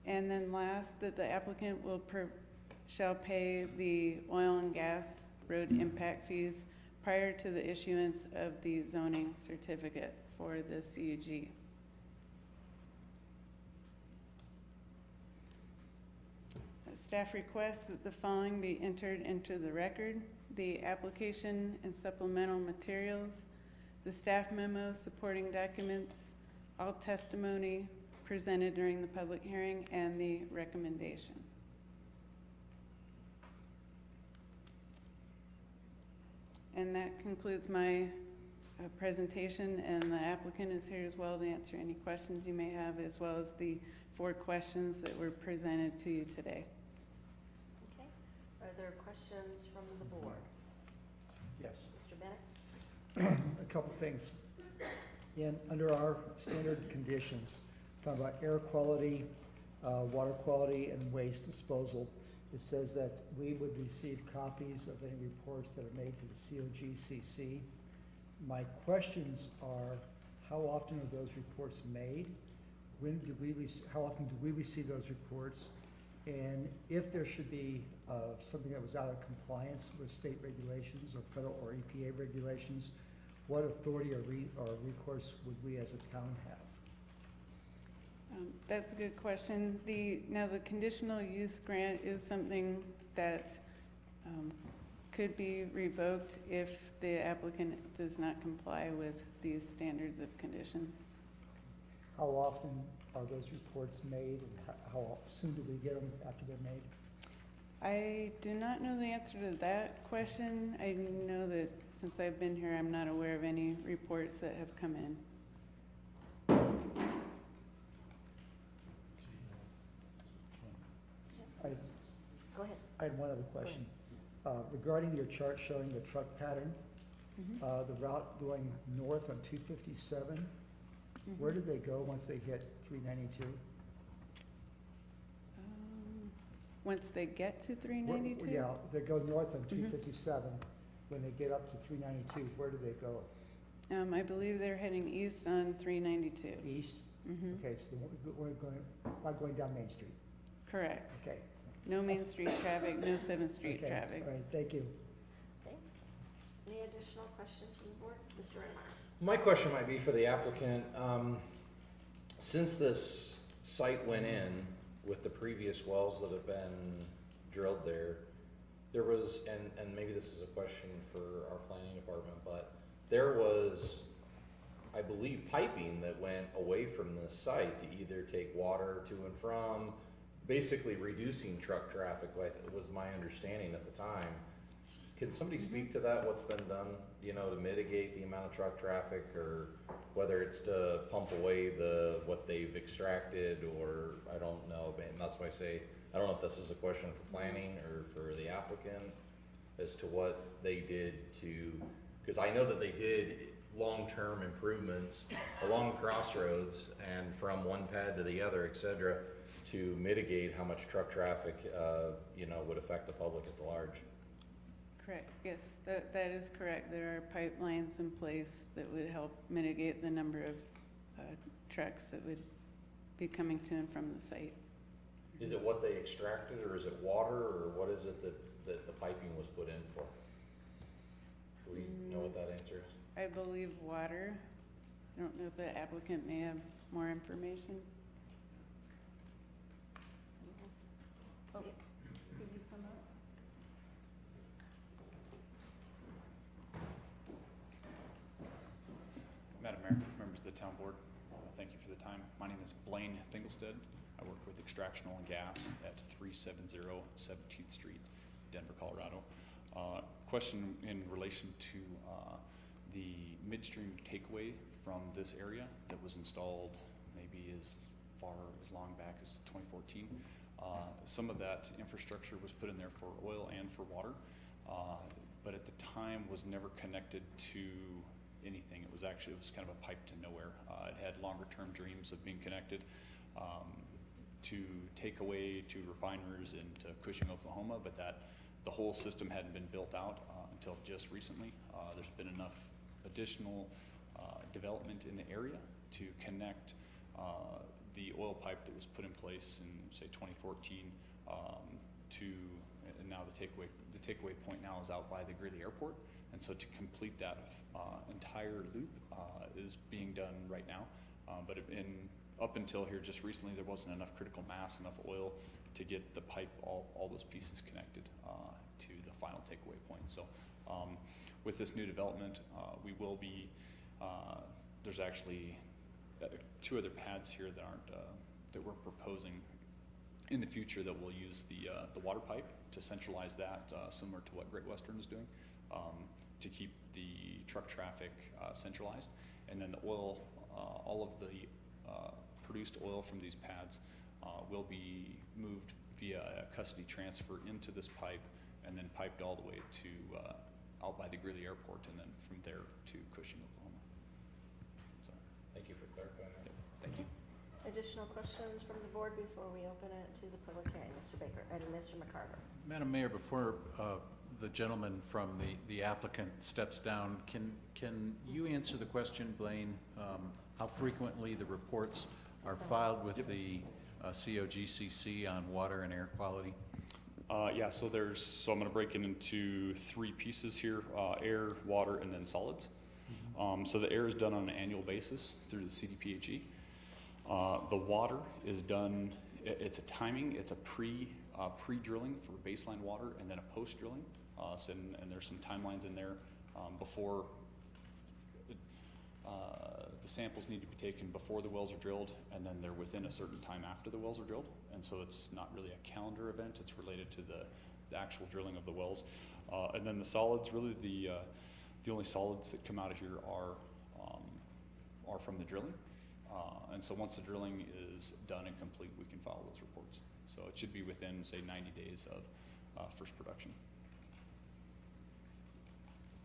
And then last, that the applicant shall pay the oil and gas road impact fees prior to the issuance of the zoning certificate for the CUG. Staff requests that the following be entered into the record: the application and supplemental materials, the staff memo supporting documents, all testimony presented during the public hearing, and the recommendation. And that concludes my presentation, and the applicant is here as well to answer any questions you may have, as well as the 4 questions that were presented to you today. Okay. Are there questions from the board? Yes. Mr. Bennett? A couple things. Under our standard conditions, talking about air quality, water quality, and waste disposal, it says that we would receive copies of any reports that are made to the COGCC. My questions are, how often are those reports made? How often do we receive those reports? And if there should be something that was out of compliance with state regulations or federal or EPA regulations, what authority or recourse would we as a town have? That's a good question. Now the conditional use grant is something that could be revoked if the applicant does not comply with these standards of conditions. How often are those reports made, and how soon do we get them after they're made? I do not know the answer to that question. I know that since I've been here, I'm not aware of any reports that have come in. Go ahead. I had one other question. Regarding your chart showing the truck pattern, the route going north on 257, where do they go once they hit 392? Once they get to 392? Yeah, they go north on 257. When they get up to 392, where do they go? I believe they're heading east on 392. East? Okay, so we're not going down Main Street. Correct. Okay. No Main Street traffic, no 7th Street Okay, traffic. all right, thank you. Okay. Any additional questions from the board? Mr. Renmeyer? My question might be for the applicant. Since this site went in with the previous wells that have been drilled there, there was, and maybe this is a question for our planning department, but there was, I believe, piping that went away from this site to either take water to and from, basically reducing truck traffic, was my understanding at the time. Can somebody speak to that, what's been done, to mitigate the amount of truck traffic, or whether it's to pump away what they've extracted, or I don't know, and that's why I say I don't know if this is a question for planning or for the applicant as to what they did to, because I know that they did long-term improvements along Crossroads and from one pad to the other, et cetera, to mitigate how much truck traffic, you know, would affect the public at large. Correct, yes, that is correct. There are pipelines in place that would help mitigate the number of trucks that would be coming to and from the site. Is it what they extracted, or is it water, or what is it that the piping was put in for? Do we know what that answer is? I believe water. I don't know if the applicant may have more information. Oh, could you come up? Madam Mayor, members of the town board, thank you for the time. My name is Blaine Thingstead. I work with Extraction Oil and Gas at 370 17th Street, Denver, Colorado. Question in relation to the midstream takeaway from this area that was installed maybe as long back as 2014. Some of that infrastructure was put in there for oil and for water, but at the time was never connected to anything. It was kind of a pipe to nowhere. It had longer term dreams of being connected to takeaway to refiners in Cushing, Oklahoma, but the whole system hadn't been built out until just recently. There's been enough additional development in the area to connect the oil pipe that was put in place in, say, 2014 and now the takeaway point now is out by the Greeley Airport, and so to complete that entire loop is being done right now. But up until here just recently, there wasn't enough critical mass, enough oil to get the pipe, all those pieces connected to the final takeaway point. So with this new development, we will be, there's actually 2 other pads here that that we're proposing in the future that will use the water pipe to centralize that, similar to what Great Western is doing, to keep the truck traffic centralized. And then the oil, all of the produced oil from these pads will be moved via a custody transfer into this pipe and then piped all the way to out by the Greeley Airport and then from there to Cushing, Oklahoma. So, thank you for clarifying that. Thank you. Additional questions from the board before we open it to the public hearing? Mr. Baker and Mr. McCarver. Madam Mayor, before the gentleman from the applicant steps down, can you answer the question, Blaine, how frequently the reports are filed with the COGCC on water and air quality? Yeah, so I'm going to break it into 3 pieces here, air, water, and then solids. So the air is done on an annual basis through the CDPHE. The water is done, it's a timing, it's a pre-drilling for baseline water and then a post-drilling. And there's some timelines in there before the samples need to be taken before the wells are drilled, and then they're within a certain time after the wells are drilled. And so it's not really a calendar event, it's related to the actual drilling of the wells. And then the solids, really the only solids that come out of here are from the drilling. And so once the drilling is done and complete, we can file those reports. So it should be within, say, 90 days of first production.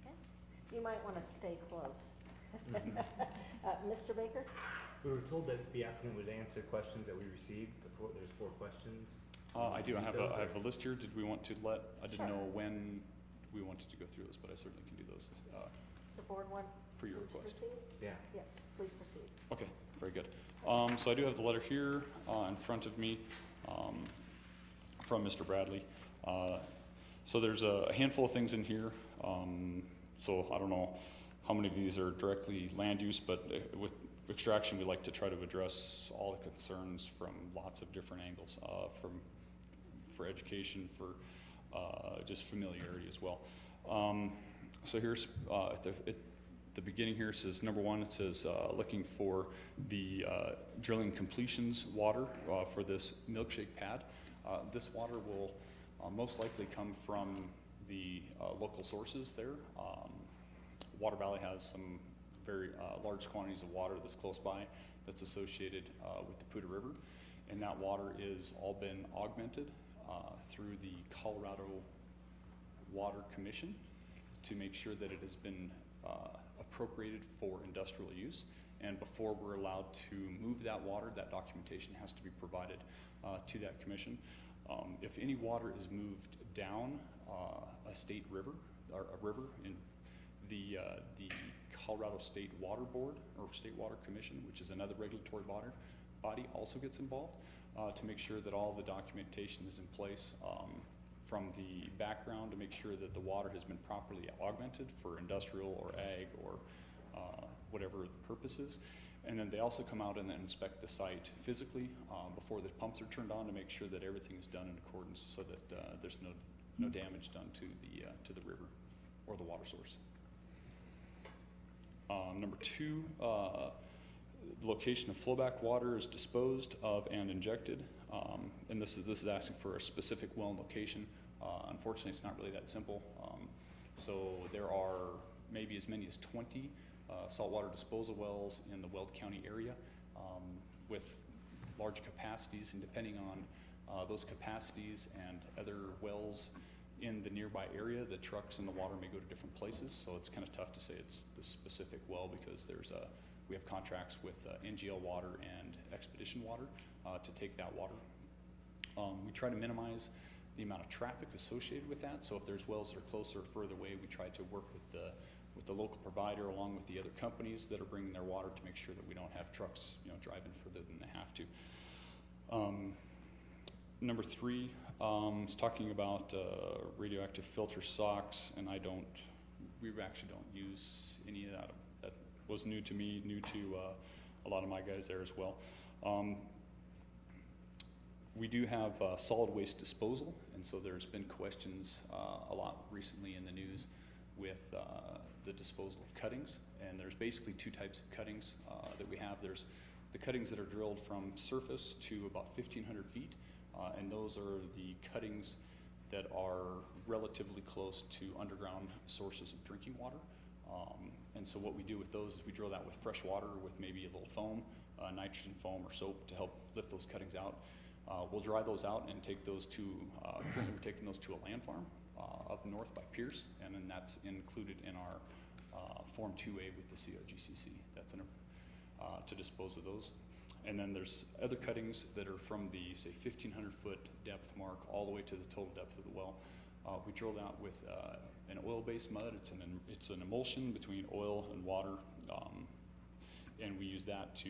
Okay. You might want to stay close. Mr. Baker? We were told that the applicant would answer questions that we received. There's 4 questions. I do. I have a list here. Did we want to I didn't Sure. know when we wanted to go through this, but I certainly can do those. So board one. For your would you request. proceed? Yeah. Yes, please proceed. Okay, very good. So I do have the letter here in front of me from Mr. Bradley. So there's a handful of things in here. So I don't know how many of these are directly land use, but with extraction, we like to try to address all the concerns from lots of different angles, for education, for just familiarity as well. So here's at the beginning here, it says number 1, it says looking for the drilling completions water for this milkshake pad. This water will most likely come from the local sources there. Water Valley has some very large quantities of water that's close by that's associated with the Poudre River. and that water is all been augmented through the Colorado Water Commission to make sure that it has been appropriated for industrial use. And before we're allowed to move that water, that documentation has to be provided to that commission. If any water is moved down a state river, or a river, in the Colorado State Water Board or State Water Commission, which is another regulatory body, also gets involved to make sure that all the documentation is in place from the background to make sure that the water has been properly augmented for industrial or ag or whatever the purpose is. And then they also come out and then inspect the site physically before the pumps are turned on to make sure that everything is done in accordance so that there's no damage done to the river or the water source. Number two, the location of flowback water is disposed of and injected. And this is asking for a specific well and location. Unfortunately, it's not really that simple. So there are maybe as many as 20 saltwater disposal wells in the Weld County area with large capacities, and depending on those capacities and other wells in the nearby area, the trucks and the water may go to different places. So it's kind of tough to say it's the specific well because we have contracts with NGL Water and Expedition Water to take that water. We try to minimize the amount of traffic associated with that. So if there's wells that are closer or further away, we try to work with the local provider along with the other companies that are bringing their water to make sure that we don't have trucks, driving further than they have to. Number three is talking about radioactive filter socks, and we actually don't use any of that. That was new to me, new to a lot of my guys there as well. We do have solid waste disposal, and so there's been questions a lot recently in the news with the disposal of cuttings. And there's basically two types of cuttings that we have. There's the cuttings that are drilled from surface to about 1,500 feet, and those are the cuttings that are relatively close to underground sources of drinking water. And so what we do with those is we drill that with fresh water with maybe a little foam, nitrogen foam or soap to help lift those cuttings out. We'll dry those out and take those to, currently we're taking those to a land farm up north by Pierce, and then that's included in our Form 2A with the CRGCC. That's to dispose of those. And then there's other cuttings that are from the, say, 1,500 foot depth mark all the way to the total depth of the well. We drill that with an oil-based mud. It's an emulsion between oil and water, and we use that to,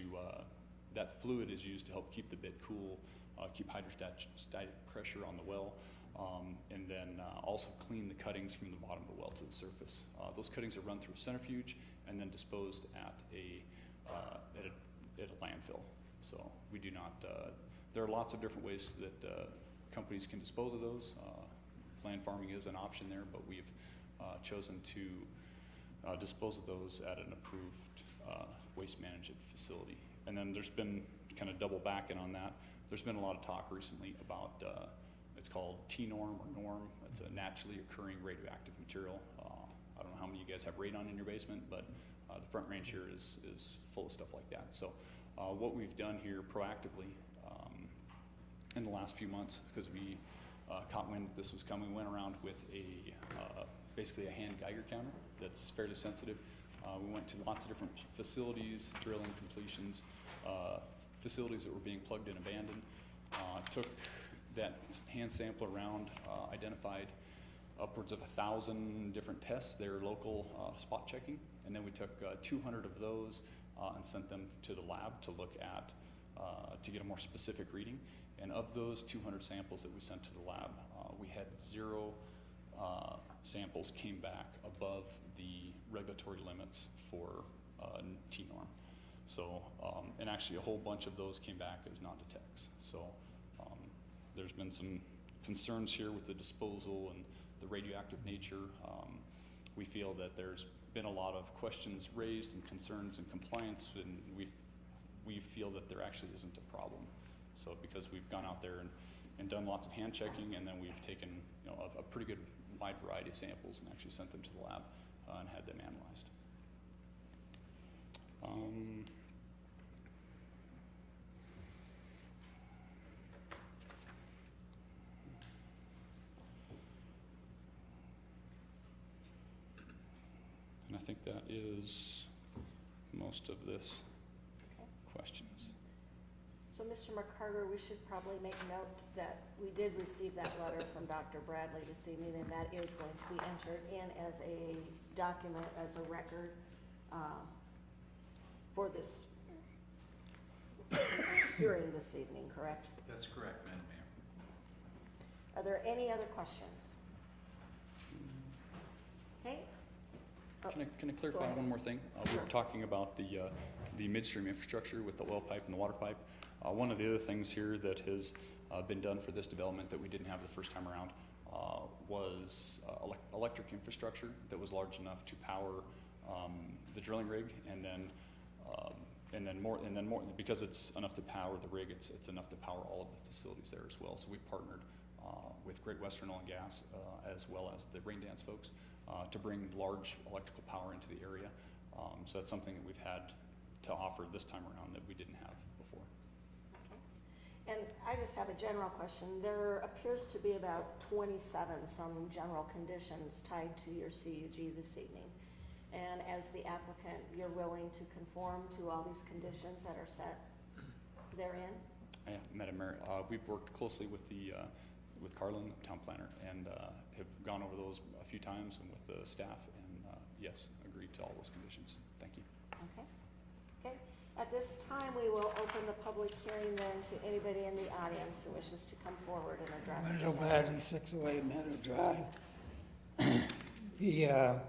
that fluid is used to help keep the bed cool, keep hydrostatic pressure on the well, and then also clean the cuttings from the bottom of the well to the surface. Those cuttings are run through a centrifuge and then disposed at a landfill. So we do not, there are lots of different ways that companies can dispose of those. Land farming is an option there, but we've chosen to dispose of those at an approved waste management facility. And then there's been, kind of double backing on that, there's been a lot of talk recently about, it's called T-norm or norm. It's a naturally occurring radioactive material. I don't know how many of you guys have radon in your basement, but the Front Range here is full of stuff like that. So what we've done here proactively in the last few months, because we caught wind that this was coming, went around with basically a hand Geiger counter that's fairly sensitive. We went to lots of different facilities, drilling, completions, facilities that were being plugged and abandoned, took that hand sample around, identified upwards of 1,000 different tests. They're local spot checking, and then we took 200 of those and sent them to the lab to look at, to get a more specific reading. And of those 200 samples that we sent to the lab, we had 0 samples came back above the regulatory limits for T-norm. So, and actually a whole bunch of those came back as non-detects. So there's been some concerns here with the disposal and the radioactive nature. We feel that there's been a lot of questions raised and concerns and compliance, and we feel that there actually isn't a problem. So because we've gone out there and done lots of hand checking, and then we've taken a pretty good wide variety of samples and actually sent them to the lab and had them analyzed. think that is most of this questions. So, Mr. McCarter, we should probably make note that we did receive that letter from Dr. Bradley this evening, and that is going to be entered in as a document, as a record for this hearing this evening, correct? That's correct, Madam Mayor. Are there any other questions? Okay. Oh, Can I clarify one more thing? We were talking about the midstream infrastructure with the oil pipe and the water pipe. One of the other things here that has been done for this development that we didn't have the first time around was electric infrastructure that was large enough to power the drilling rig, and then more because it's enough to power the rig, it's enough to power all of the facilities there as well. So we partnered with Great Western Oil and Gas as well as the Raindance folks to bring large electrical power into the area. So that's something that we've had to offer this time around that we didn't have before. Okay. And I just have a general question. There appears to be about 27 some general conditions tied to your CUG this evening. And as the applicant, you're willing to conform to all these conditions that are set therein? Yeah, Madam Mayor, we've worked closely with with Carlin, town planner, and have gone over those a few times and with the staff, and yes, agreed to all those conditions. Thank you. Okay. Okay. At this time, we will open the public hearing then to anybody in the audience who wishes to come forward and address the Wendell town. Bradley, 608 Meadow Drive.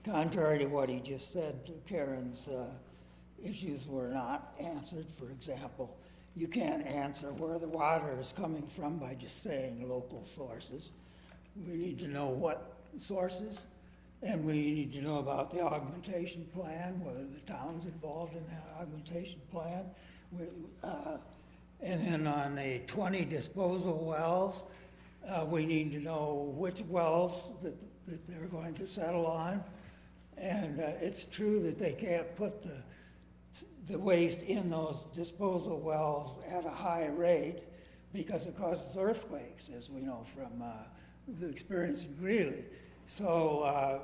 Contrary to what he just said, Karen's issues were not answered. For example, you can't answer where the water is coming from by just saying local sources. We need to know what sources, and we need to know about the augmentation plan, whether the town's involved in that augmentation plan. And then on the 20 disposal wells, we need to know which wells that they're going to settle on. And it's true that they can't put the waste in those disposal wells at a high rate because it causes earthquakes, as we know from the experience in Greeley. So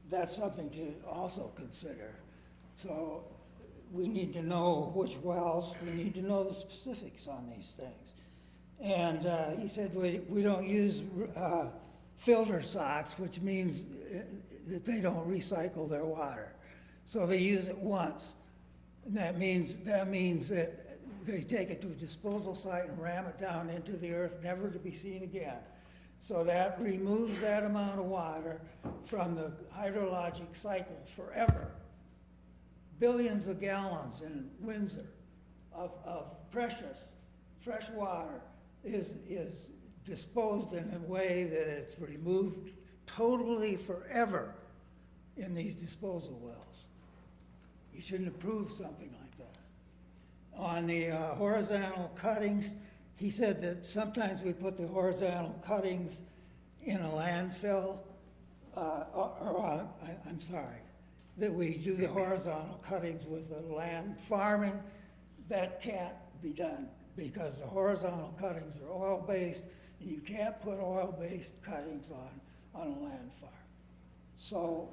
that's something to also consider. So we need to know which wells, we need to know the specifics on these things. And he said we don't use filter socks, which means that they don't recycle their water. So they use it once. And that means that they take it to a disposal site and ram it down into the earth, never to be seen again. So that removes that amount of water from the hydrologic cycle forever. Billions of gallons in Windsor of precious fresh water is disposed in a way that it's removed totally forever in these disposal wells. You shouldn't approve something like that. On the horizontal cuttings, he said that sometimes we put the horizontal cuttings in a landfill, I'm sorry, that we do the horizontal cuttings with the land farming. That can't be done because the horizontal cuttings are oil-based, and you can't put oil-based cuttings on a land farm. So,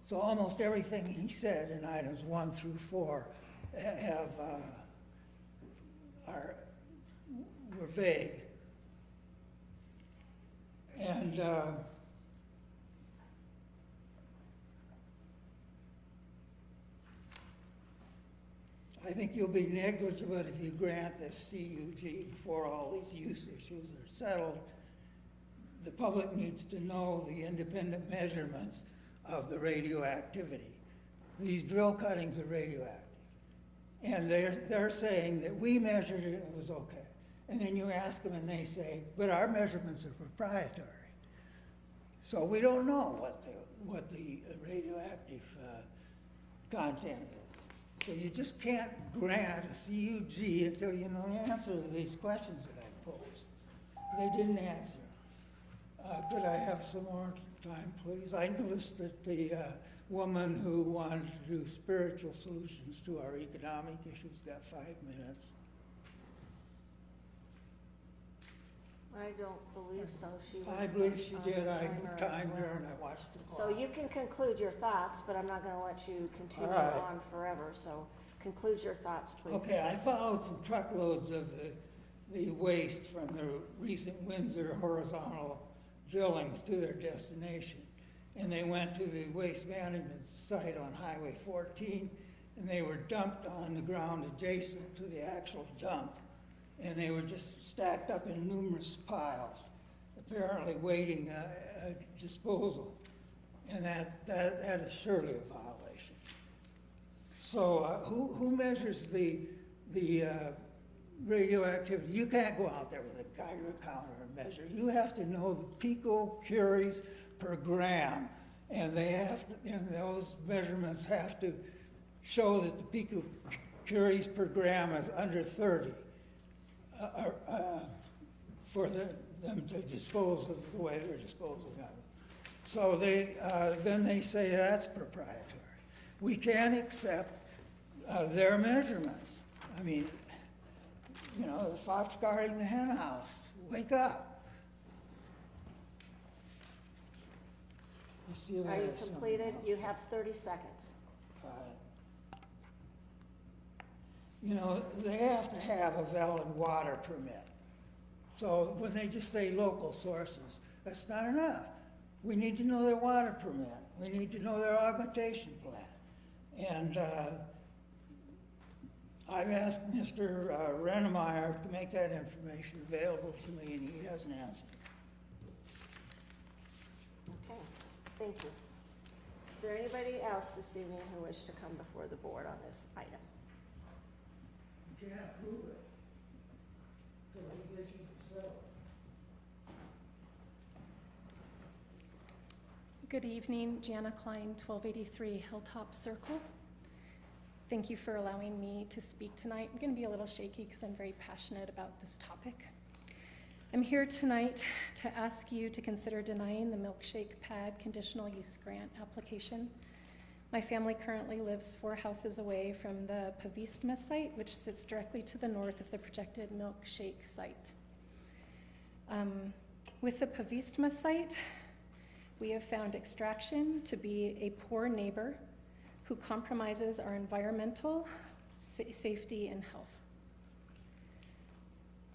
so almost everything he said in items 1 through 4 were vague. And I think you'll be negligible if you grant this CUG before all these use issues are settled. The public needs to know the independent measurements of the radioactivity. These drill cuttings are radioactive. And they're saying that we measured it and it was okay. And then you ask them and they say, but our measurements are proprietary. So we don't know what the radioactive content is. So you just can't grant a CUG until you know the answer to these questions that I posed. They didn't answer. Could I have some more time, please? I noticed that the woman who wanted to do spiritual solutions to our economic issues got 5 minutes. I don't believe so. She was. I believe she on the did. I timer as timed her well. and I watched the So clock. you can conclude your thoughts, but I'm not gonna let you continue All right. on forever, so conclude your thoughts, please. Okay, I followed some truckloads of the waste from the recent Windsor horizontal drillings to their destination. And they went to the waste management site on Highway 14, and they were dumped on the ground adjacent to the actual dump. And they were just stacked up in numerous piles, apparently waiting disposal. And that is surely a violation. So who measures the radioactivity? You can't go out there with a Geiger counter and measure. You have to know the picocuries per gram, and and those measurements have to show that the picocuries per gram is under 30 for them to dispose of the way they're disposing of it. So then they say that's proprietary. We can't accept their measurements. I mean, you know, the fox guarding the hen house. Wake up. Let's see if I Are you have something completed? else. You have 30 seconds. You know, they have to have a valid water permit. So when they just say local sources, that's not enough. We need to know their water permit. We need to know their augmentation plan. And I've asked Mr. Rennemeyer to make that information available to me, and he hasn't answered. Okay, thank you. Is there anybody else this evening who wishes to come before the board on this item? You can't prove it. So these issues are settled. Good evening, Jana Klein, 1283 Hilltop Circle. Thank you for allowing me to speak tonight. I'm going to be a little shaky because I'm very passionate about this topic. I'm here tonight to ask you to consider denying the Milkshake Pad conditional use grant application. My family currently lives 4 houses away from the Pavistma site, which sits directly to the north of the projected Milkshake site. With the Pavistma site, we have found extraction to be a poor neighbor who compromises our environmental safety and health.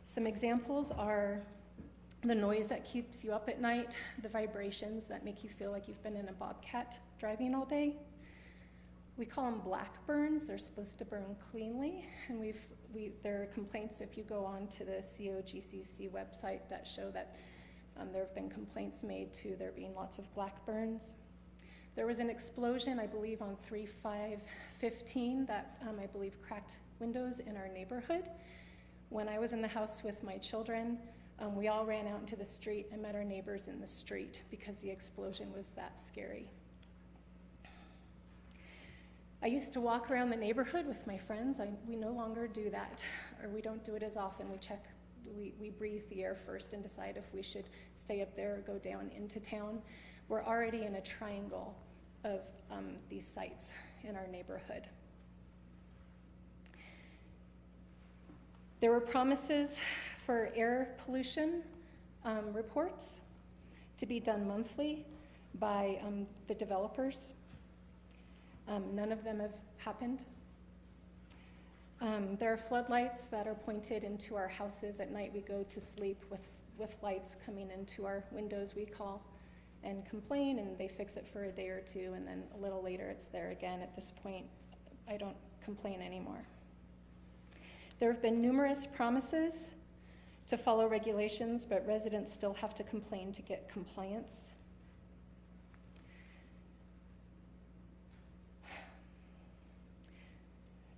Some examples are the noise that keeps you up at night, the vibrations that make you feel like you've been in a bobcat driving all day. We call them black burns. They're supposed to burn cleanly, and there are complaints if you go on to the COGCC website that show that there have been complaints made to there being lots of black burns. There was an explosion, I believe, on 3515 that I believe cracked windows in our neighborhood. When I was in the house with my children, we all ran out into the street and met our neighbors in the street because the explosion was that scary. I used to walk around the neighborhood with my friends. We no longer do that, or we don't do it as often. We breathe the air first and decide if we should stay up there or go down into town. We're already in a triangle of these sites in our neighborhood. There were promises for air pollution reports to be done monthly by the developers. None of them have happened. There are floodlights that are pointed into our houses at night. We go to sleep with lights coming into our windows, we call, and complain, and they fix it for a day or two, and then a little later it's there again. At this point, I don't complain anymore. There have been numerous promises to follow regulations, but residents still have to complain to get compliance.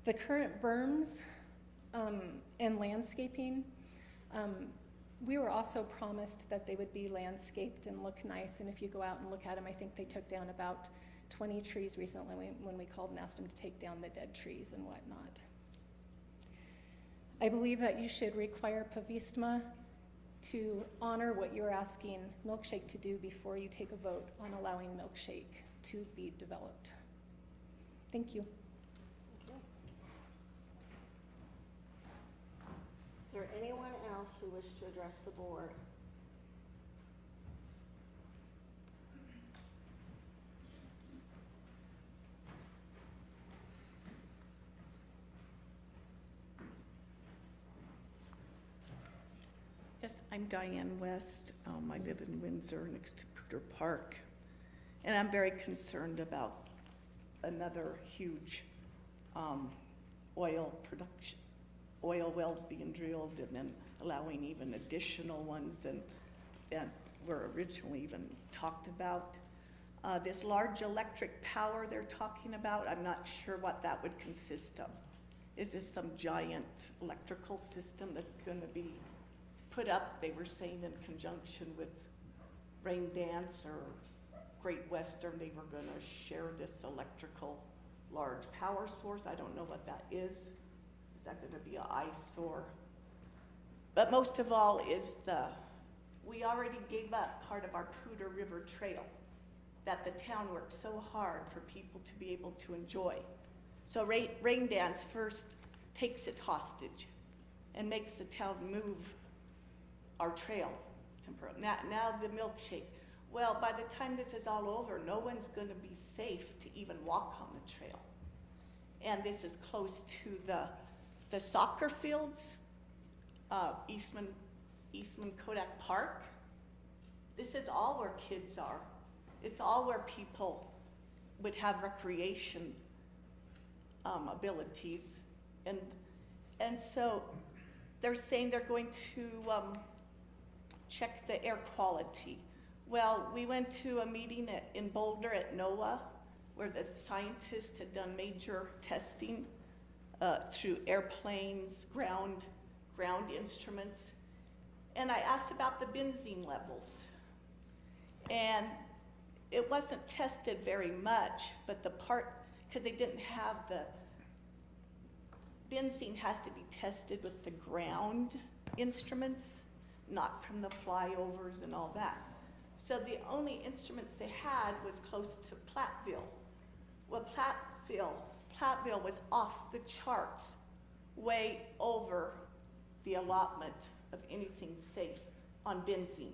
The current berms and landscaping, we were also promised that they would be landscaped and look nice, and if you go out and look at them, I think they took down about 20 trees recently when we called and asked them to take down the dead trees and whatnot. I believe that you should require Pavistma to honor what you're asking Milkshake to do before you take a vote on allowing Milkshake to be developed. Thank you. Is there anyone else who wishes to address the board Yes, I'm Diane West. I live in Windsor next to Poudre Park. And I'm very concerned about another huge oil wells being drilled and then allowing even additional ones than were originally even talked about. This large electric power they're talking about, I'm not sure what that would consist of. Is this some giant electrical system that's going to be put up, they were saying, in conjunction with Rain Dance or Great Western? They were going to share this electrical large power source. I don't know what that is. Is that going to be an eyesore? But most of all is we already gave up part of our Poudre River Trail that the town worked so hard for people to be able to enjoy. So Rain Dance first takes it hostage and makes the town move our trail. Now the milkshake. Well, by the time this is all over, no one's going to be safe to even walk on the trail. And this is close to the soccer fields, Eastman Kodak Park. This is all where kids are. It's all where people would have recreation abilities. And so they're saying they're going to check the air quality. Well, we went to a meeting in Boulder at NOAA where the scientists had done major testing through airplanes, ground instruments. And I asked about the benzene levels. And it wasn't tested very much, but because they didn't have benzene has to be tested with the ground instruments, not from the flyovers and all that. So the only instruments they had was close to Platteville. Well, Platteville was off the charts, way over the allotment of anything safe on benzene.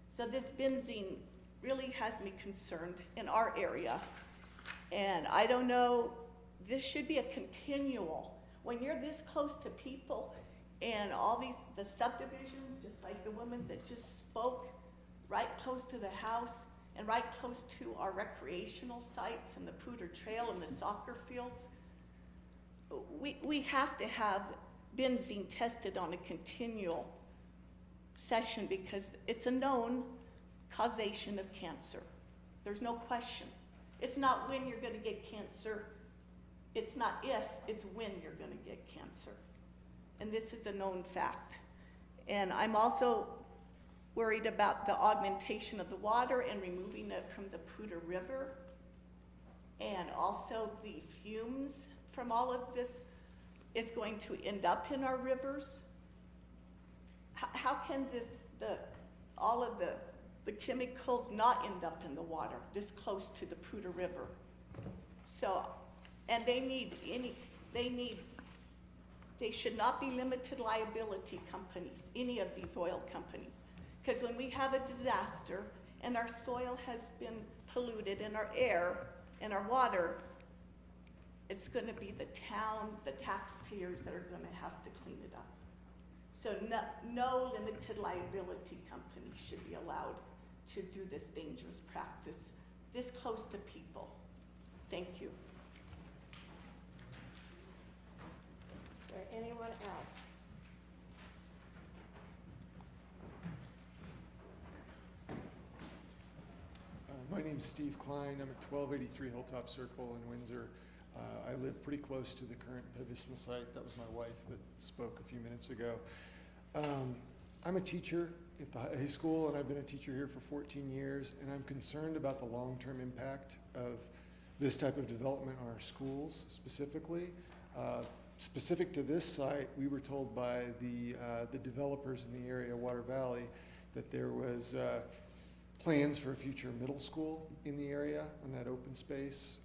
So this benzene really has me concerned in our area. And I don't know, this should be a continual. When you're this close to people and all the subdivisions, just like the woman that just spoke, right close to the house and right close to our recreational sites and the Poudre Trail and the soccer fields, we have to have benzene tested on a continual session because it's a known causation of cancer. There's no question. It's not when you're going to get cancer. It's not if, it's when you're going to get cancer. And this is a known fact. And I'm also worried about the augmentation of the water and removing it from the Poudre River. And also the fumes from all of this is going to end up in our rivers. How can all of the chemicals not end up in the water this close to the Poudre River? So, and they should not be limited liability companies, any of these oil companies. Because when we have a disaster and our soil has been polluted and our air and our water, it's going to be the town, the taxpayers that are going to have to clean it up. So no limited liability company should be allowed to do this dangerous practice this close to people. Thank you. Is there anyone else? My name's Steve Klein. I'm at 1283 Hilltop Circle in Windsor. I live pretty close to the current Pibisma site. That was my wife that spoke a few minutes ago. I'm a teacher at the high school, and I've been a teacher here for 14 years, and I'm concerned about the long-term impact of this type of development on our schools specifically. Specific to this site, we were told by the developers in the area, Water Valley, that there was plans for a future middle school in the area on that open space.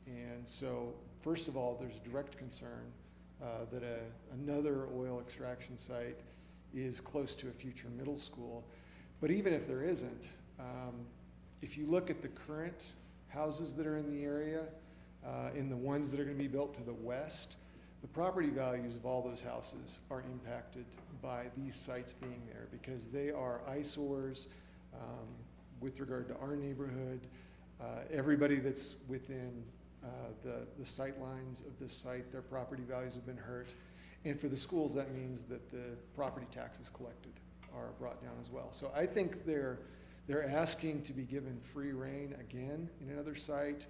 And so, first of all, there's direct concern that another oil extraction site is close to a future middle school. But even if there isn't, if you look at the current houses that are in the area, in the ones that are going to be built to the west, the property values of all those houses are impacted by these sites being there because they are eyesores with regard to our neighborhood. Everybody that's within the sight lines of this site, their property values have been hurt. And for the schools, that means that the property taxes collected are brought down as well. So I think they're asking to be given free rein again in another site,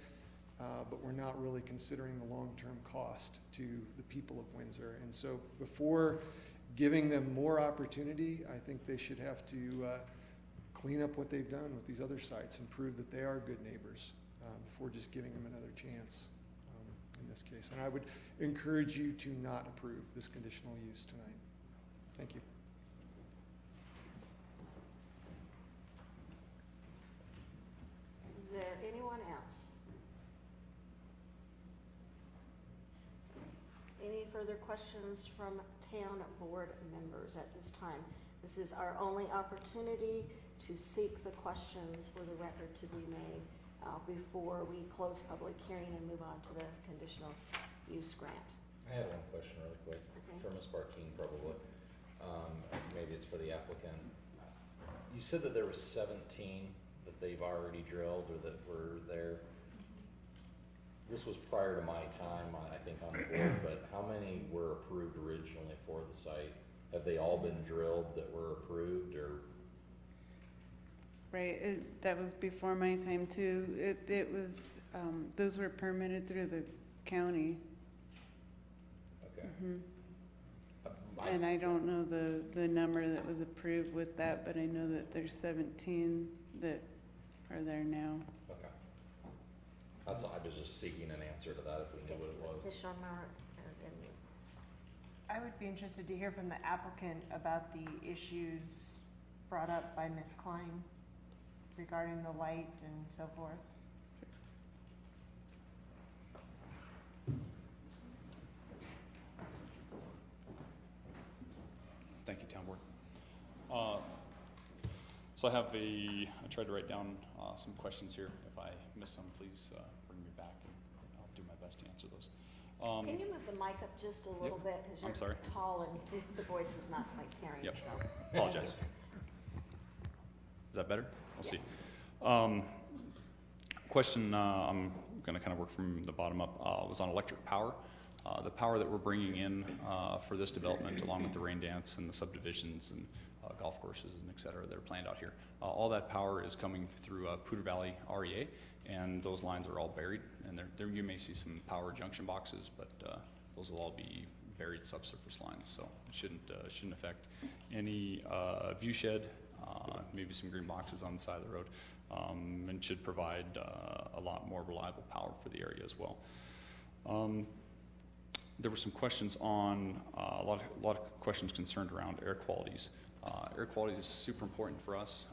but we're not really considering the long-term cost to the people of Windsor. And so before giving them more opportunity, I think they should have to clean up what they've done with these other sites and prove that they are good neighbors before just giving them another chance in this case. And I would encourage you to not approve this conditional use tonight. Thank you. Is there anyone else? Any further questions from town board members at this time? This is our only opportunity to seek the questions for the record to be made before we close public hearing and move on to the conditional use grant. I have one question really quick for Ms. Barkeen probably. Maybe it's for the applicant. You said that there was 17 that they've already drilled or that were there. This was prior to my time, I think, on the board, but how many were approved originally for the site? Have they all been drilled that were approved, or? Right, that was before my time too. It was, those were permitted through the county. Okay. And I don't know the number that was approved with that, but I know that there's 17 that are there now. Okay. I was just seeking an answer to that if we knew what it was. Ms. Schoenmauer, and you. I would be interested to hear from the applicant about the issues brought up by Ms. Klein regarding the light and so forth. Thank you, Town Board. So I tried to write down some questions here. If I miss some, please bring me back and I'll do my best to answer those. Can you move the mic up just a little bit? Because I'm sorry. you're tall and the voice is not quite carrying. Yep. So. Apologize. Is that better? We'll Yes. see. Question, I'm going to kind of work from the bottom up, was on electric power. The power that we're bringing in for this development, along with the rain dance and the subdivisions and golf courses and et cetera that are planned out here, all that power is coming through Poudre Valley REA, and those lines are all buried. And there you may see some power junction boxes, but those will all be buried subsurface lines, so it shouldn't affect any view shed, maybe some green boxes on the side of the road, and should provide a lot more reliable power for the area as well. There were some questions on, a lot of questions concerned around air qualities. Air quality is super important for us.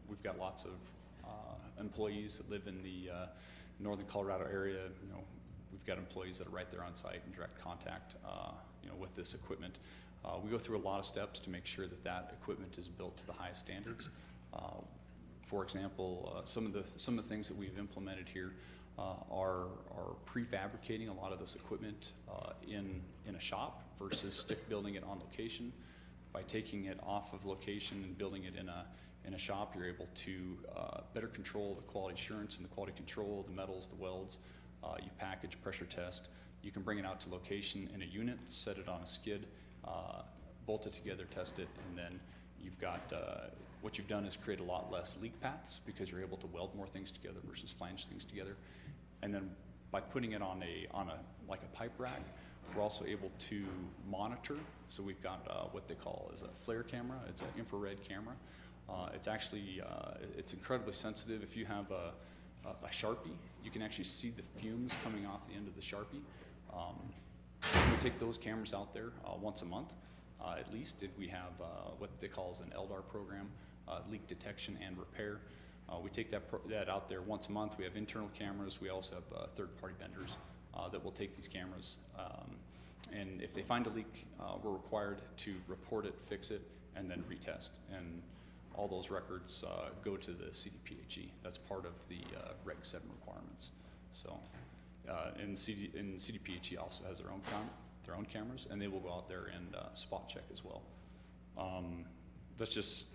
We've got lots of employees that live in the northern Colorado area. You know, we've got employees that are right there on site in direct contact, you know, with this equipment. We go through a lot of steps to make sure that that equipment is built to the highest standards. For example, some of the things that we've implemented here are prefabricating a lot of this equipment in a shop versus stick building it on location. By taking it off of location and building it in a shop, you're able to better control the quality assurance and the quality control, the metals, the welds. You package, pressure test. You can bring it out to location in a unit, set it on a skid, bolt it together, test it, and then you've got what you've done is create a lot less leak paths because you're able to weld more things together versus flange things together. And then by putting it on like a pipe rack, we're also able to monitor. So we've got what they call is a flare camera. It's an infrared camera. It's actually it's incredibly sensitive. If you have a Sharpie, you can actually see the fumes coming off the end of the Sharpie. We take those cameras out there once a month, at least. We have what they call is an LDAR program, leak detection and repair. We take that out there once a month. We have internal cameras. We also have third-party vendors that will take these cameras. And if they find a leak, we're required to report it, fix it, and then retest. And all those records go to the CDPHE. That's part of the Reg 7 requirements. So, and CDPHE also has their own their own cameras, and they will go out there and spot check as well. That's just,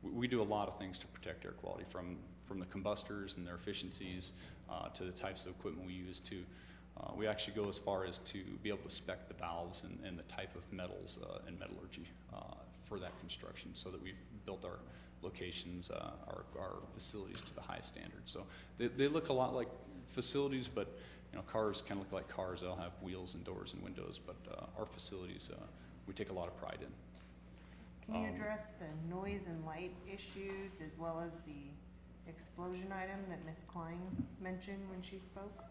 we do a lot of things to protect air quality, from the combustors and their efficiencies to the types of equipment we use to, we actually go as far as to be able to spec the valves and the type of metals and metallurgy for that construction, so that we've built our locations, our facilities to the highest standards. So they look a lot like facilities, but you know, cars kind of look like cars. They'll have wheels and doors and windows, but our facilities, we take a lot of pride in. Can you address the noise and light issues as well as the explosion item that Ms. Klein mentioned when she spoke?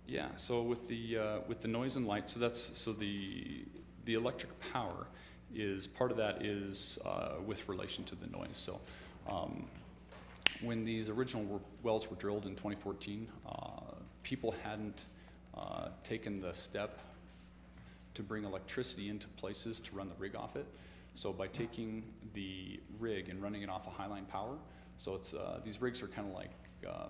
Yeah, so with the noise and light, so the electric power is, part of that is with relation to the noise. So when these original wells were drilled in 2014, people hadn't taken the step to bring electricity into places to run the rig off it. So by taking the rig and running it off of highline power, so it's these rigs are kind of like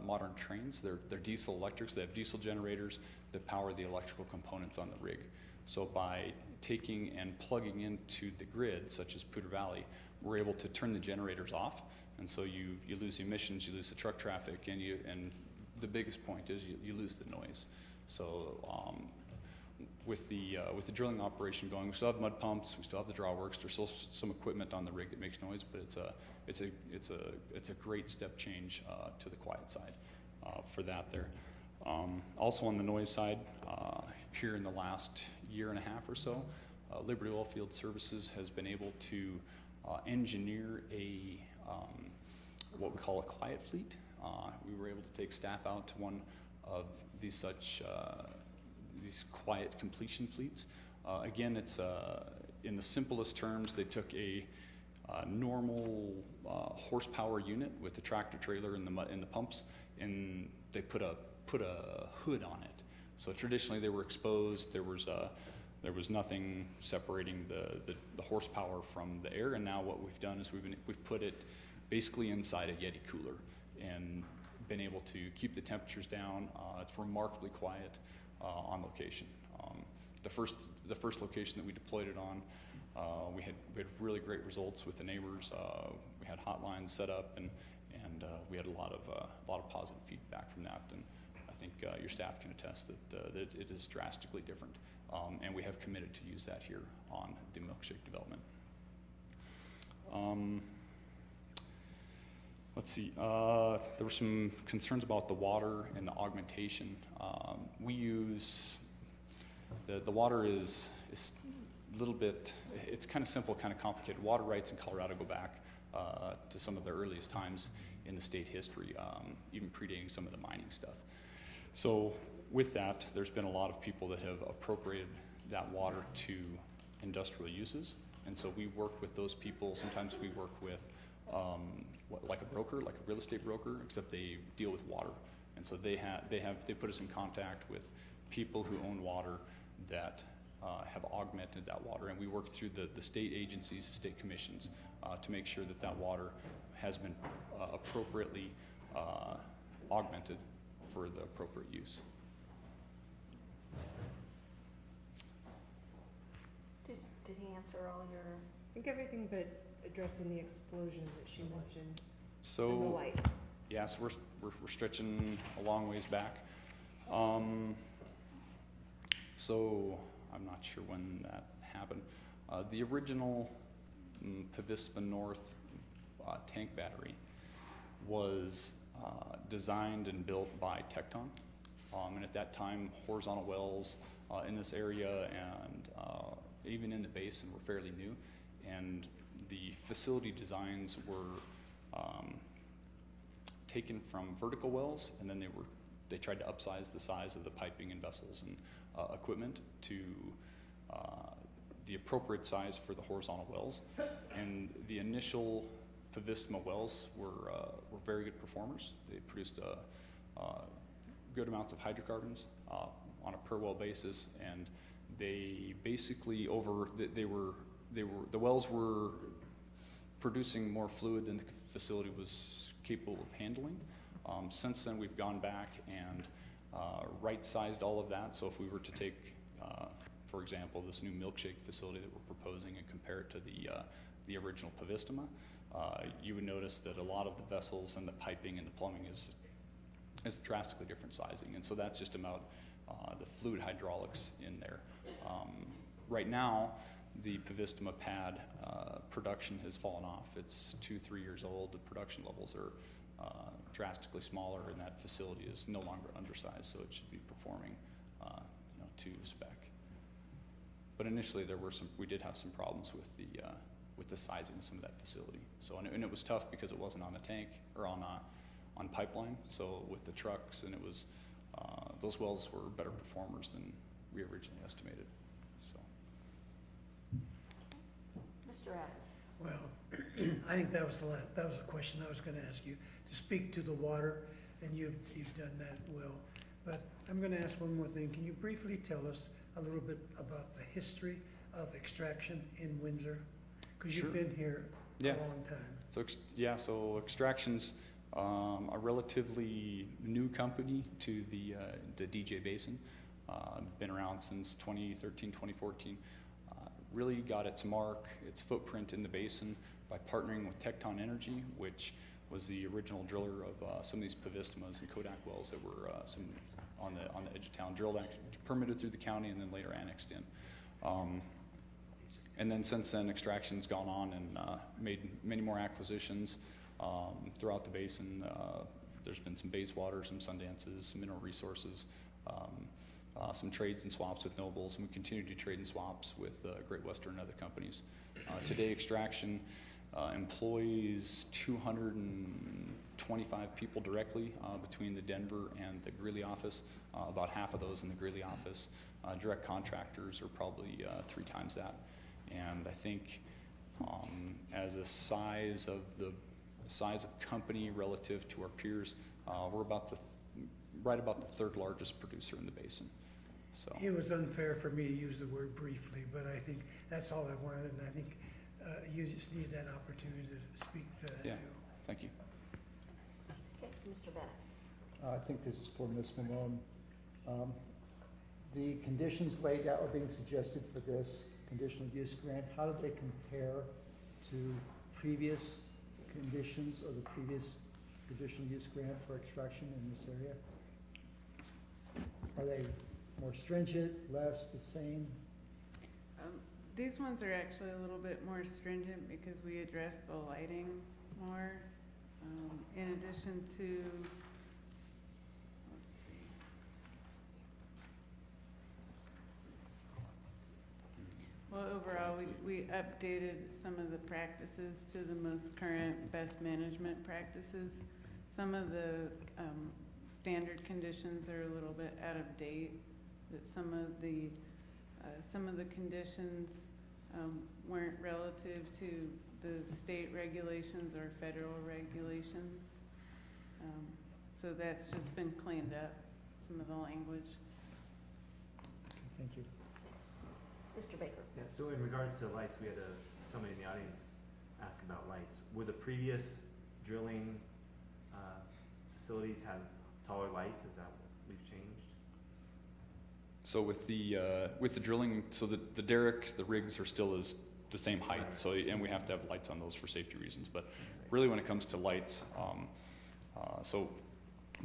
modern trains. They're diesel electrics. They have diesel generators that power the electrical components on the rig. So by taking and plugging into the grid, such as Poudre Valley, we're able to turn the generators off, and so you lose emissions, you lose the truck traffic, and the biggest point is you lose the noise. So with the drilling operation going, we still have mud pumps, we still have the draw works. There's still some equipment on the rig that makes noise, but it's a great step change to the quiet side for that there. Also on the noise side, here in the last year and a half or so, Liberty Oilfield Services has been able to engineer a what we call a quiet fleet. We were able to take staff out to one of these these quiet completion fleets. Again, it's in the simplest terms, they took a normal horsepower unit with the tractor trailer and the pumps, and they put a hood on it. So traditionally they were exposed. There was nothing separating the horsepower from the air, and now what we've done is we've put it basically inside a Yeti cooler and been able to keep the temperatures down. It's remarkably quiet on location. The first location that we deployed it on, we had really great results with the neighbors. We had hotlines set up, and we had a lot of positive feedback from that. And I think your staff can attest that it is drastically different, and we have committed to use that here on the Milkshake development. Let's see, there were some concerns about the water and the augmentation. We use, the water is a little bit, it's kind of simple, kind of complicated. Water rights in Colorado go back to some of the earliest times in the state history, even predating some of the mining stuff. So with that, there's been a lot of people that have appropriated that water to industrial uses. And so we work with those people. Sometimes we work with like a broker, like a real estate broker, except they deal with water. And so they put us in contact with people who own water that have augmented that water, and we work through the state agencies, the state commissions, to make sure that that water has been appropriately augmented for the appropriate use. Did he answer all your? I think everything but addressing the explosion that she mentioned. So, and the light. yeah, so we're stretching a long ways back. So I'm not sure when that happened. The original Pavisma North tank battery was designed and built by Tecton. And at that time, horizontal wells in this area and even in the basin were fairly new. And the facility designs were taken from vertical wells, and then they tried to upsize the size of the piping and vessels and equipment to the appropriate size for the horizontal wells. And the initial Pavisma wells were very good performers. They produced good amounts of hydrocarbons on a per well basis, and they basically the wells were producing more fluid than the facility was capable of handling. Since then, we've gone back and right-sized all of that. So if we were to take for example, this new milkshake facility that we're proposing and compare it to the original Pavistoma, you would notice that a lot of the vessels and the piping and the plumbing is drastically different sizing. And so that's just about the fluid hydraulics in there. Right now, the Pavistoma pad production has fallen off. It's 2-3 years old. The production levels are drastically smaller, and that facility is no longer undersized, so it should be performing to spec. But initially, we did have some problems with the sizing of some of that facility. So, and it was tough because it wasn't on a tank or on pipeline. So with the trucks, and it was those wells were better performers than we originally estimated. So, Mr. Adams. Well, I think that was the question I was gonna ask you, to speak to the water, and you've done that well. But I'm gonna ask one more thing. Can you briefly tell us a little bit about the history of extraction in Windsor? Because you've been here a long time. So Extraction's a relatively new company to the DJ Basin. Been around since 2013, 2014. Really got its mark, its footprint in the basin by partnering with Tecton Energy, which was the original driller of some of these Pavistomas and Kodak wells that were on the edge of town, drilled, permitted through the county, and then later annexed in. And then since then, Extraction's gone on and made many more acquisitions throughout the basin. There's been some Bayswater, some Sundances, some Mineral Resources, some trades and swaps with Nobles, and we continue to trade and swaps with Great Western and other companies. Today, Extraction employs 225 people directly between the Denver and the Greeley office. About half of those in the Greeley office. Direct contractors are probably 3 times that. And I think as a size of company relative to our peers, we're right about the 3rd largest producer in the basin. So It was unfair for me to use the word briefly, but I think that's all I wanted, and I think you just need that opportunity to speak to that too. Thank you. Okay, Mr. Bennett. I think this is for Ms. Malone. The conditions laid out are being suggested for this conditional use grant. How do they compare to previous conditions of the previous conditional use grant for extraction in this area? Are they more stringent, less, the same? These ones are actually a little bit more stringent because we address the lighting more. In addition to, let's see. Well, overall, we updated some of the practices to the most current best management practices. Some of the standard conditions are a little bit out of date. That some of the conditions weren't relative to the state regulations or federal regulations. So that's just been cleaned up, some of the language. Thank you. Mr. Baker. Yeah, so in regards to lights, we had somebody in the audience ask about lights. Were the previous drilling facilities have taller lights? Is that what we've changed? So with the drilling, so the derrick, the rigs are still the same height. So, and we have to have lights on those for safety reasons. But really, when it comes to lights, so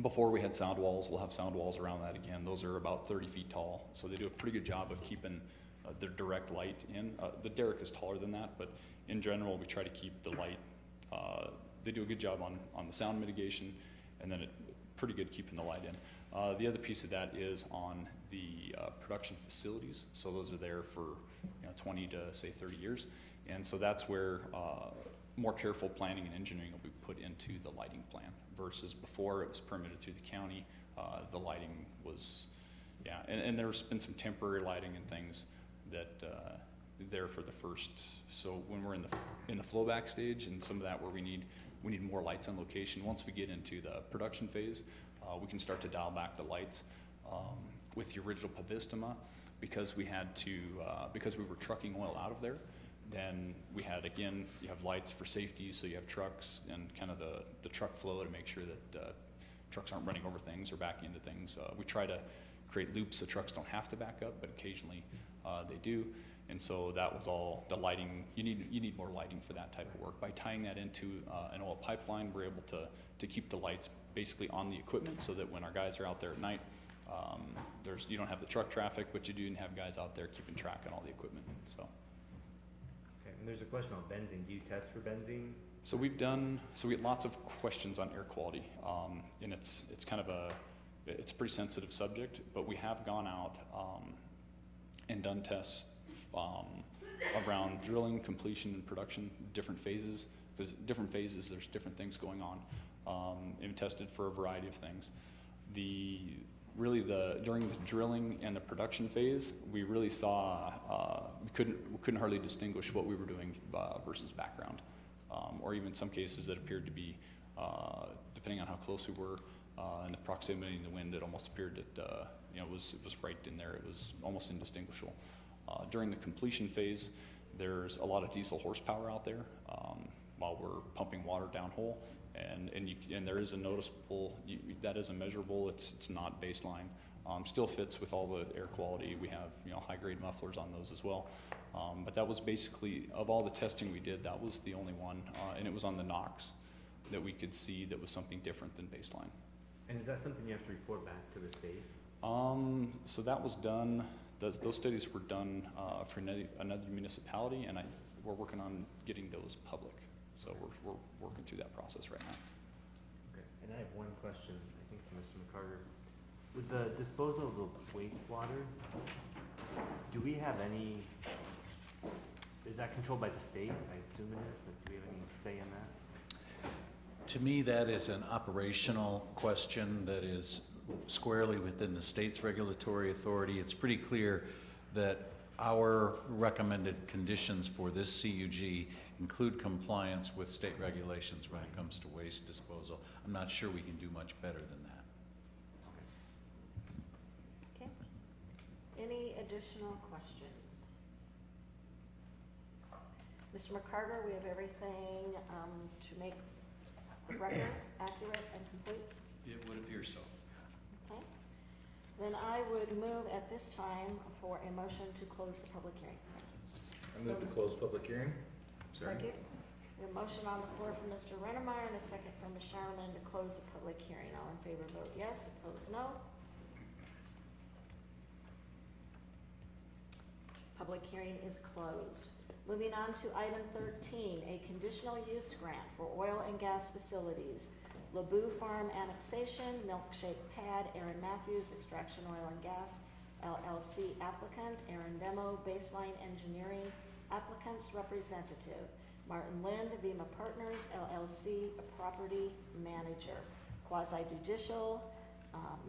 before we had sound walls, we'll have sound walls around that again. Those are about 30 feet tall. So they do a pretty good job of keeping the direct light in. The derrick is taller than that, but in general, we try to keep the light. They do a good job on the sound mitigation, and then pretty good keeping the light in. The other piece of that is on the production facilities. So those are there for 20 to say 30 years. And so that's where more careful planning and engineering will be put into the lighting plan versus before it was permitted through the county. The lighting was, and there's been some temporary lighting and things that there for the first, so when we're in the flowback stage and some of that where we need more lights on location. Once we get into the production phase, we can start to dial back the lights. With the original Pavistoma, because we were trucking oil out of there, then we had, again, you have lights for safety, so you have trucks and kind of the truck flow to make sure that trucks aren't running over things or backing into things. We try to create loops so trucks don't have to back up, but occasionally they do. And so that was all the lighting. You need more lighting for that type of work. By tying that into an oil pipeline, we're able to keep the lights basically on the equipment, so that when our guys are out there at night, you don't have the truck traffic, but you do have guys out there keeping track on all the equipment. So. Okay, and there's a question on benzene. Do you test for benzene? So we get lots of questions on air quality, and it's kind of it's a pretty sensitive subject, but we have gone out and done tests around drilling, completion, and production, different phases, because different phases, there's different things going on, and tested for a variety of things. During the drilling and the production phase, we really saw, we couldn't hardly distinguish what we were doing versus background. Or even in some cases it appeared to be, depending on how close we were and the proximity of the wind, it almost appeared that it was right in there. It was almost indistinguishable. During the completion phase, there's a lot of diesel horsepower out there while we're pumping water downhole, and there is a noticeable, that is a measurable. It's not baseline. Still fits with all the air quality. We have high grade mufflers on those as well. But that was basically, of all the testing we did, that was the only one, and it was on the NOx that we could see that was something different than baseline. And is that something you have to report back to the state? So that was done, those studies were done for another municipality, and we're working on getting those public. So we're working through that process right now. Okay, and I have one question, I think for Mr. McCarter. With the disposal of the wastewater, do we have any, is that controlled by the state? I assume it is, but do we have any say in that? To me, that is an operational question that is squarely within the state's regulatory authority. It's pretty clear that our recommended conditions for this CUG include compliance with state regulations when it comes to waste disposal. I'm not sure we can do much better than that. Okay. Any additional questions? Mr. McCarter, we have everything to make the record accurate and complete? It would appear so. Okay. Then I would move at this time for a motion to close the public hearing. I move to close public hearing. Second. We have a motion on the floor from Mr. Rennemeyer and a second from Ms. Showerman to close the public hearing. All in favor vote yes, opposed no. Public hearing is closed. Moving on to item 13, a conditional use grant for oil and gas facilities. Laboo Farm Annexation, Milkshake Pad, Aaron Matthews, Extraction Oil and Gas, LLC applicant, Aaron Demo, Baseline Engineering, applicant's representative, Martin Lind, Vima Partners, LLC, property manager. Quasi-judicial,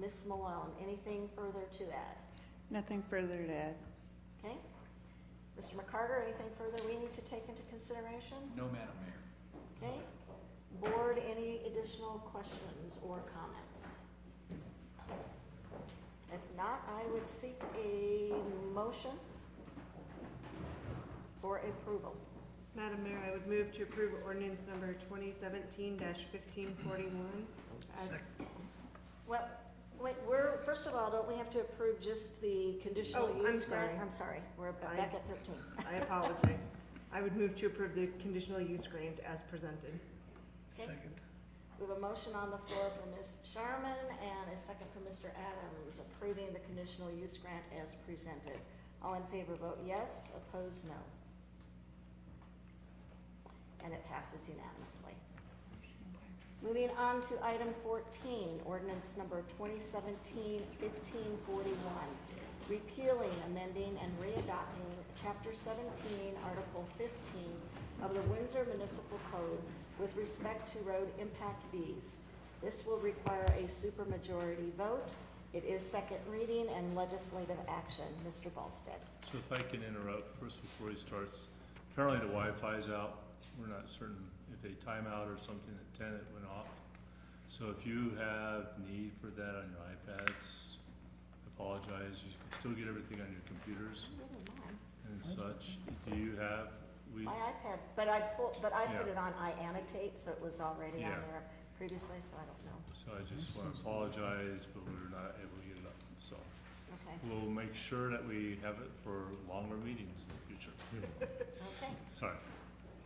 Ms. Malone, anything further to add? Nothing further to add. Okay. Mr. McCarter, anything further we need to take into consideration? No, Madam Mayor. Okay. Board, any additional questions or comments? If not, I would seek a motion for approval. Madam Mayor, I would move to approve ordinance number 2017-1541. Well, wait, first of all, don't we have to approve just the conditional Oh, I'm use grant? sorry. I'm sorry, we're back at 13. I apologize. I would move to approve the conditional use grant as presented. Okay. We have a motion on the floor from Ms. Sharman and a second from Mr. Adams approving the conditional use grant as presented. All in favor vote yes, opposed no. And it passes unanimously. Moving on to item 14, ordinance number 2017-1541, repealing, amending, and readopting Chapter 17, Article 15 of the Windsor Municipal Code with respect to road impact fees. This will require a supermajority vote. It is second reading and legislative action. Mr. Balstead. So if I can interrupt first before he starts, apparently the Wi-Fi's out. We're not certain if a timeout or something at 10 it went off. So if you have need for that on your iPads, I apologize. You can still get everything on your computers and such. Do you have? My iPad, but I put it on iAnnotate, so it was already on there previously, so I don't know. So I just want to apologize, but we were not able to get it up. So Okay. we'll make sure that we have it for longer meetings in the future. Okay, Sorry.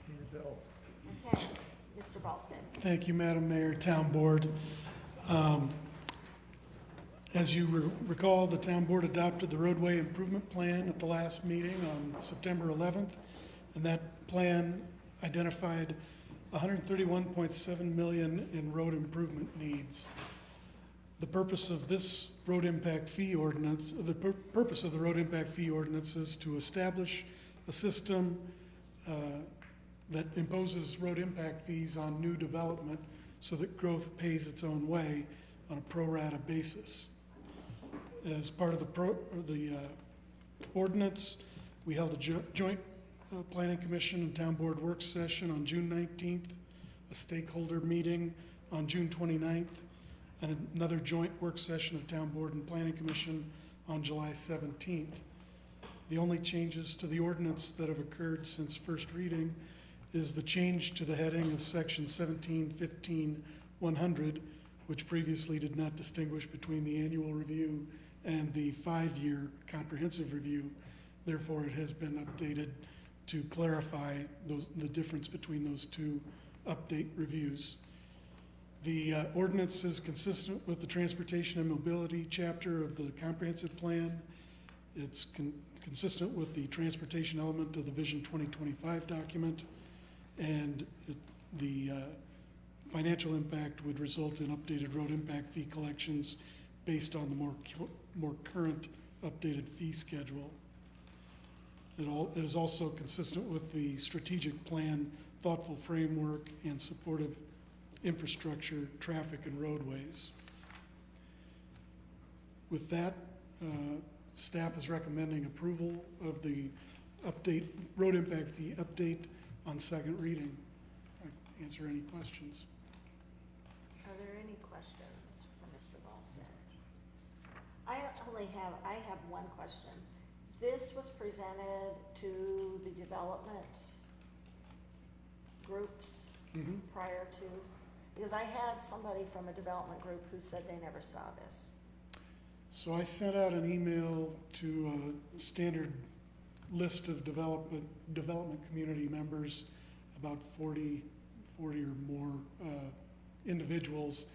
Need a bill. okay. Mr. Ballstead. Thank you, Madam Mayor, Town Board. As you recall, the Town Board adopted the roadway improvement plan at the last meeting on September 11th, and that plan identified $131.7 million in road improvement needs. The purpose of this road impact fee ordinance, purpose of the road impact fee ordinance is to establish a system that imposes road impact fees on new development so that growth pays its own way on a pro rata basis. As part of the ordinance, we held a joint Planning Commission and Town Board work session on June 19th, a stakeholder meeting on June 29th, and another joint work session of Town Board and Planning Commission on July 17th. The only changes to the ordinance that have occurred since first reading is the change to the heading of section 1715-100, which previously did not distinguish between the annual review and the 5-year comprehensive review. Therefore, it has been updated to clarify the difference between those two update reviews. The ordinance is consistent with the Transportation and Mobility chapter of the comprehensive plan. It's consistent with the transportation element of the Vision 2025 document, and the financial impact would result in updated road impact fee collections based on the more current updated fee schedule. It is also consistent with the strategic plan, thoughtful framework, and supportive infrastructure, traffic, and roadways. With that, staff is recommending approval of the road impact fee update on second reading. I answer any questions. Are there any questions for Mr. Ballstead? I have one question. This was presented to the development groups prior to, because I had somebody from a development group who said they never saw this. So I sent out an email to a standard list of development community members, about 40 or more individuals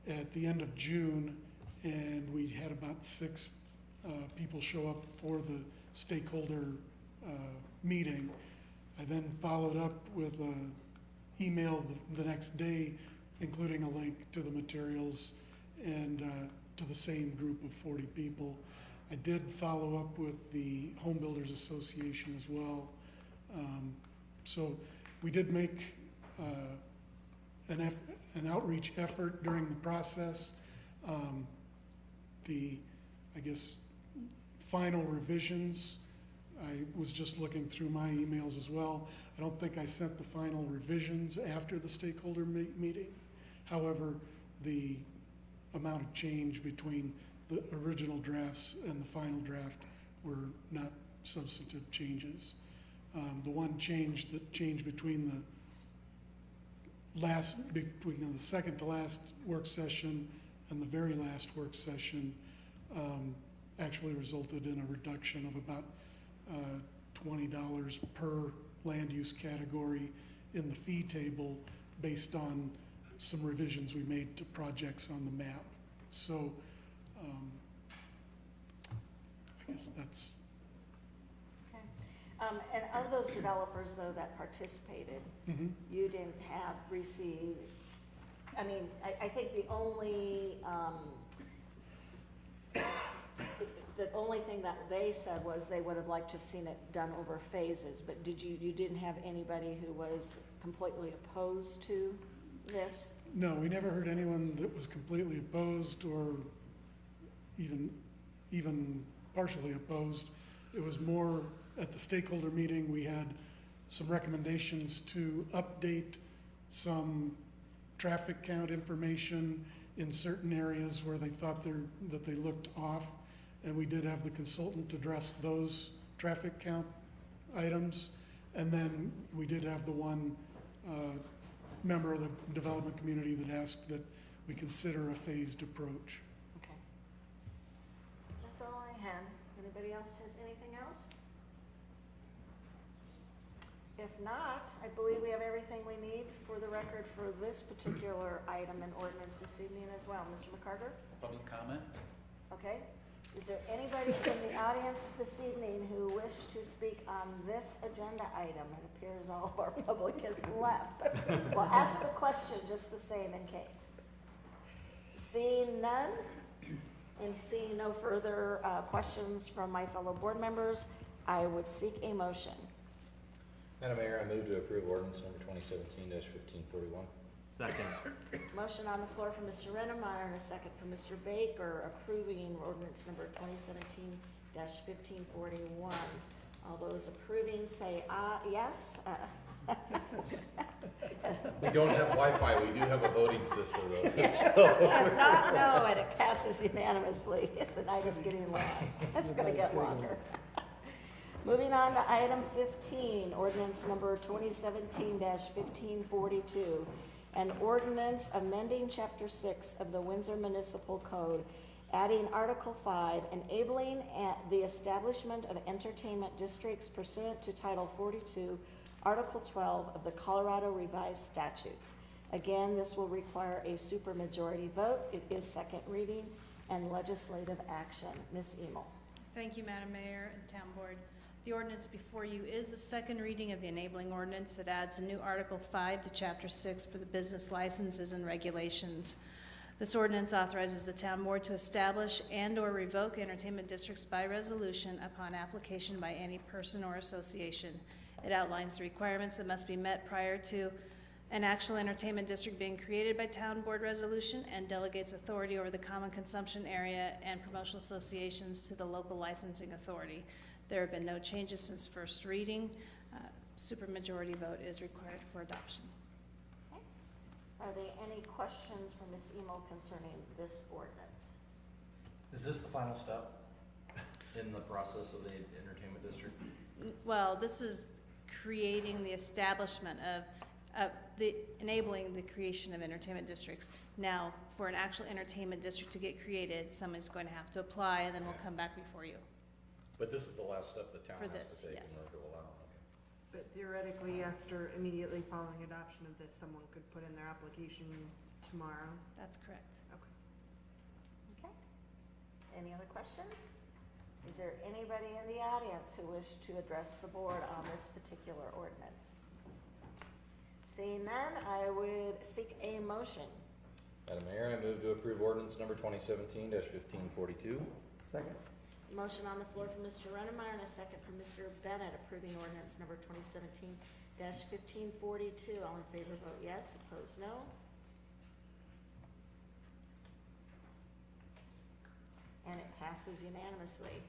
at the end of June, and we had about 6 people show up for the stakeholder meeting. I then followed up with an email the next day, including a link to the materials and to the same group of 40 people. I did follow up with the Home Builders Association as well. So we did make an outreach effort during the process. I guess, final revisions, I was just looking through my emails as well. I don't think I sent the final revisions after the stakeholder meeting. However, the amount of change between the original drafts and the final draft were not substantive changes. The one change that changed between the second to last work session and the very last work session actually resulted in a reduction of about $20 per land use category in the fee table based on some revisions we made to projects on the map. So I guess that's. Okay. And of those developers, though, that participated, you didn't have received, I mean, I think the only thing that they said was they would have liked to have seen it done over phases, but you didn't have anybody who was completely opposed to this? No, we never heard anyone that was completely opposed or even partially opposed. It was more at the stakeholder meeting, we had some recommendations to update some traffic count information in certain areas where they thought that they looked off. And we did have the consultant address those traffic count items. And then we did have the one member of the development community that asked that we consider a phased approach. Okay. That's all I had. Anybody else has anything else? If not, I believe we have everything we need for the record for this particular item and ordinance this evening as well. Mr. McCarter? Public comment? Okay. Is there anybody in the audience this evening who wish to speak on this agenda item? It appears all of our public has left. But we'll ask the question just the same in case. Seeing none, and seeing no further questions from my fellow board members, I would seek a motion. Madam Mayor, I move to approve ordinance number 2017-1541. Second. Motion on the floor from Mr. Rennemeyer and a second from Mr. Baker approving ordinance number 2017-1541. All those approving say yes. We don't have Wi-Fi, we do have a voting system though. If not, no, and it passes unanimously. The night is getting long. It's gonna get longer. Moving on to item 15, ordinance number 2017-1542. An ordinance amending Chapter 6 of the Windsor Municipal Code, adding Article 5, enabling the establishment of entertainment districts pursuant to Title 42, Article 12 of the Colorado Revised Statutes. Again, this will require a supermajority vote. It is second reading and legislative action. Ms. Emel. Thank you, Madam Mayor and Town Board. The ordinance before you is the second reading of the enabling ordinance that adds a new Article 5 to Chapter 6 for the business licenses and regulations. This ordinance authorizes the Town Board to establish and/or revoke entertainment districts by resolution upon application by any person or association. It outlines the requirements that must be met prior to an actual entertainment district being created by Town Board resolution and delegates authority over the common consumption area and promotional associations to the local licensing authority. There have been no changes since first reading. Supermajority vote is required for adoption. Okay. Are there any questions for Ms. Emel concerning this ordinance? Is this the final step in the process of the entertainment district? Well, this is creating the establishment of enabling the creation of entertainment districts. Now, for an actual entertainment district to get created, someone's going to have to apply, and then we'll come back before you. But this is the last step the town For has this, to take yes. in order to allow. Okay. But theoretically, after immediately following adoption of this, someone could put in their application tomorrow? That's correct. Okay. Okay. Any other questions? Is there anybody in the audience who wish to address the board on this particular ordinance? Seeing none, I would seek a motion. Madam Mayor, I move to approve ordinance number 2017-1542. Second. Motion on the floor from Mr. Rennemeyer and a second from Mr. Bennett approving ordinance number 2017-1542. All in favor vote yes, opposed no. And it passes unanimously.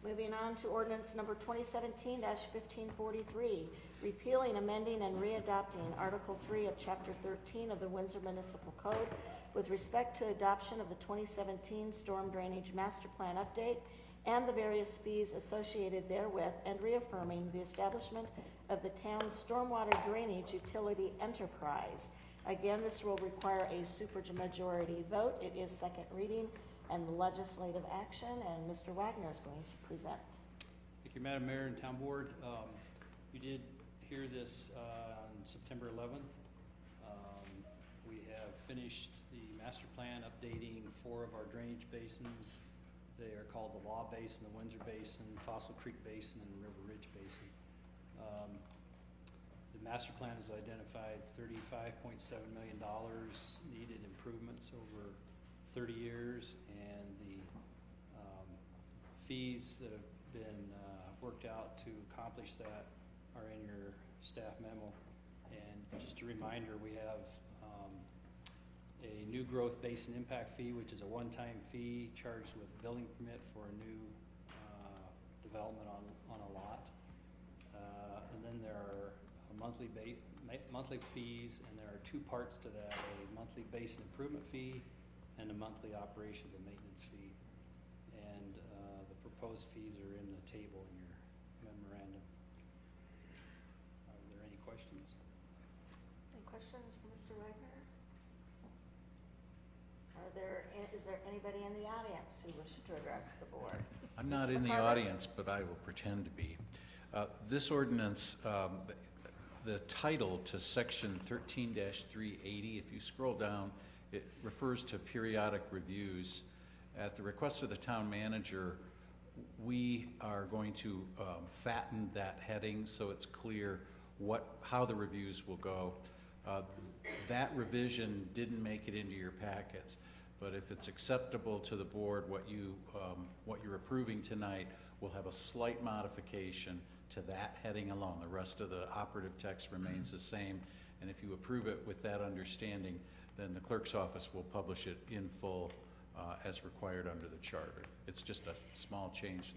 Moving on to ordinance number 2017-1543, repealing, amending, and readopting Article 3 of Chapter 13 of the Windsor Municipal Code with respect to adoption of the 2017 Storm Drainage Master Plan Update and the various fees associated therewith, and reaffirming the establishment of the town's stormwater drainage utility enterprise. Again, this will require a supermajority vote. It is second reading and legislative action, and Mr. Wagner is going to present. Thank you, Madam Mayor and Town Board. You did hear this on September 11th. We have finished the master plan updating 4 of our drainage basins. They are called the Law Basin, the Windsor Basin, Fossil Creek Basin, and River Ridge Basin. The master plan has identified $35.7 million needed improvements over 30 years, and the fees that have been worked out to accomplish that are in your staff memo. And just a reminder, we have a new growth basin impact fee, which is a one-time fee charged with building permit for a new development on a lot. And then there are monthly fees, and there are 2 parts to that: a monthly basin improvement fee and a monthly operations and maintenance fee. And the proposed fees are in the table in your memorandum. Are there any questions? Any questions for Mr. Wagner? Are Is there anybody in the audience who wishes to address the board? I'm not Mr. in the McCarver? audience, but I will pretend to be. This ordinance, the title to section 13-380, if you scroll down, it refers to periodic reviews. At the request of the town manager, we are going to fatten that heading so it's clear how the reviews will go. That revision didn't make it into your packets, but if it's acceptable to the board, what you're approving tonight will have a slight modification to that heading alone. The rest of the operative text remains the same, and if you approve it with that understanding, then the clerk's office will publish it in full as required under the charter. It's just a small change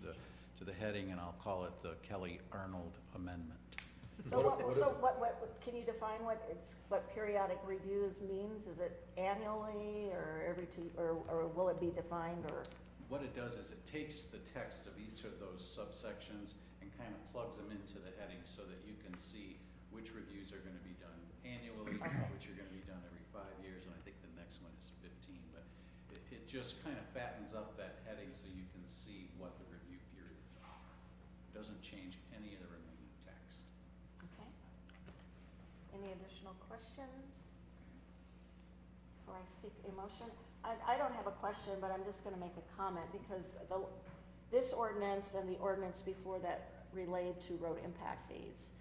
to the heading, and I'll call it the Kelly Arnold Amendment. So what, can you define what periodic reviews means? Is it annually or every or will it be defined or? What it does is it takes the text of each of those subsections and kind of plugs them into the heading so that you can see which reviews are going to be done annually, which are going to be done every 5 years, and I think the next one is 15. But it just kind of fattens up that heading so you can see what the review periods are. It doesn't change any of the remaining text. Okay. Any additional questions before I seek a motion? I don't have a question, but I'm just going to make a comment because this ordinance and the ordinance before that relate to road impact fees.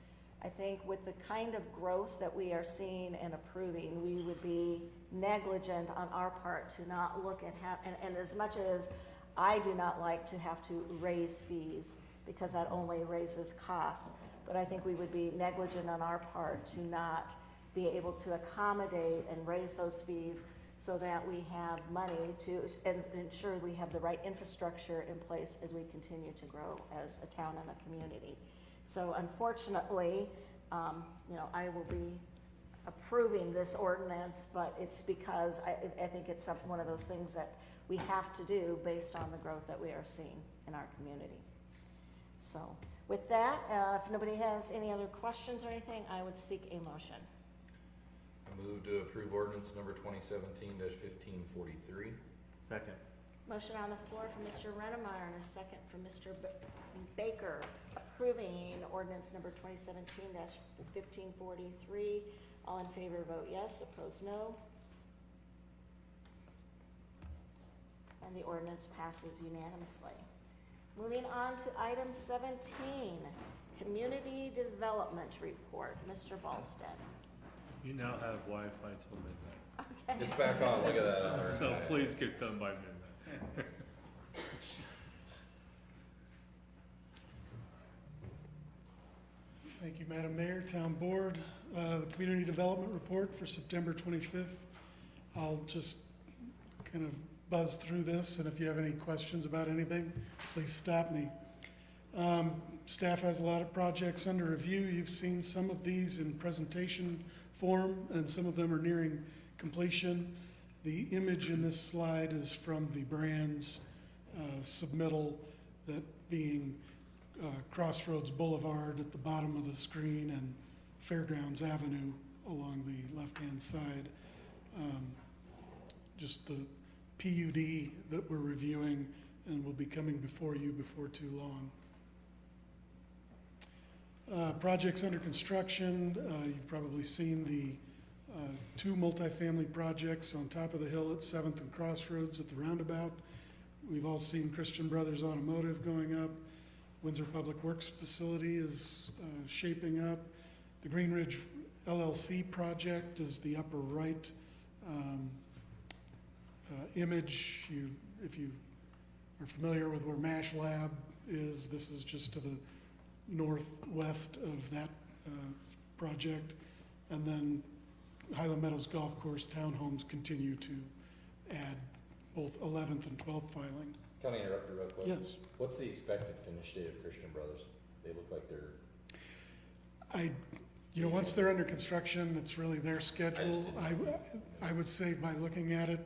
I think with the kind of growth that we are seeing and approving, we would be negligent on our part to not look at and as much as I do not like to have to raise fees because that only raises costs, but I think we would be negligent on our part to not be able to accommodate and raise those fees so that we have money to ensure we have the right infrastructure in place as we continue to grow as a town and a community. So unfortunately, I will be approving this ordinance, but it's because I think it's one of those things that we have to do based on the growth that we are seeing in our community. So with that, if nobody has any other questions or anything, I would seek a motion. I move to approve ordinance number 2017-1543. Second. Motion on the floor from Mr. Rennemeyer and a second from Mr. Baker approving ordinance number 2017-1543. All in favor vote yes, opposed no. And the ordinance passes unanimously. Moving on to item 17, Community Development Report. Mr. Volstead. You now have Wi-Fi till midnight. Okay. It's back on, look at that. So please get done by midnight. Thank you, Madam Mayor, Town Board. The Community Development Report for September 25th. I'll just kind of buzz through this, and if you have any questions about anything, please stop me. Staff has a lot of projects under review. You've seen some of these in presentation form, and some of them are nearing completion. The image in this slide is from the Brands submittal, that being Crossroads Boulevard at the bottom of the screen and Fairgrounds Avenue along the left-hand side. Just the PUD that we're reviewing and will be coming before you before too long. Projects under construction, you've probably seen the two multifamily projects on top of the hill at 7th and Crossroads at the roundabout. We've all seen Christian Brothers Automotive going up. Windsor Public Works facility is shaping up. The Green Ridge LLC project is the upper right image. If you are familiar with where MASH Lab is, this is just to the northwest of that project. And then Highland Meadows Golf Course townhomes continue to add both 11th and 12th filing. Can I interrupt you real quick? Yes. What's the expected finish date of Christian Brothers? They look like they're... Once they're under construction, it's really their schedule. I would say by looking at it,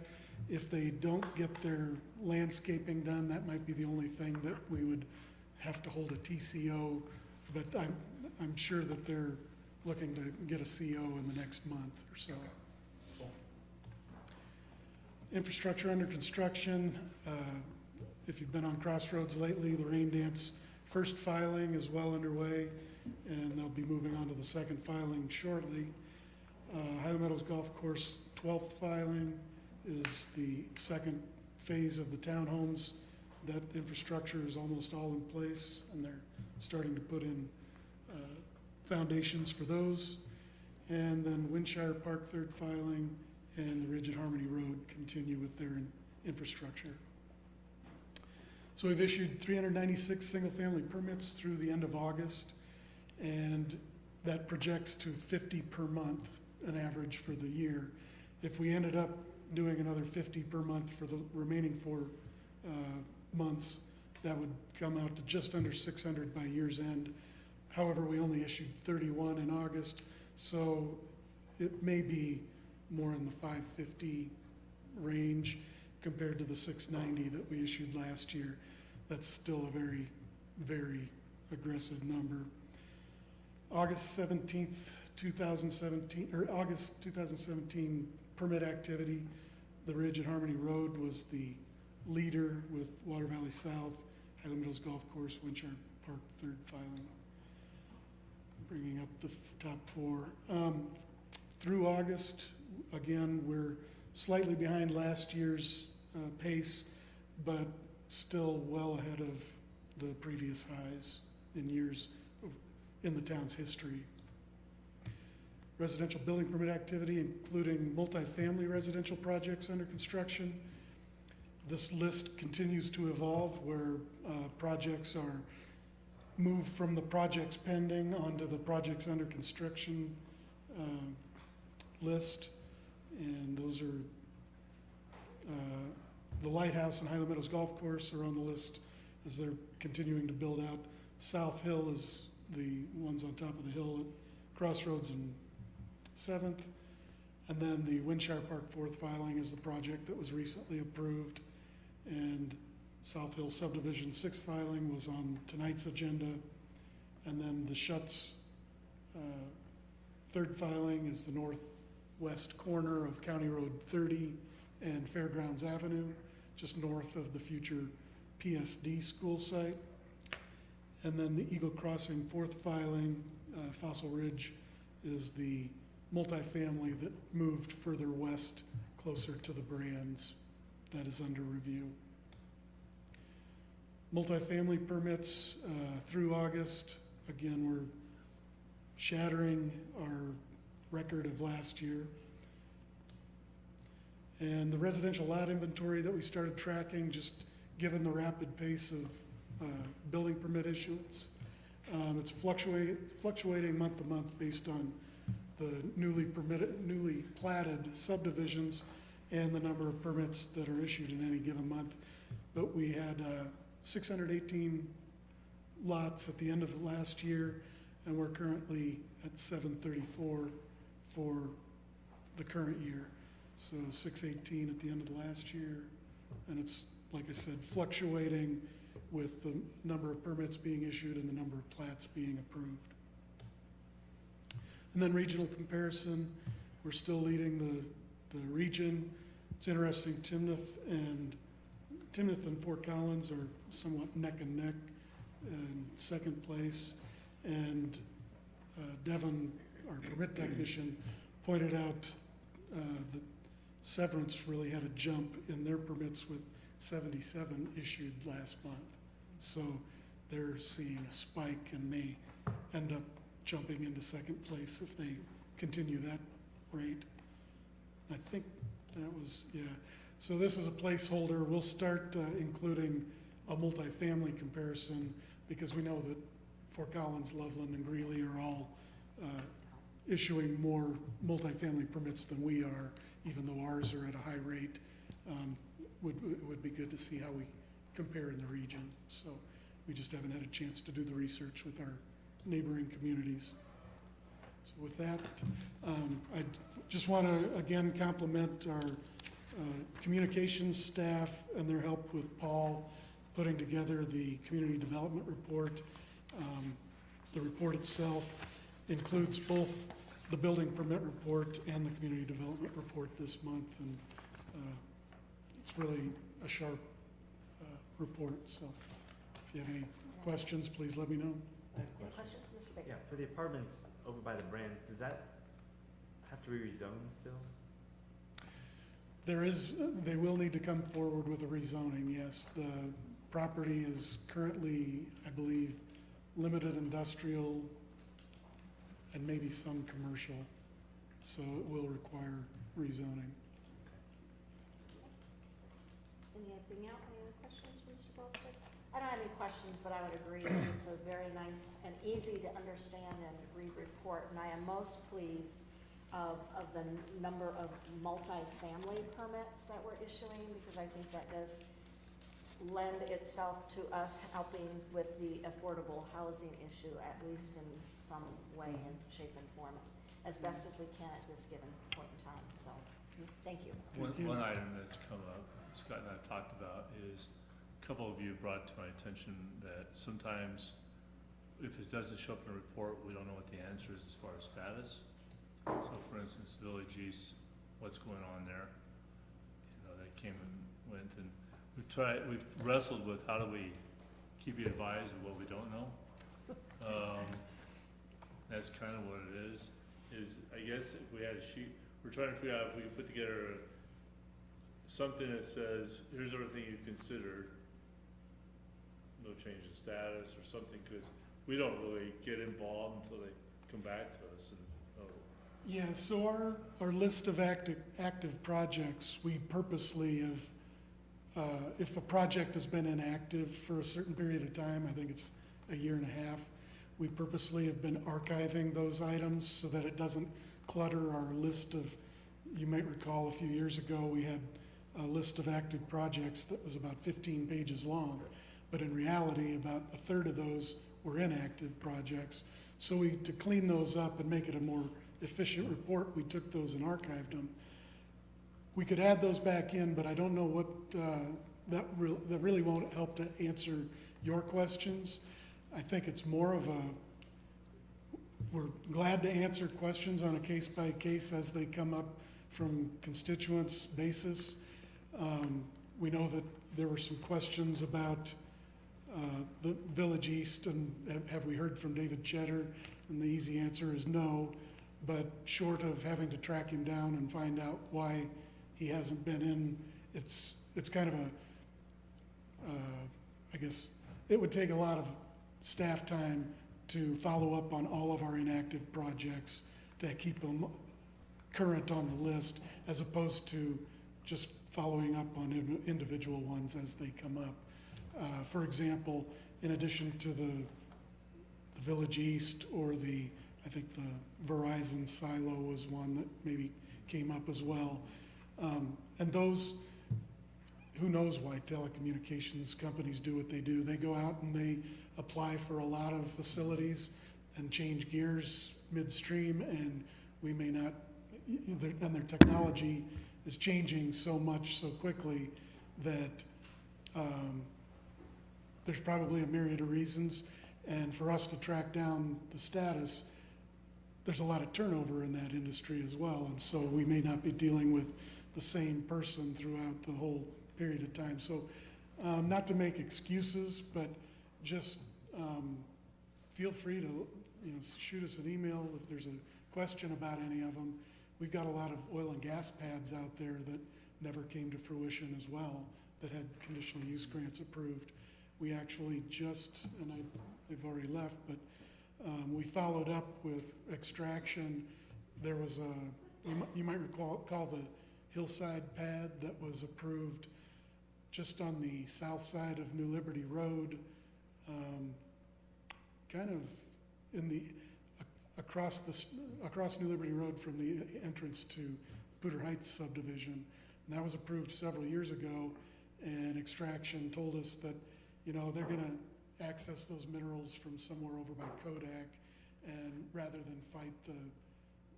if they don't get their landscaping done, that might be the only thing that we would have to hold a TCO. But I'm sure that they're looking to get a CO in the next month or so. Infrastructure under construction. If you've been on Crossroads lately, the rain dance first filing is well underway, and they'll be moving on to the second filing shortly. Highland Meadows Golf Course 12th filing is the second phase of the townhomes. That infrastructure is almost all in place, and they're starting to put in foundations for those. And then Windshire Park third filing and the Ridge at Harmony Road continue with their infrastructure. So we've issued 396 single-family permits through the end of August, and that projects to 50 per month, an average for the year. If we ended up doing another 50 per month for the remaining 4 months, that would come out to just under 600 by year's end. However, we only issued 31 in August, so it may be more in the 550 range compared to the 690 that we issued last year. That's still a very, very aggressive number. August 17th, 2017, or August 2017 permit activity, the Ridge at Harmony Road was the leader with Water Valley South, Highland Meadows Golf Course, Windshire Park third filing. Bringing up the top 4. Through August, again, we're slightly behind last year's pace, but still well ahead of the previous highs in years in the town's history. Residential building permit activity, including multifamily residential projects under construction. This list continues to evolve, where projects are moved from the projects pending onto the projects under construction list. And those are the Lighthouse and Highland Meadows Golf Course are on the list as they're continuing to build out. South Hill is the ones on top of the hill at Crossroads and 7th. And then the Windshire Park 4th filing is the project that was recently approved. And South Hill Subdivision 6th filing was on tonight's agenda. And then the Schutz 3rd filing is the northwest corner of County Road 30 and Fairgrounds Avenue, just north of the future PSD school site. And then the Eagle Crossing 4th filing, Fossil Ridge, is the multifamily that moved further west, closer to the Brands. That is under review. Multifamily permits through August. Again, we're shattering our record of last year. And the residential lot inventory that we started tracking, just given the rapid pace of building permit issuance, it's fluctuating month to month based on the newly platted subdivisions and the number of permits that are issued in any given month. But we had 618 lots at the end of last year, and we're currently at 734 for the current year. So 618 at the end of the last year, and it's, like I said, fluctuating with the number of permits being issued and the number of plats being approved. And then regional comparison, we're still leading the region. It's interesting, Timnath and Fort Collins are somewhat neck and neck in second place. And Devon, our permit technician, pointed out that Severance really had a jump in their permits with 77 issued last month. So they're seeing a spike and may end up jumping into second place if they continue that rate. I think that was, yeah. So this is a placeholder. We'll start including a multifamily comparison because we know that Fort Collins, Loveland, and Greeley are all issuing more multifamily permits than we are, even though ours are at a high rate. It would be good to see how we compare in the region. So we just haven't had a chance to do the research with our neighboring communities. So with that, I just want to again compliment our communications staff and their help with Paul putting together the community development report. The report itself includes both the building permit report and the community development report this month, and it's really a sharp report, so if you have any questions, please let me know. I have a Any question. questions, Mr. Baker? Yeah, for the apartments over by the brands, does that have to be rezoned still? They will need to come forward with a rezoning, yes. The property is currently, I believe, limited industrial and maybe some commercial, so it will require rezoning. Anything else? Any other questions for Mr. Bolster? I don't have any questions, but I would agree that it's a very nice and easy to understand and read report, and I am most pleased of the number of multi-family permits that we're issuing, because I think that does lend itself to us helping with the affordable housing issue, at least in some way and shape and form, as best as we can at this given point in time, so, thank you. One item that's come up, Scott and I talked about, is a couple of you brought to my attention that sometimes if it doesn't show up in a report, we don't know what the answer is as far as status. So for instance, Village East, what's going on there? You know, they came and went, and we've wrestled with how do we keep you advised of what we don't know? That's kind of what it is I guess if we had a sheet, we're trying to figure out if we could put together something that says, here's everything you considered, no change in status or something, because we don't really get involved until they come back to us and, Yeah, so our list of active projects, we purposely have, if a project has been inactive for a certain period of time, I think it's a year and a half, we purposely have been archiving those items so that it doesn't clutter our list of, you might recall a few years ago, we had a list of active projects that was about 15 pages long, but in reality, about a third of those were inactive projects. So to clean those up and make it a more efficient report, we took those and archived them. We could add those back in, but I don't know what, that really won't help to answer your questions. I think it's more of we're glad to answer questions on a case-by-case as they come up from constituents basis. We know that there were some questions about the Village East, and have we heard from David Cheddar? And the easy answer is no. But short of having to track him down and find out why he hasn't been in, it's kind of I guess, it would take a lot of staff time to follow up on all of our inactive projects to keep them current on the list, as opposed to just following up on individual ones as they come up. For example, in addition to the Village East or I think the Verizon silo was one that maybe came up as well. And those, who knows why telecommunications companies do what they do. They go out and they apply for a lot of facilities and change gears midstream, and we may not, and their technology is changing so much so quickly that there's probably a myriad of reasons. And for us to track down the status, there's a lot of turnover in that industry as well, and so we may not be dealing with the same person throughout the whole period of time. So not to make excuses, but just feel free to shoot us an email if there's a question about any of them. We've got a lot of oil and gas pads out there that never came to fruition as well, that had conditional use grants approved. We actually just, and they've already left, but we followed up with Extraction. There was you might recall the Hillside pad that was approved just on the south side of New Liberty Road, kind of in the across New Liberty Road from the entrance to Poudre Heights subdivision. And that was approved several years ago, and Extraction told us that they're going to access those minerals from somewhere over by Kodak, and rather than fight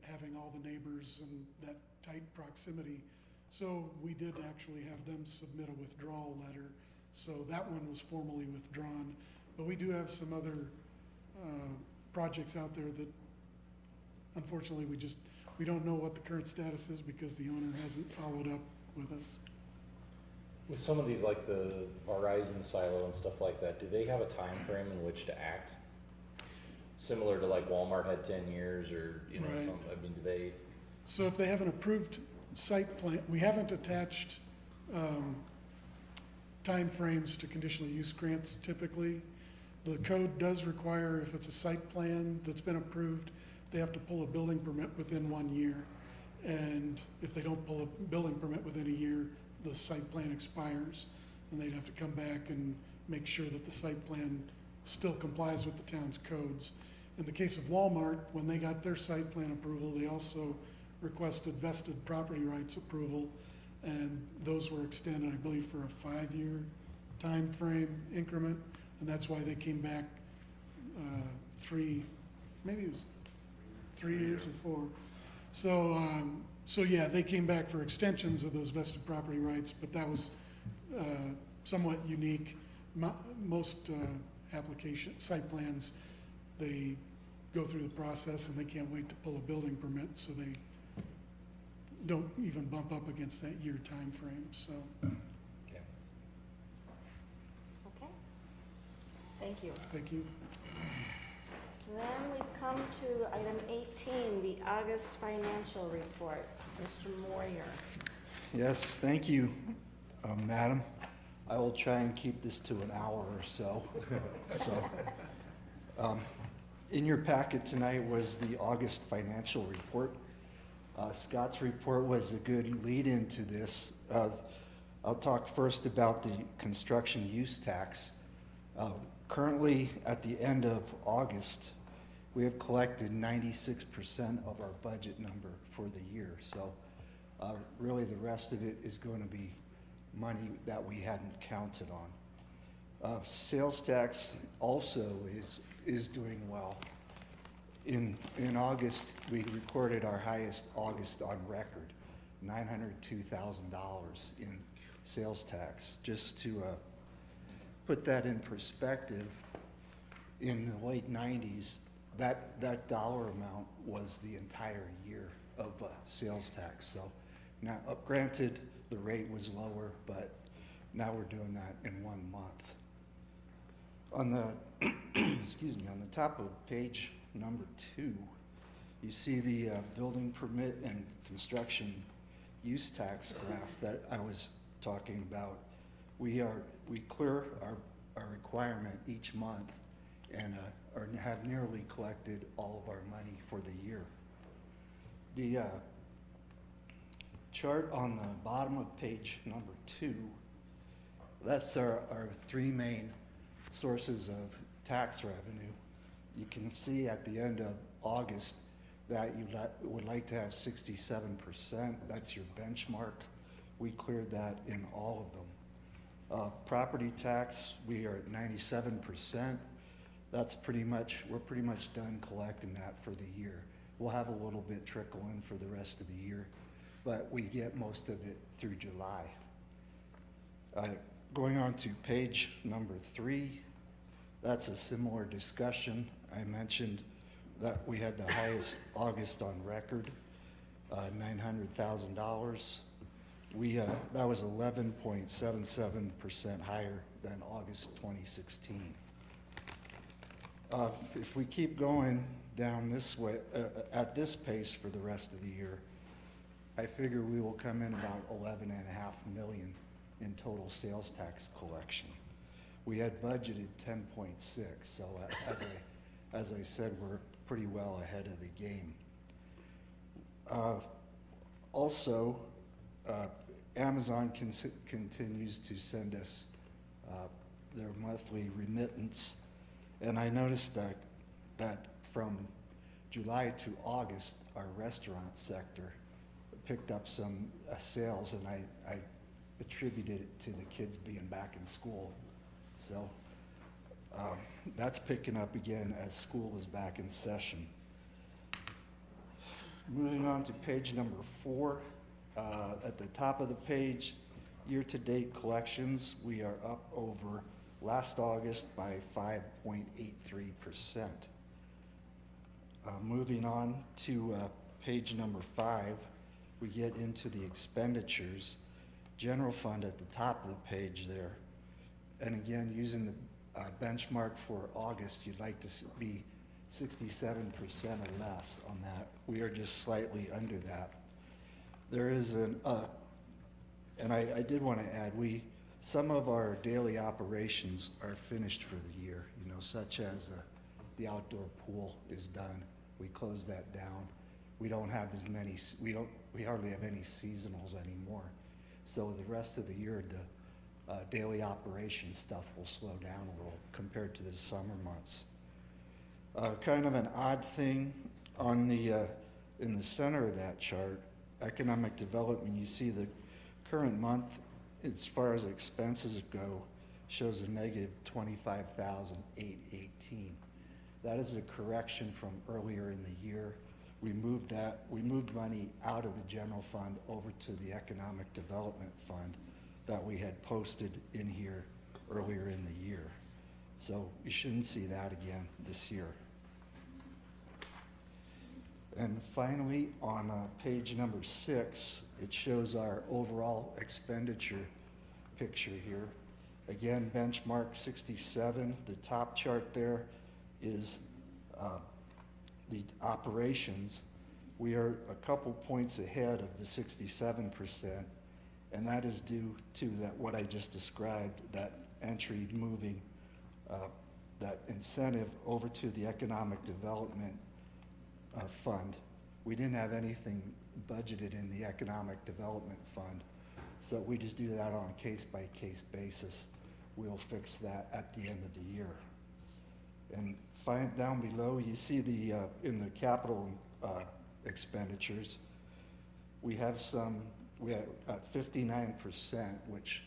having all the neighbors and that tight proximity. So we did actually have them submit a withdrawal letter. So that one was formally withdrawn. But we do have some other projects out there that unfortunately we don't know what the current status is because the owner hasn't followed up with us. With some of these, like the Verizon silo and stuff like that, do they have a time frame in which to act? Similar to like Walmart had 10 years, or, you know, Right. some, I mean, do they? So if they have an approved site plan, we haven't attached timeframes to conditional use grants typically. The code does require, if it's a site plan that's been approved, they have to pull a building permit within 1 year. And if they don't pull a building permit within a year, the site plan expires. And they'd have to come back and make sure that the site plan still complies with the town's codes. In the case of Walmart, when they got their site plan approval, they also requested vested property rights approval, and those were extended, I believe, for a 5-year time frame increment, and that's why they came back maybe it was 3 years or 4. So yeah, they came back for extensions of those vested property rights, but that was somewhat unique. Most application site plans, they go through the process and they can't wait to pull a building permit, so they don't even bump up against that year time frame. So Okay. Okay. Thank you. thank you. Then we've come to item 18, the August financial report. Mr. Moyer. Yes, thank you, Madam. I will try and keep this to an hour or so. In your packet tonight was the August financial report. Scott's report was a good lead into this. I'll talk first about the construction use tax. Currently, at the end of August, we have collected 96% of our budget number for the year. So really the rest of it is going to be money that we hadn't counted on. Sales tax also is doing well. In August, we recorded our highest August on record, $902,000 in sales tax. Just to put that in perspective, in the late 90s, that dollar amount was the entire year of sales tax. So now, granted, the rate was lower, but now we're doing that in 1 month. On the, excuse me, on the top of page number 2, you see the building permit and construction use tax graph that I was talking about. We clear our requirement each month and have nearly collected all of our money for the year. The chart on the bottom of page number 2, that's our 3 main sources of tax revenue. You can see at the end of August that you would like to have 67%. That's your benchmark. We cleared that in all of them. Property tax, we are at 97%. That's we're pretty much done collecting that for the year. We'll have a little bit trickle in for the rest of the year, but we get most of it through July. Going on to page number 3, that's a similar discussion. I mentioned that we had the highest August on record, $900,000. That was 11.77% higher than August 2016. If we keep going down this way, at this pace for the rest of the year, I figure we will come in about 11.5 million in total sales tax collection. We had budgeted 10.6, so as I said, we're pretty well ahead of the game. Also, Amazon continues to send us their monthly remittance, and I noticed that from July to August, our restaurant sector picked up some sales, and I attributed it to the kids being back in school. So that's picking up again as school is back in session. Moving on to page number 4, at the top of the page, year-to-date collections, we are up over last August by 5.83%. Moving on to page number 5, we get into the expenditures. general fund at the top of the page there. And again, using the benchmark for August, you'd like to be 67% or less on that. We are just slightly under that. There is and I did want to add, some of our daily operations are finished for the year, you know, such as the outdoor pool is done. We closed that down. We don't have as many, we hardly have any seasonals anymore. So the rest of the year, the daily operation stuff will slow down a little compared to the summer months. Kind of an odd thing on in the center of that chart, economic development, you see the current month, as far as expenses go, shows a negative $25,818. That is a correction from earlier in the year. We moved money out of the general fund over to the economic development fund that we had posted in here earlier in the year. So you shouldn't see that again this year. And finally, on page number 6, it shows our overall expenditure picture here. Again, benchmark 67, the top chart there is the operations. We are a couple points ahead of the 67%, and that is due to what I just described, that entry moving that incentive over to the economic development fund. We didn't have anything budgeted in the economic development fund, so we just do that on a case-by-case basis. We'll fix that at the end of the year. And down below, you see in the capital expenditures, we have at 59%, which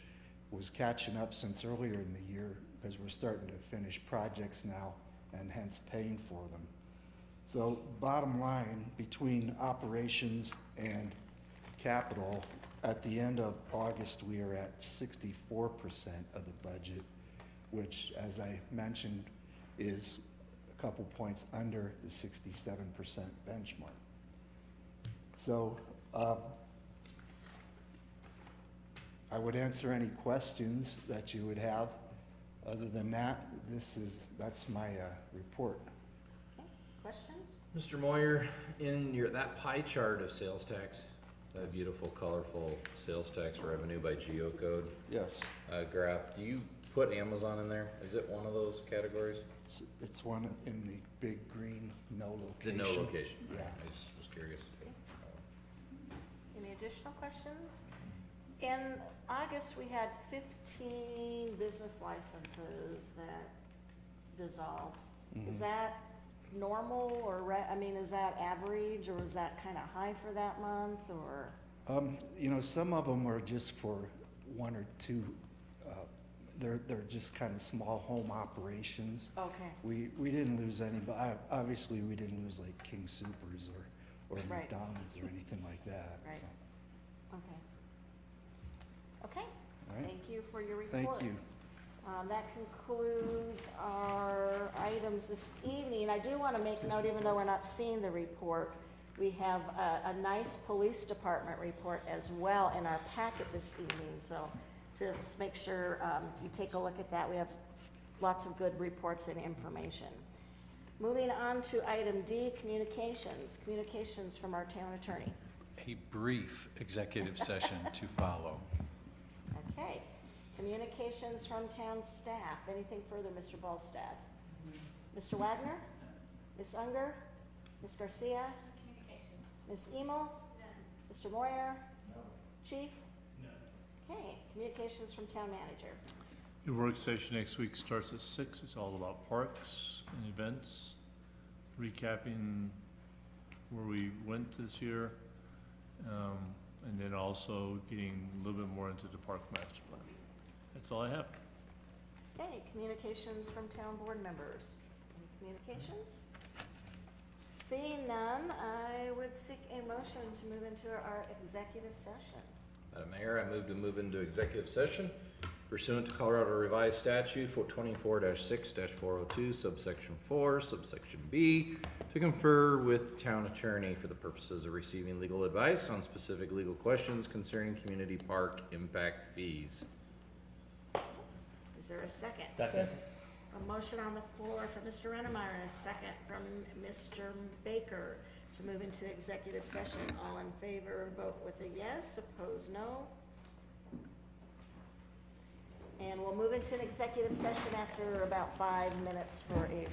was catching up since earlier in the year because we're starting to finish projects now and hence paying for them. So bottom line, between operations and capital, at the end of August, we are at 64% of the budget, which, as I mentioned, is a couple points under the 67% benchmark. So I would answer any questions that you would have. Other than that, that's my report. Okay, questions? Mr. Moyer, in that pie chart of sales tax, that beautiful, colorful sales tax revenue by geocode Yes. graph, do you put Amazon in there? Is it one of those categories? It's one in the big green no The location. no location. Yeah. I just was curious. Any additional questions? In August, we had 15 business licenses that dissolved. Is that normal or, is that average or is that kind of high for that month or? You know, some of them are just for one or two, they're just kind of small home operations. Okay. We didn't lose any, but obviously we didn't lose like King Soopers or Right. McDonald's or anything like that. Right. So, Okay. Okay, all right. thank you for your report. Thank you. That concludes our items this evening. I do want to make note, even though we're not seeing the report, we have a nice police department report as well in our packet this evening. So to just make sure you take a look at that. We have lots of good reports and information. Moving on to item D, communications. Communications from our town attorney. A brief executive session to follow. Okay. Communications from town staff. Anything further, Mr. Ballstad? Mr. Wagner? Ms. Unger? Ms. Garcia? Ms. Emil? Mr. Moyer? Chief? Okay, communications from town manager. Your work session next week starts at 6. It's all about parks and events, recapping where we went this year, and then also getting a little bit more into the park master plan. That's all I have. Okay, communications from town board members. Any communications? Seeing none, I would seek a motion to move into our executive session. Madam Mayor, I move to move into executive session pursuant to Colorado Revised Statute 24-6-402, subsection 4, subsection B, to confer with town attorney for the purposes of receiving legal advice on specific legal questions concerning community park impact fees. Is there a second? Second. A motion on the floor from Mr. Rennemeyer and a second from Mr. Baker to move into executive session. All in favor, vote with a yes. Opposed, no. And we'll move into an executive session after about 5 minutes for a